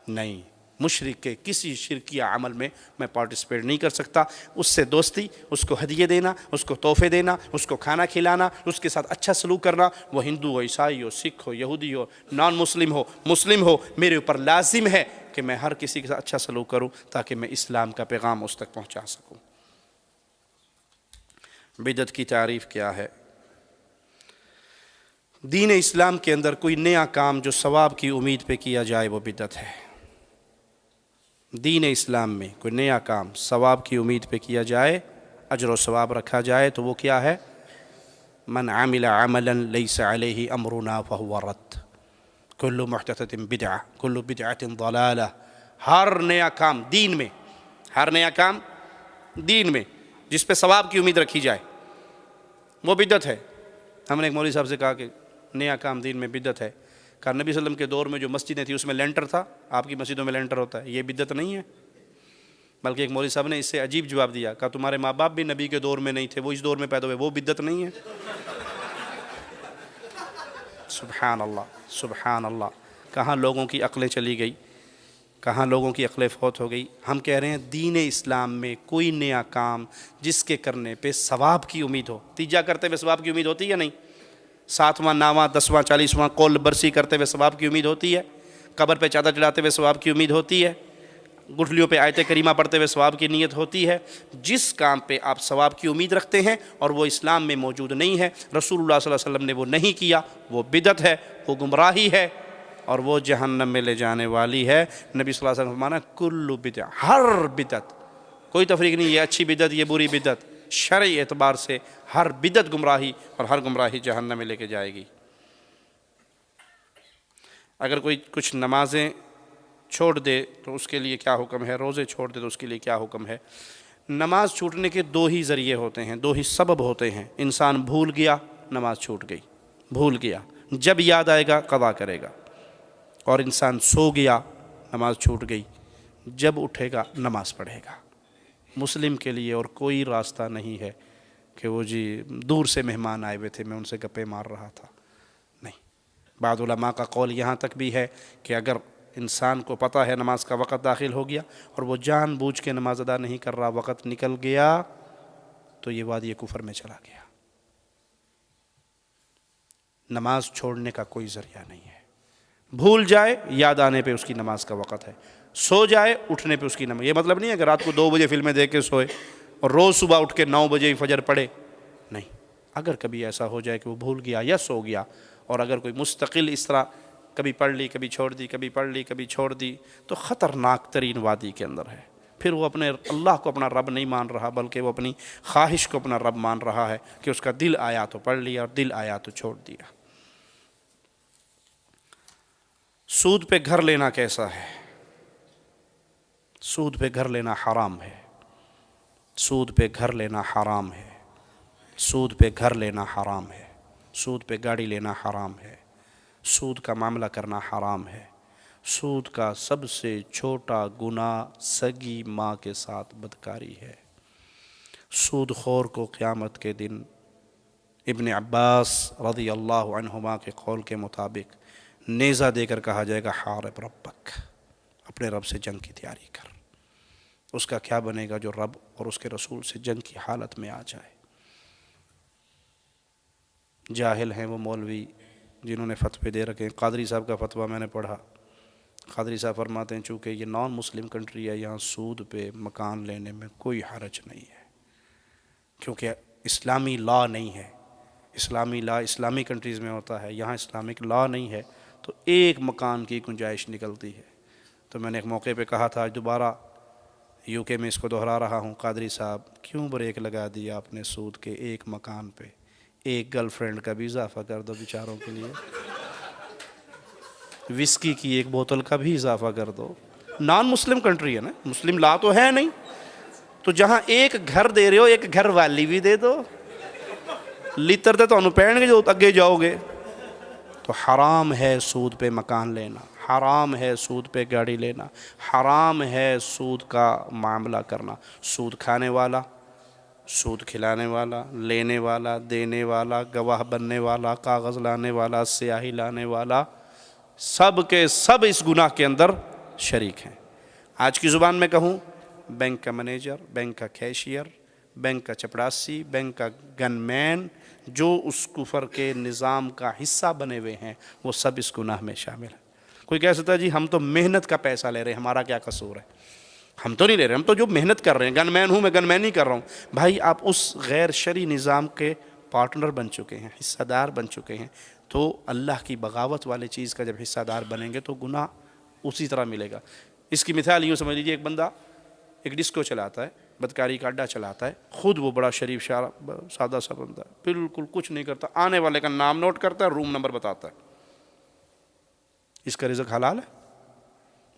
نہیں، مشرک کے کسی شرکیہ عمل میں میں پارٹیسپیٹ نہیں کر سکتا۔ اس سے دوستی، اس کو ہدیے دینا، اس کو تحفے دینا، اس کو کھانا کھلانا، اس کے ساتھ اچھا سلوک کرنا، وہ ہندو ہو، عیسائی ہو، سکھ ہو، یہودی ہو، نان مسلم ہو، مسلم ہو، میرے اوپر لازم ہے کہ میں ہر کسی کے ساتھ اچھا سلوک کروں تاکہ میں اسلام کا پیغام اس تک پہنچا سکوں۔ بدعت کی تعریف کیا ہے؟ دین اسلام کے اندر کوئی نیا کام جو ثواب کی امید پہ کیا جائے وہ بدعت ہے۔ دین اسلام میں کوئی نیا کام ثواب کی امید پہ کیا جائے، اجر و ثواب رکھا جائے تو وہ کیا ہے؟ من عمل عملا لیس علیہ امرنا فہو رد، کل محدثۃ بدعہ، کل بدعۃ ضلالہ۔ ہر نیا کام دین میں، ہر نیا کام دین میں جس پہ ثواب کی امید رکھی جائے وہ بدعت ہے۔ ہم نے ایک مولوی صاحب سے کہا کہ نیا کام دین میں بدعت ہے، کہا نبی صلی اللہ علیہ وسلم کے دور میں جو مسجدیں تھیں اس میں لینٹر تھا، آپ کی مسجدوں میں لینٹر ہوتا ہے، یہ بدعت نہیں ہے؟ بلکہ ایک مولوی صاحب نے اس سے عجیب جواب دیا، کہا تمہارے ماں باپ بھی نبی کے دور میں نہیں تھے، وہ اس دور میں پیدا ہوئے، وہ بدعت نہیں ہے؟ سبحان اللہ، سبحان اللہ، کہاں لوگوں کی عقلیں چلی گئی، کہاں لوگوں کی عقلیں فوت ہو گئی۔ ہم کہہ رہے ہیں دین اسلام میں کوئی نیا کام جس کے کرنے پہ ثواب کی امید ہو، تیجا کرتے ہوئے ثواب کی امید ہوتی ہے یا نہیں؟ 7واں 9واں 10واں 40واں قول برسی کرتے ہوئے ثواب کی امید ہوتی ہے، قبر پہ چادر چڑھاتے ہوئے ثواب کی امید ہوتی ہے۔ گٹھلیوں پہ آیت کریمہ پڑھتے ہوئے ثواب کی نیت ہوتی ہے۔ جس کام پہ آپ ثواب کی امید رکھتے ہیں اور وہ اسلام میں موجود نہیں ہے، رسول اللہ صلی اللہ علیہ وسلم نے وہ نہیں کیا، وہ بدعت ہے، وہ گمراہی ہے اور وہ جہنم میں لے جانے والی ہے۔ نبی صلی اللہ علیہ وسلم فرمانا کل بدعہ، ہر بدعت، کوئی تفریق نہیں، یہ اچھی بدعت یہ بری بدعت، شرعی اعتبار سے ہر بدعت گمراہی اور ہر گمراہی جہنم میں لے کے جائے گی۔ اگر کوئی کچھ نمازیں چھوڑ دے تو اس کے لیے کیا حکم ہے، روزے چھوڑ دے تو اس کے لیے کیا حکم ہے؟ نماز چھوٹنے کے دو ہی ذریعے ہوتے ہیں، دو ہی سبب ہوتے ہیں۔ انسان بھول گیا، نماز چھوٹ گئی، بھول گیا، جب یاد آئے گا قضا کرے گا، اور انسان سو گیا، نماز چھوٹ گئی، جب اٹھے گا نماز پڑھے گا۔ مسلم کے لیے اور کوئی راستہ نہیں ہے کہ وہ جی دور سے مہمان آئے ہوئے تھے میں ان سے گپے مار رہا تھا، نہیں۔ بعض علماء کا قول یہاں تک بھی ہے کہ اگر انسان کو پتہ ہے نماز کا وقت داخل ہو گیا اور وہ جان بوجھ کے نماز ادا نہیں کر رہا، وقت نکل گیا تو یہ وادی کفر میں چلا گیا۔ نماز چھوڑنے کا کوئی ذریعہ نہیں ہے، بھول جائے یاد آنے پہ اس کی نماز کا وقت ہے، سو جائے اٹھنے پہ اس کی نماز۔ یہ مطلب نہیں ہے کہ رات کو 2 بجے فلمیں دیکھ کے سوئے اور روز صبح اٹھ کے 9 بجے فجر پڑھے، نہیں۔ اگر کبھی ایسا ہو جائے کہ وہ بھول گیا یا سو گیا، اور اگر کوئی مستقل اس طرح کبھی پڑھ لی کبھی چھوڑ دی، کبھی پڑھ لی کبھی چھوڑ دی، تو خطرناک ترین وادی کے اندر ہے۔ پھر وہ اپنے اللہ کو اپنا رب نہیں مان رہا، بلکہ وہ اپنی خواہش کو اپنا رب مان رہا ہے کہ اس کا دل آیا تو پڑھ لیا اور دل آیا تو چھوڑ دیا۔ سود پہ گھر لینا کیسا ہے؟ سود پہ گھر لینا حرام ہے، سود پہ گھر لینا حرام ہے، سود پہ گھر لینا حرام ہے، سود پہ گاڑی لینا حرام ہے، سود کا معاملہ کرنا حرام ہے۔ سود کا سب سے چھوٹا گناہ سگی ماں کے ساتھ بدکاری ہے۔ سود خور کو قیامت کے دن ابن عباس رضی اللہ عنہما کے قول کے مطابق نیزہ دے کر کہا جائے گا حارب ربک، اپنے رب سے جنگ کی تیاری کر۔ اس کا کیا بنے گا جو رب اور اس کے رسول سے جنگ کی حالت میں آ جائے۔ جاہل ہیں وہ مولوی جنہوں نے فتوے دے رکھے ہیں۔ قادری صاحب کا فتویٰ میں نے پڑھا، قادری صاحب فرماتے ہیں چونکہ یہ نان مسلم کنٹری ہے، یہاں سود پہ مکان لینے میں کوئی حرج نہیں ہے، کیونکہ اسلامی لا نہیں ہے۔ اسلامی لا اسلامی کنٹریز میں ہوتا ہے، یہاں اسلامک لا نہیں ہے، تو ایک مکان کی گنجائش نکلتی ہے۔ تو میں نے ایک موقع پہ کہا تھا، آج دوبارہ یو کے میں اس کو دہرا رہا ہوں، قادری صاحب کیوں بریک لگا دیا آپ نے سود کے ایک مکان پہ؟ ایک گرل فرینڈ کا بھی اضافہ کر دو بیچاروں کے لیے، وسکی کی ایک بوتل کا بھی اضافہ کر دو۔ نان مسلم کنٹری ہے نا، مسلم لا تو ہے نہیں، تو جہاں ایک گھر دے رہے ہو ایک گھر والی بھی دے دو، لیتر دے تو انہوں پہن گے جو اگے جاؤ گے۔ تو حرام ہے سود پہ مکان لینا، حرام ہے سود پہ گاڑی لینا، حرام ہے سود کا معاملہ کرنا۔ سود کھانے والا، سود کھلانے والا، لینے والا، دینے والا، گواہ بننے والا، کاغذ لانے والا، سیاہی لانے والا، سب کے سب اس گناہ کے اندر شریک ہیں۔ آج کی زبان میں کہوں، بینک کا مینیجر، بینک کا کیشیئر، بینک کا چپڑاسی، بینک کا گن مین، جو اس کفر کے نظام کا حصہ بنے ہوئے ہیں، وہ سب اس گناہ میں شامل ہیں۔ کوئی کہہ سکتا ہے جی ہم تو محنت کا پیسہ لے رہے ہیں، ہمارا کیا قصور ہے؟ ہم تو نہیں لے رہے، ہم تو جو محنت کر رہے ہیں، گن مین ہوں میں گن مین نہیں کر رہا ہوں۔ بھائی آپ اس غیر شرعی نظام کے پارٹنر بن چکے ہیں، حصہ دار بن چکے ہیں، تو اللہ کی بغاوت والے چیز کا جب حصہ دار بنیں گے تو گناہ اسی طرح ملے گا۔ اس کی مثال یوں سمجھ لیجیے، ایک بندہ ایک ڈسکو چلاتا ہے، بدکاری کا اڈا چلاتا ہے، خود وہ بڑا شریف سادہ سا بندہ ہے، بالکل کچھ نہیں کرتا، آنے والے کا نام نوٹ کرتا ہے، روم نمبر بتاتا ہے۔ اس کا رزق حلال ہے؟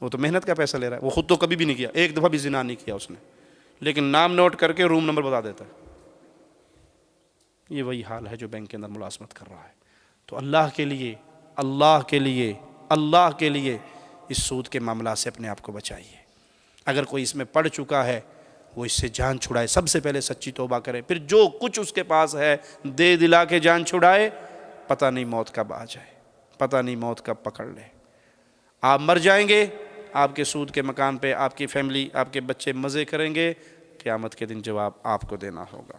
وہ تو محنت کا پیسہ لے رہا ہے، وہ خود تو کبھی بھی نہیں کیا، ایک دفعہ بھی زنا نہیں کیا اس نے، لیکن نام نوٹ کر کے روم نمبر بتا دیتا ہے۔ یہ وہی حال ہے جو بینک کے اندر ملازمت کر رہا ہے۔ تو اللہ کے لیے، اللہ کے لیے، اللہ کے لیے اس سود کے معاملات سے اپنے آپ کو بچائیے۔ اگر کوئی اس میں پڑ چکا ہے وہ اس سے جان چھڑائے، سب سے پہلے سچی توبہ کرے، پھر جو کچھ اس کے پاس ہے دے دلا کے جان چھڑائے، پتہ نہیں موت کب آ جائے، پتہ نہیں موت کب پکڑ لے۔ آپ مر جائیں گے، آپ کے سود کے مکان پہ آپ کی فیملی، آپ کے بچے مزے کریں گے، قیامت کے دن جواب آپ کو دینا ہوگا۔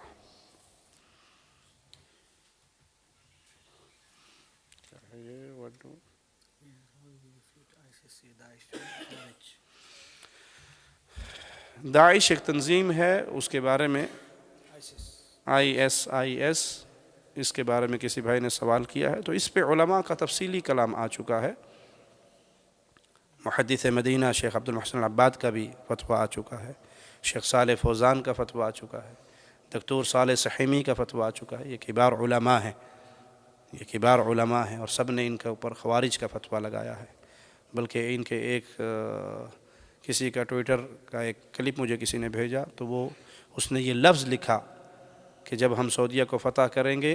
داعش ایک تنظیم ہے، اس کے بارے میں ISIS، اس کے بارے میں کسی بھائی نے سوال کیا ہے، تو اس پہ علماء کا تفصیلی کلام آ چکا ہے۔ محدث مدینہ شیخ عبد المحسن العباد کا بھی فتویٰ آ چکا ہے، شیخ صالح فوزان کا فتویٰ آ چکا ہے، دکتور صالح سحیمی کا فتویٰ آ چکا ہے۔ یہ کبار علماء ہیں، یہ کبار علماء ہیں، اور سب نے ان کے اوپر خوارج کا فتویٰ لگایا ہے۔ بلکہ ان کے ایک کسی کا ٹویٹر کا ایک کلپ مجھے کسی نے بھیجا، تو اس نے یہ لفظ لکھا کہ جب ہم سعودیہ کو فتح کریں گے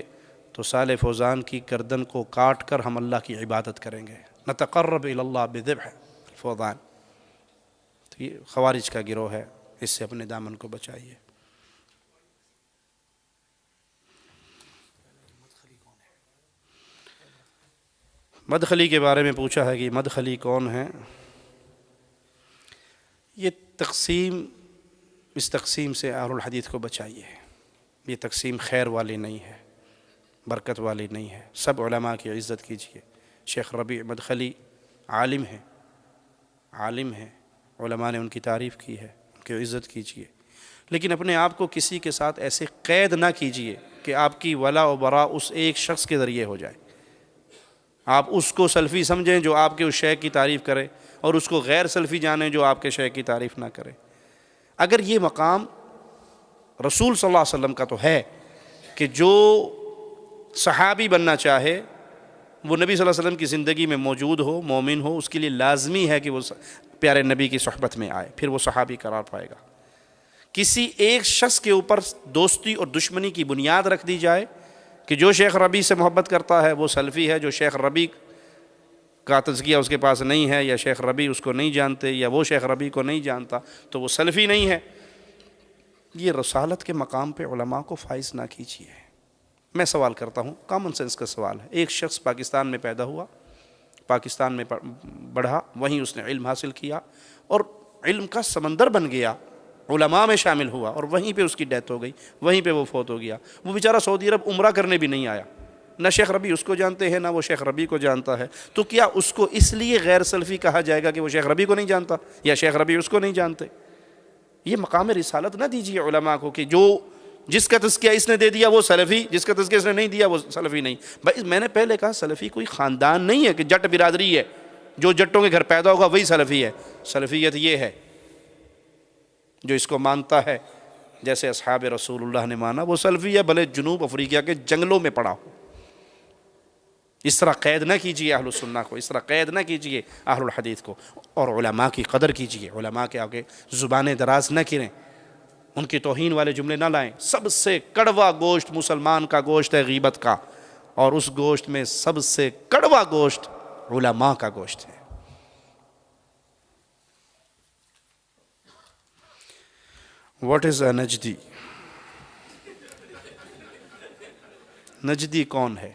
تو صالح فوزان کی گردن کو کاٹ کر ہم اللہ کی عبادت کریں گے، نتقرب الی اللہ بذبح فوزان۔ تو یہ خوارج کا گروہ ہے، اس سے اپنے دامن کو بچائیے۔ مدخلی کے بارے میں پوچھا ہے کہ مدخلی کون ہے؟ یہ تقسیم، اس تقسیم سے اہل الحدیث کو بچائیے۔ یہ تقسیم خیر والی نہیں ہے، برکت والی نہیں ہے۔ سب علماء کی عزت کیجیے۔ شیخ ربیع مدخلی عالم ہے، عالم ہے، علماء نے ان کی تعریف کی ہے، ان کی عزت کیجیے، لیکن اپنے آپ کو کسی کے ساتھ ایسے قید نہ کیجیے کہ آپ کی ولا و برا اس ایک شخص کے ذریعے ہو جائے۔ آپ اس کو سلفی سمجھیں جو آپ کے اس شیخ کی تعریف کرے، اور اس کو غیر سلفی جانیں جو آپ کے شیخ کی تعریف نہ کرے۔ اگر یہ مقام رسول صلی اللہ علیہ وسلم کا تو ہے کہ جو صحابی بننا چاہے وہ نبی صلی اللہ علیہ وسلم کی زندگی میں موجود ہو، مومن ہو، اس کے لیے لازمی ہے کہ وہ پیارے نبی کی صحبت میں آئے، پھر وہ صحابی قرار پائے گا۔ کسی ایک شخص کے اوپر دوستی اور دشمنی کی بنیاد رکھ دی جائے کہ جو شیخ ربیع سے محبت کرتا ہے وہ سلفی ہے، جو شیخ ربیع کا تزکیہ اس کے پاس نہیں ہے، یا شیخ ربیع اس کو نہیں جانتے، یا وہ شیخ ربیع کو نہیں جانتا، تو وہ سلفی نہیں ہے۔ یہ رسالت کے مقام پہ علماء کو فائز نہ کیجیے۔ میں سوال کرتا ہوں، کامن سینس کا سوال ہے۔ ایک شخص پاکستان میں پیدا ہوا، پاکستان میں بڑھا، وہیں اس نے علم حاصل کیا اور علم کا سمندر بن گیا، علماء میں شامل ہوا، اور وہیں پہ اس کی ڈیتھ ہو گئی، وہیں پہ وہ فوت ہو گیا۔ وہ بیچارہ سعودی عرب عمرہ کرنے بھی نہیں آیا، نہ شیخ ربیع اس کو جانتے ہیں، نہ وہ شیخ ربیع کو جانتا ہے۔ تو کیا اس کو اس لیے غیر سلفی کہا جائے گا کہ وہ شیخ ربیع کو نہیں جانتا، یا شیخ ربیع اس کو نہیں جانتے؟ یہ مقام رسالت نہ دیجیے علماء کو کہ جس کا تزکیہ اس نے دے دیا وہ سلفی، جس کا تزکیہ اس نے نہیں دیا وہ سلفی نہیں۔ بھائی میں نے پہلے کہا سلفی کوئی خاندان نہیں ہے کہ جٹ برادری ہے، جو جٹوں کے گھر پیدا ہوگا وہی سلفی ہے۔ سلفیت یہ ہے جو اس کو مانتا ہے، جیسے اصحاب رسول اللہ نے مانا، وہ سلفی ہے، بھلے جنوب افریقہ کے جنگلوں میں پڑا ہو۔ اس طرح قید نہ کیجیے اہل السنہ کو، اس طرح قید نہ کیجیے اہل الحدیث کو، اور علماء کی قدر کیجیے۔ علماء کے آگے زبانیں دراز نہ کریں، ان کی توہین والے جملے نہ لائیں۔ سب سے کڑوا گوشت مسلمان کا گوشت ہے غیبت کا، اور اس گوشت میں سب سے کڑوا گوشت علماء کا گوشت ہے۔ واٹ از اے نجدی؟ نجدی کون ہے؟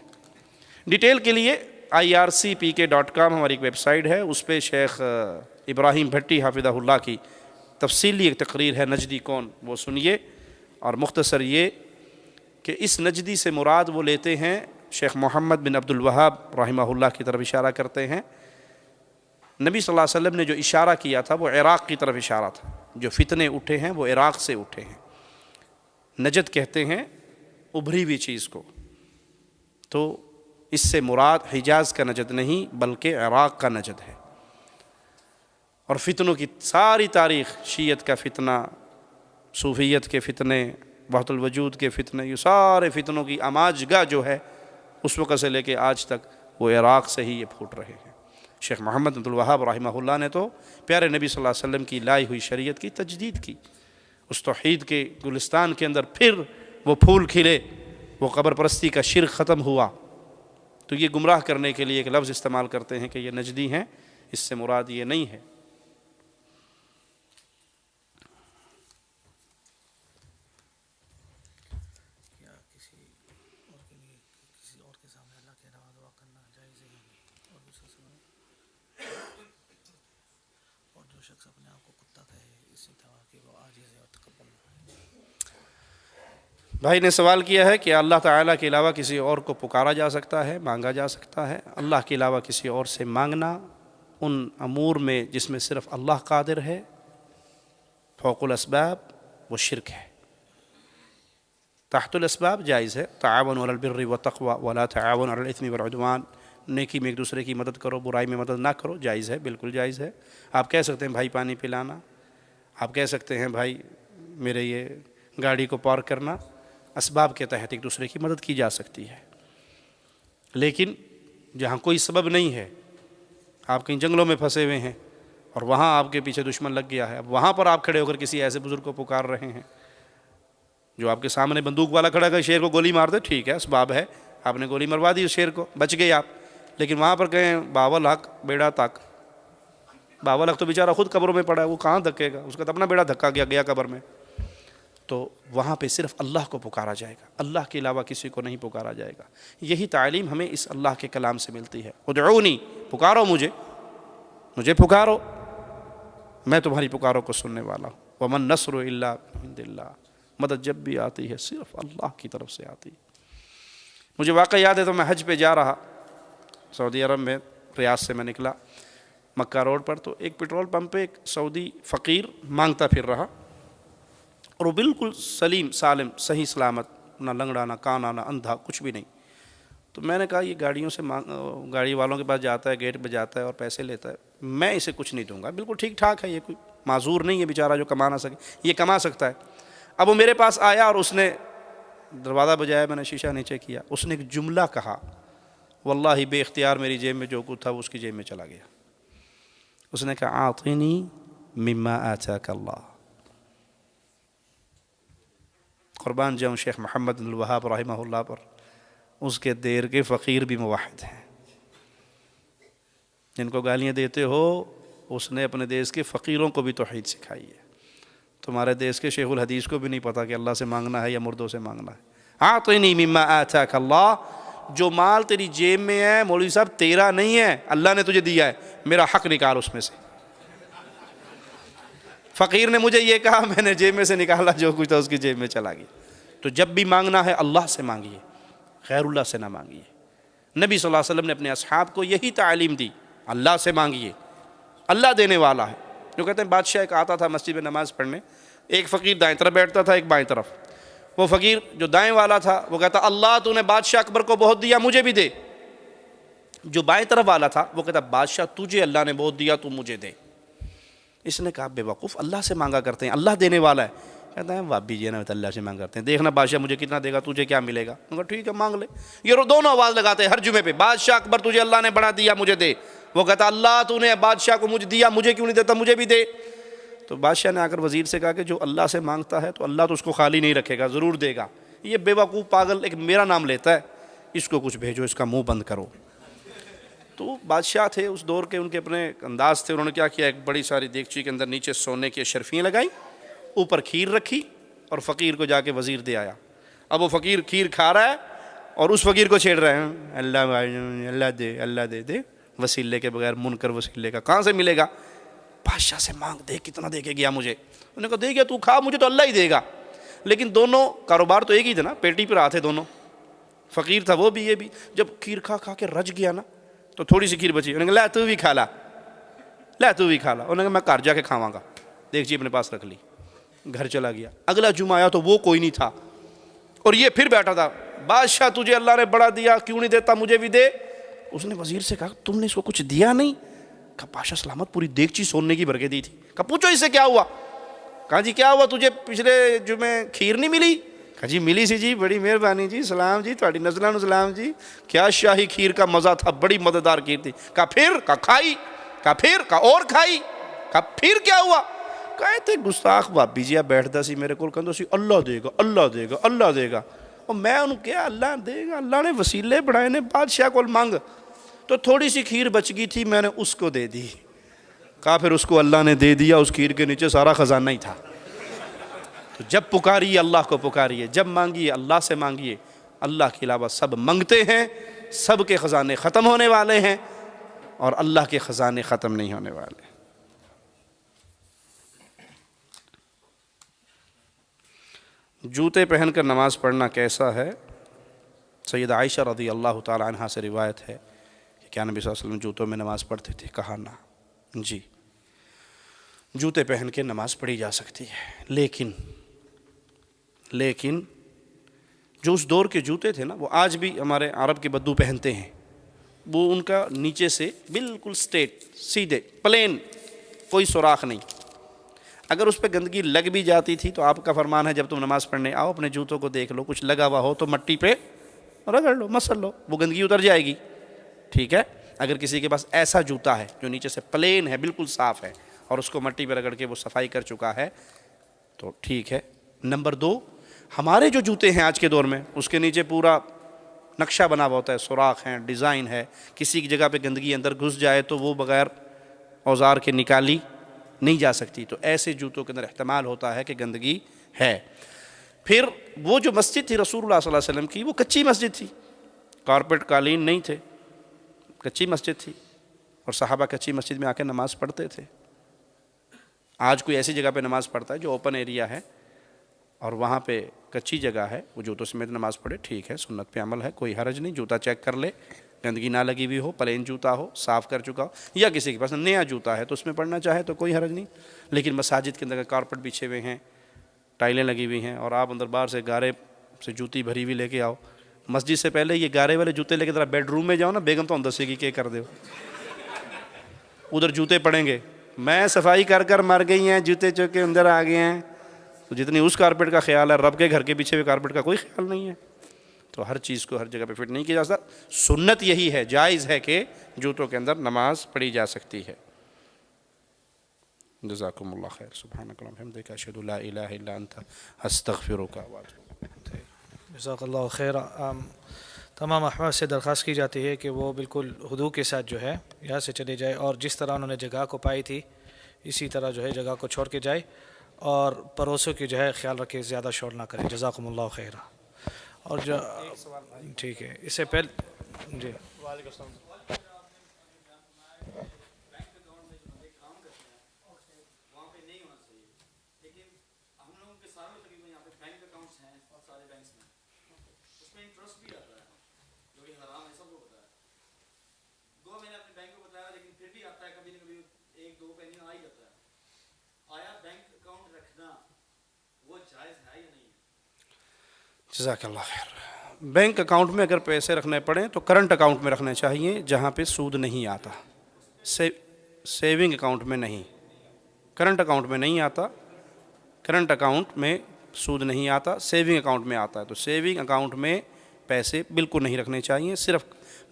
ڈیٹیل کے لیے ircpk.com ہماری ایک ویب سائٹ ہے، اس پہ شیخ ابراہیم بھٹی حافظہ اللہ کی تفصیلی ایک تقریر ہے نجدی کون، وہ سنیے۔ اور مختصر یہ کہ اس نجدی سے مراد وہ لیتے ہیں شیخ محمد بن عبد الوہاب رحمہ اللہ کی طرف اشارہ کرتے ہیں۔ نبی صلی اللہ علیہ وسلم نے جو اشارہ کیا تھا وہ عراق کی طرف اشارہ تھا، جو فتنے اٹھے ہیں وہ عراق سے اٹھے ہیں۔ نجد کہتے ہیں ابھری ہوئی چیز کو، تو اس سے مراد حجاز کا نجد نہیں بلکہ عراق کا نجد ہے۔ اور فتنوں کی ساری تاریخ، شیعت کا فتنہ، صوفیت کے فتنے، وحدت الوجود کے فتنے، یہ سارے فتنوں کی آماج گاہ جو ہے اس وقت سے لے کے آج تک وہ عراق سے ہی یہ پھوٹ رہے ہیں۔ شیخ محمد عبد الوہاب رحمہ اللہ نے تو پیارے نبی صلی اللہ علیہ وسلم کی لائی ہوئی شریعت کی تجدید کی، اس توحید کے گلستان کے اندر پھر وہ پھول کھلے، وہ قبر پرستی کا شرک ختم ہوا۔ تو یہ گمراہ کرنے کے لیے ایک لفظ استعمال کرتے ہیں کہ یہ نجدی ہیں، اس سے مراد یہ نہیں ہے۔ بھائی نے سوال کیا ہے کہ اللہ تعالیٰ کے علاوہ کسی اور کو پکارا جا سکتا ہے، مانگا جا سکتا ہے؟ اللہ کے علاوہ کسی اور سے مانگنا ان امور میں جس میں صرف اللہ قادر ہے، فوق الاسباب وہ شرک ہے. تحت الاسباب جائز ہے. تعاونوا علی البر والتقوی ولا تعاونوا علی الاثم والعدوان. نیکی میں ایک دوسرے کی مدد کرو، برائی میں مدد نہ کرو. جائز ہے، بالکل جائز ہے. آپ کہہ سکتے ہیں بھائی پانی پلانا، آپ کہہ سکتے ہیں بھائی میرے یہ گاڑی کو پارک کرنا. اسباب کے تحت ایک دوسرے کی مدد کی جا سکتی ہے. لیکن جہاں کوئی سبب نہیں ہے، آپ کہیں جنگلوں میں پھنسے ہوئے ہیں اور وہاں آپ کے پیچھے دشمن لگ گیا ہے، اب وہاں پر آپ کھڑے ہو کر کسی ایسے بزرگ کو پکار رہے ہیں جو آپ کے سامنے بندوق والا کھڑا ہے، شیر کو گولی مار دے، ٹھیک ہے اسباب ہے، آپ نے گولی مروا دی اس شیر کو، بچ گئے آپ. لیکن وہاں پر کہیں باول حق بیڑا تک، باول حق تو بیچارہ خود قبروں میں پڑا ہے، وہ کہاں دھکے گا، اس کا تو اپنا بیڑا دھکا گیا قبر میں. تو وہاں پہ صرف اللہ کو پکارا جائے گا، اللہ کے علاوہ کسی کو نہیں پکارا جائے گا. یہی تعلیم ہمیں اس اللہ کے کلام سے ملتی ہے. ادعونی، پکارو مجھے پکارو، میں تمہاری پکاروں کو سننے والا ہوں. ومن نصر الا من عند اللہ، مدد جب بھی آتی ہے صرف اللہ کی طرف سے آتی ہے. مجھے واقعہ یاد ہے تو میں حج پہ جا رہا سعودی عرب میں، ریاض سے میں نکلا مکہ روڈ پر، تو ایک پیٹرول پمپ پہ ایک سعودی فقیر مانگتا پھر رہا، اور وہ بالکل سلیم سالم صحیح سلامت، نہ لنگڑا نہ کانا نہ اندھا، کچھ بھی نہیں. تو میں نے کہا یہ گاڑیوں سے گاڑی والوں کے پاس جاتا ہے، گیٹ پہ جاتا ہے اور پیسے لیتا ہے، میں اسے کچھ نہیں دوں گا، بالکل ٹھیک ٹھاک ہے، یہ کوئی معذور نہیں ہے بیچارہ جو کما نہ سکے، یہ کما سکتا ہے. اب وہ میرے پاس آیا اور اس نے دروازہ بجایا، میں نے شیشہ نیچے کیا، اس نے ایک جملہ کہا، واللہ بے اختیار میری جیب میں جو کچھ تھا وہ اس کی جیب میں چلا گیا. اس نے کہا اعطنی مما آتاک اللہ. قربان جاؤں شیخ محمد بن الوہاب رحمہ اللہ پر، اس کے دیر کے فقیر بھی موحد ہیں. جن کو گالیاں دیتے ہو اس نے اپنے دیش کے فقیروں کو بھی توحید سکھائی ہے. تمہارے دیش کے شیخ الحدیث کو بھی نہیں پتا کہ اللہ سے مانگنا ہے یا مردوں سے مانگنا ہے. اعطنی مما آتاک اللہ، جو مال تیری جیب میں ہے مولوی صاحب تیرا نہیں ہے، اللہ نے تجھے دیا ہے، میرا حق نکال اس میں سے. فقیر نے مجھے یہ کہا، میں نے جیب میں سے نکالا، جو کچھ تھا اس کی جیب میں چلا گیا. تو جب بھی مانگنا ہے اللہ سے مانگیے، غیر اللہ سے نہ مانگیے. نبی صلی اللہ علیہ وسلم نے اپنے اصحاب کو یہی تعلیم دی، اللہ سے مانگیے، اللہ دینے والا ہے. جو کہتے ہیں بادشاہ ایک آتا تھا مسجد میں نماز پڑھنے، ایک فقیر دائیں طرف بیٹھتا تھا، ایک بائیں طرف. وہ فقیر جو دائیں والا تھا وہ کہتا اللہ تو نے بادشاہ اکبر کو بہت دیا، مجھے بھی دے. جو بائیں طرف والا تھا وہ کہتا بادشاہ تجھے اللہ نے بہت دیا، تو مجھے دے. اس نے کہا بے وقوف، اللہ سے مانگا کرتے ہیں، اللہ دینے والا ہے. کہتا ہے وابی جی نا اللہ سے مانگ کرتے ہیں، دیکھنا بادشاہ مجھے کتنا دے گا، تجھے کیا ملے گا. میں کہا ٹھیک ہے مانگ لے. یہ دونوں آواز لگاتے ہیں ہر جمعے پہ، بادشاہ اکبر تجھے اللہ نے بڑا دیا، مجھے دے. وہ کہتا اللہ تو نے بادشاہ کو مجھے دیا، مجھے کیوں نہیں دیتا، مجھے بھی دے. تو بادشاہ نے آ کر وزیر سے کہا کہ جو اللہ سے مانگتا ہے تو اللہ تو اس کو خالی نہیں رکھے گا، ضرور دے گا. یہ بے وقوف پاگل ایک میرا نام لیتا ہے، اس کو کچھ بھیجو، اس کا منہ بند کرو. تو بادشاہ تھے اس دور کے، ان کے اپنے انداز تھے. انہوں نے کیا کیا، ایک بڑی ساری دیگچی کے اندر نیچے سونے کی اشرفیاں لگائیں، اوپر کھیر رکھی اور فقیر کو جا کے وزیر دے آیا. اب وہ فقیر کھیر کھا رہا ہے اور اس فقیر کو چھیڑ رہے ہیں، اللہ دے، اللہ دے دے، وسیلے کے بغیر، منکر وسیلے کا کہاں سے ملے گا. بادشاہ سے مانگ، دے کتنا دے کے گیا مجھے. انہوں نے کہا دے گیا تو کھا، مجھے تو اللہ ہی دے گا. لیکن دونوں کاروبار تو ایک ہی تھے نا، پیٹی پر آتے دونوں. فقیر تھا وہ بھی، یہ بھی. جب کھیر کھا کھا کے رج گیا نا تو تھوڑی سی کھیر بچی. انہوں نے کہا لا تو بھی کھا لا، لا تو بھی کھا لا. انہوں نے کہا میں گھر جا کے کھاواں گا. دیکھ جی اپنے پاس رکھ لی، گھر چلا گیا. اگلا جمعہ آیا تو وہ کوئی نہیں تھا اور یہ پھر بیٹھا تھا. بادشاہ تجھے اللہ نے بڑا دیا، کیوں نہیں دیتا، مجھے بھی دے. اس نے وزیر سے کہا تم نے اس کو کچھ دیا نہیں. کہا بادشاہ سلامت پوری دیگچی سونے کی بھر کے دی تھی. کہا پوچھو اس سے کیا ہوا. کہا جی کیا ہوا، تجھے پچھلے جمعے کھیر نہیں ملی. کہا جی ملی سی جی، بڑی مہربانی جی، سلام جی، تھوڑی نزلہ نو سلام جی، کیا شاہی کھیر کا مزہ تھا، بڑی مزیدار کھیر تھی. کہا پھر، کہا کھائی. کہا پھر، کہا اور کھائی. کہا پھر کیا ہوا. کہتے گستاخ بابی جی بیٹھتا سی میرے کو کہتا سی اللہ دے گا، اللہ دے گا، اللہ دے گا. اور میں انہوں کیا اللہ دے گا، اللہ نے وسیلے بڑھائے نے، بادشاہ کو مانگ. تو تھوڑی سی کھیر بچ گئی تھی، میں نے اس کو دے دی. کہا پھر اس کو اللہ نے دے دیا، اس کھیر کے نیچے سارا خزانہ ہی تھا. تو جب پکاریے اللہ کو پکاریے، جب مانگیے اللہ سے مانگیے. اللہ کے علاوہ سب منگتے ہیں، سب کے خزانے ختم ہونے والے ہیں اور اللہ کے خزانے ختم نہیں ہونے والے. جوتے پہن کر نماز پڑھنا کیسا ہے؟ سیدہ عائشہ رضی اللہ تعالی عنہا سے روایت ہے کہ کیا نبی صلی اللہ علیہ وسلم جوتوں میں نماز پڑھتے تھے؟ کہا نہ. جی جوتے پہن کے نماز پڑھی جا سکتی ہے، لیکن جو اس دور کے جوتے تھے نا، وہ آج بھی ہمارے عرب کے بدو پہنتے ہیں، وہ ان کا نیچے سے بالکل سٹریٹ، سیدھے پلین، کوئی سوراخ نہیں. اگر اس پہ گندگی لگ بھی جاتی تھی تو آپ کا فرمان ہے جب تم نماز پڑھنے آؤ اپنے جوتوں کو دیکھ لو، کچھ لگا ہوا ہو تو مٹی پہ رگڑ لو، مسل لو، وہ گندگی اتر جائے گی. ٹھیک ہے. اگر کسی کے پاس ایسا جوتا ہے جو نیچے سے پلین ہے، بالکل صاف ہے، اور اس کو مٹی پہ رگڑ کے وہ صفائی کر چکا ہے تو ٹھیک ہے. نمبر 2، ہمارے جو جوتے ہیں آج کے دور میں، اس کے نیچے پورا نقشہ بنا ہوا ہوتا ہے، سوراخ ہیں، ڈیزائن ہے، کسی کی جگہ پہ گندگی اندر گھس جائے تو وہ بغیر اوزار کے نکالی نہیں جا سکتی. تو ایسے جوتوں کے اندر احتمال ہوتا ہے کہ گندگی ہے. پھر وہ جو مسجد تھی رسول اللہ صلی اللہ علیہ وسلم کی، وہ کچی مسجد تھی، کارپیٹ قالین نہیں تھے، کچی مسجد تھی، اور صحابہ کچی مسجد میں آ کے نماز پڑھتے تھے. آج کوئی ایسی جگہ پہ نماز پڑھتا ہے جو اوپن ایریا ہے اور وہاں پہ کچی جگہ ہے، وہ جوتوں سمیت نماز پڑھے، ٹھیک ہے، سنت پہ عمل ہے، کوئی حرج نہیں. جوتا چیک کر لے، گندگی نہ لگی ہوئی ہو، پلین جوتا ہو، صاف کر چکا ہو، یا کسی کے پاس نیا جوتا ہے تو اس میں پڑھنا چاہے تو کوئی حرج نہیں. لیکن مساجد کے اندر کارپیٹ بچھے ہوئے ہیں، ٹائلیں لگی ہوئی ہیں، اور آپ اندر باہر سے گارے سے جوتی بھری ہوئی لے کے آؤ، مسجد سے پہلے یہ گارے والے جوتے لے کے ذرا بیڈ روم میں جاؤ نا، بیگم تو اندر سے کی کر دے، ادھر جوتے پڑیں گے، میں صفائی کر کر مر گئی ہیں، جوتے چوکے اندر آ گئے ہیں. تو جتنی اس کارپیٹ کا خیال ہے، رب کے گھر کے پیچھے ہوئے کارپیٹ کا کوئی خیال نہیں ہے. تو ہر چیز کو ہر جگہ پہ فٹ نہیں کیا جا سکتا. سنت یہی ہے، جائز ہے کہ جوتوں کے اندر نماز پڑھی جا سکتی ہے. جزاکم اللہ خیر. سبحانک اللہم وبحمدک، اشہد ان لا الہ الا انت، استغفرک واتوب الیک. جزاک اللہ خیر. تمام احباب سے درخواست کی جاتی ہے کہ وہ بالکل ہدوء کے ساتھ جو ہے یہاں سے چلے جائے، اور جس طرح انہوں نے جگہ کو پائی تھی اسی طرح جو ہے جگہ کو چھوڑ کے جائے، اور پڑوسوں کی جو ہے خیال رکھے، زیادہ شور نہ کرے. جزاکم اللہ خیر. اور جو ٹھیک ہے، اس سے پہلے جی جزاک اللہ خیر. بینک اکاؤنٹ میں اگر پیسے رکھنے پڑیں تو کرنٹ اکاؤنٹ میں رکھنے چاہیے جہاں پہ سود نہیں آتا. سیونگ اکاؤنٹ میں نہیں، کرنٹ اکاؤنٹ میں نہیں آتا، کرنٹ اکاؤنٹ میں سود نہیں آتا، سیونگ اکاؤنٹ میں آتا ہے. تو سیونگ اکاؤنٹ میں پیسے بالکل نہیں رکھنے چاہیے، صرف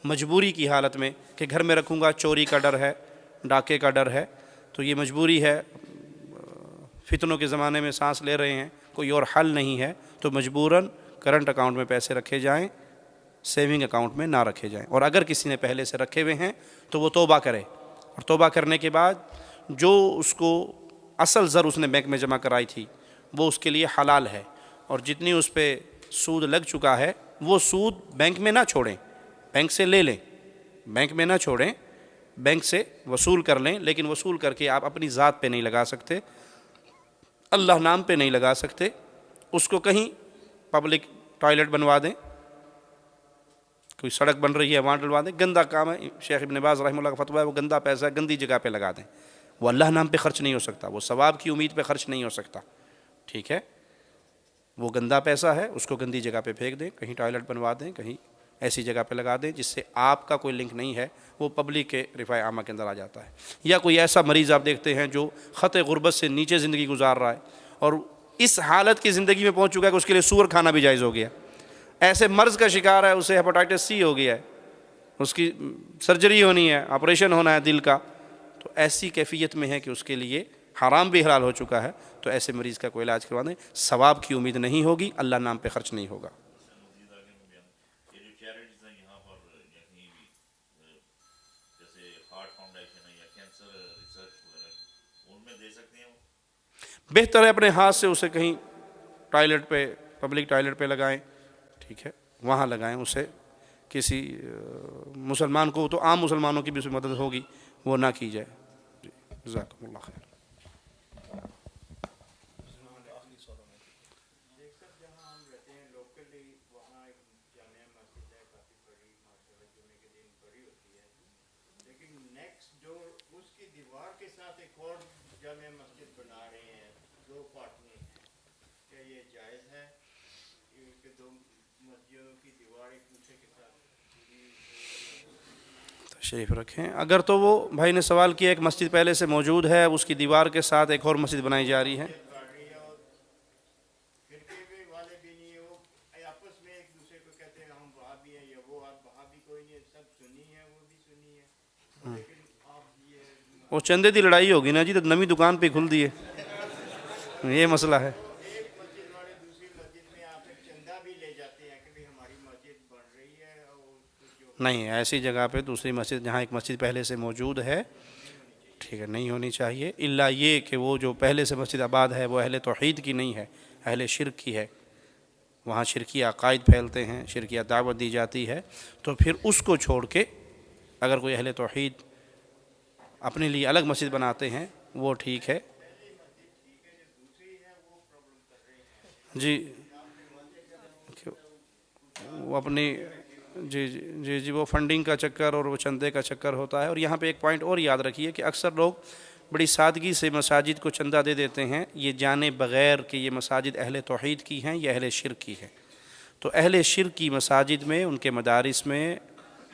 مجبوری کی حالت میں کہ گھر میں رکھوں گا، چوری کا ڈر ہے، ڈاکے کا ڈر ہے، تو یہ مجبوری ہے، فتنوں کے زمانے میں سانس لے رہے ہیں، کوئی اور حل نہیں ہے، تو مجبوراً کرنٹ اکاؤنٹ میں پیسے رکھے جائیں، سیونگ اکاؤنٹ میں نہ رکھے جائیں. اور اگر کسی نے پہلے سے رکھے ہوئے ہیں تو وہ توبہ کرے، اور توبہ کرنے کے بعد جو اس کو اصل زر اس نے بینک میں جمع کرائی تھی وہ اس کے لیے حلال ہے، اور جتنی اس پہ سود لگ چکا ہے وہ سود بینک میں نہ چھوڑیں، بینک سے لے لیں، بینک میں نہ چھوڑیں، بینک سے وصول کر لیں، لیکن وصول کر کے آپ اپنی ذات پہ نہیں لگا سکتے، اللہ نام پہ نہیں لگا سکتے. اس کو کہیں پبلک ٹوائلٹ بنوا دیں، کوئی سڑک بن رہی ہے وہاں ڈلوا دیں، گندا کام ہے. شیخ ابن باز رحمہ اللہ کا فتویٰ ہے وہ گندا پیسہ گندی جگہ پہ لگا دیں، وہ اللہ نام پہ خرچ نہیں ہو سکتا، وہ ثواب کی امید پہ خرچ نہیں ہو سکتا. ٹھیک ہے، وہ گندا پیسہ ہے، اس کو گندی جگہ پہ پھینک دیں، کہیں ٹوائلٹ بنوا دیں، کہیں ایسی جگہ پہ لگا دیں جس سے آپ کا کوئی لنک نہیں ہے، وہ پبلک کے رفاع عامہ کے اندر آ جاتا ہے. یا کوئی ایسا مریض آپ دیکھتے ہیں جو خط غربت سے نیچے زندگی گزار رہا ہے اور اس حالت کی زندگی میں پہنچ چکا ہے کہ اس کے لیے سور کھانا بھی جائز ہو گیا، ایسے مرض کا شکار ہے، اسے ہیپاٹائٹس سی ہو گیا ہے، اس کی سرجری ہونی ہے، آپریشن ہونا ہے دل کا، تو ایسی کیفیت میں ہے کہ اس کے لیے حرام بھی حلال ہو چکا ہے، تو ایسے مریض کا کوئی علاج کروا دیں، ثواب کی امید نہیں ہوگی، اللہ نام پہ خرچ نہیں ہوگا. بہتر ہے اپنے ہاتھ سے اسے کہیں ٹوائلٹ پہ، پبلک ٹوائلٹ پہ لگائیں، ٹھیک ہے، وہاں لگائیں. اسے کسی مسلمان کو تو عام مسلمانوں کی بھی اس میں مدد ہوگی، وہ نہ کی جائے. جزاکم اللہ خیر. لیکن نیکسٹ ڈور اس کی دیوار کے ساتھ ایک اور جامع مسجد بنا رہے ہیں دو پارٹ میں، کیا یہ جائز ہے کہ دو مسجدوں کی دیوار ایک دوسرے کے ساتھ؟ تشریف رکھیں. اگر تو وہ بھائی نے سوال کیا ایک مسجد پہلے سے موجود ہے، اس کی دیوار کے ساتھ ایک اور مسجد بنائی جا رہی ہے، فرقے والے بھی نہیں، وہ آپس میں ایک دوسرے کو کہتے ہیں ہم وہابی ہیں یا وہ وہابی کوئی نہیں ہے، سب سنی ہے، وہ بھی سنی ہے، لیکن آپ یہ وہ چندے دی لڑائی ہوگی نا جی، تو نویں دکان پہ کھل دیے، یہ مسئلہ ہے. ایک مسجد والے دوسری مسجد میں آپ چندہ بھی لے جاتے ہیں کہ بھی ہماری مسجد بن رہی ہے، اور جو نہیں، ایسی جگہ پہ دوسری مسجد جہاں ایک مسجد پہلے سے موجود ہے، ٹھیک ہے، نہیں ہونی چاہیے، الا یہ کہ وہ جو پہلے سے مسجد آباد ہے وہ اہل توحید کی نہیں ہے، اہل شرک کی ہے، وہاں شرکی عقائد پھیلتے ہیں، شرکیہ دعوت دی جاتی ہے، تو پھر اس کو چھوڑ کے اگر کوئی اہل توحید اپنے لیے الگ مسجد بناتے ہیں وہ ٹھیک ہے. جی وہ اپنی جی وہ فنڈنگ کا چکر اور وہ چندے کا چکر ہوتا ہے. اور یہاں پہ ایک پوائنٹ اور یاد رکھیے کہ اکثر لوگ بڑی سادگی سے مساجد کو چندہ دے دیتے ہیں، یہ جانے بغیر کہ یہ مساجد اہل توحید کی ہیں یا اہل شرک کی ہے. تو اہل شرک کی مساجد میں، ان کے مدارس میں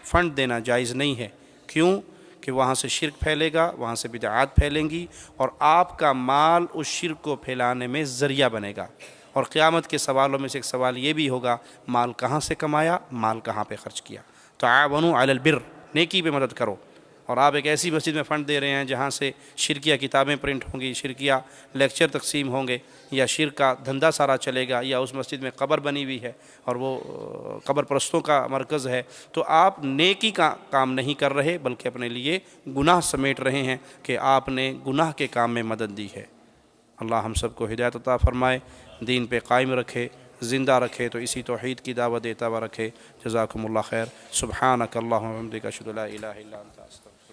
فنڈ دینا جائز نہیں ہے. کیوں؟ کہ وہاں سے شرک پھیلے گا، وہاں سے بدعات پھیلیں گی، اور آپ کا مال اس شرک کو پھیلانے میں ذریعہ بنے گا. اور قیامت کے سوالوں میں سے ایک سوال یہ بھی ہوگا مال کہاں سے کمایا، مال کہاں پہ خرچ کیا. تعاونوا علی البر، نیکی پہ مدد کرو. اور آپ ایک ایسی مسجد میں فنڈ دے رہے ہیں جہاں سے شرکیہ کتابیں پرنٹ ہوں گی، شرکیہ لیکچر تقسیم ہوں گے، یا شرک کا دھندا سارا چلے گا، یا اس مسجد میں قبر بنی ہوئی ہے اور وہ قبر پرستوں کا مرکز ہے، تو آپ نیکی کا کام نہیں کر رہے بلکہ اپنے لیے گناہ سمیٹ رہے ہیں کہ آپ نے گناہ کے کام میں مدد دی ہے. اللہ ہم سب کو ہدایت عطا فرمائے، دین پہ قائم رکھے، زندہ رکھے، تو اسی توحید کی دعوت دیتا ہوا رکھے. جزاکم اللہ خیر. سبحانک اللہم و بحمدک، اشہد ان لا الہ الا انت، استغفرک.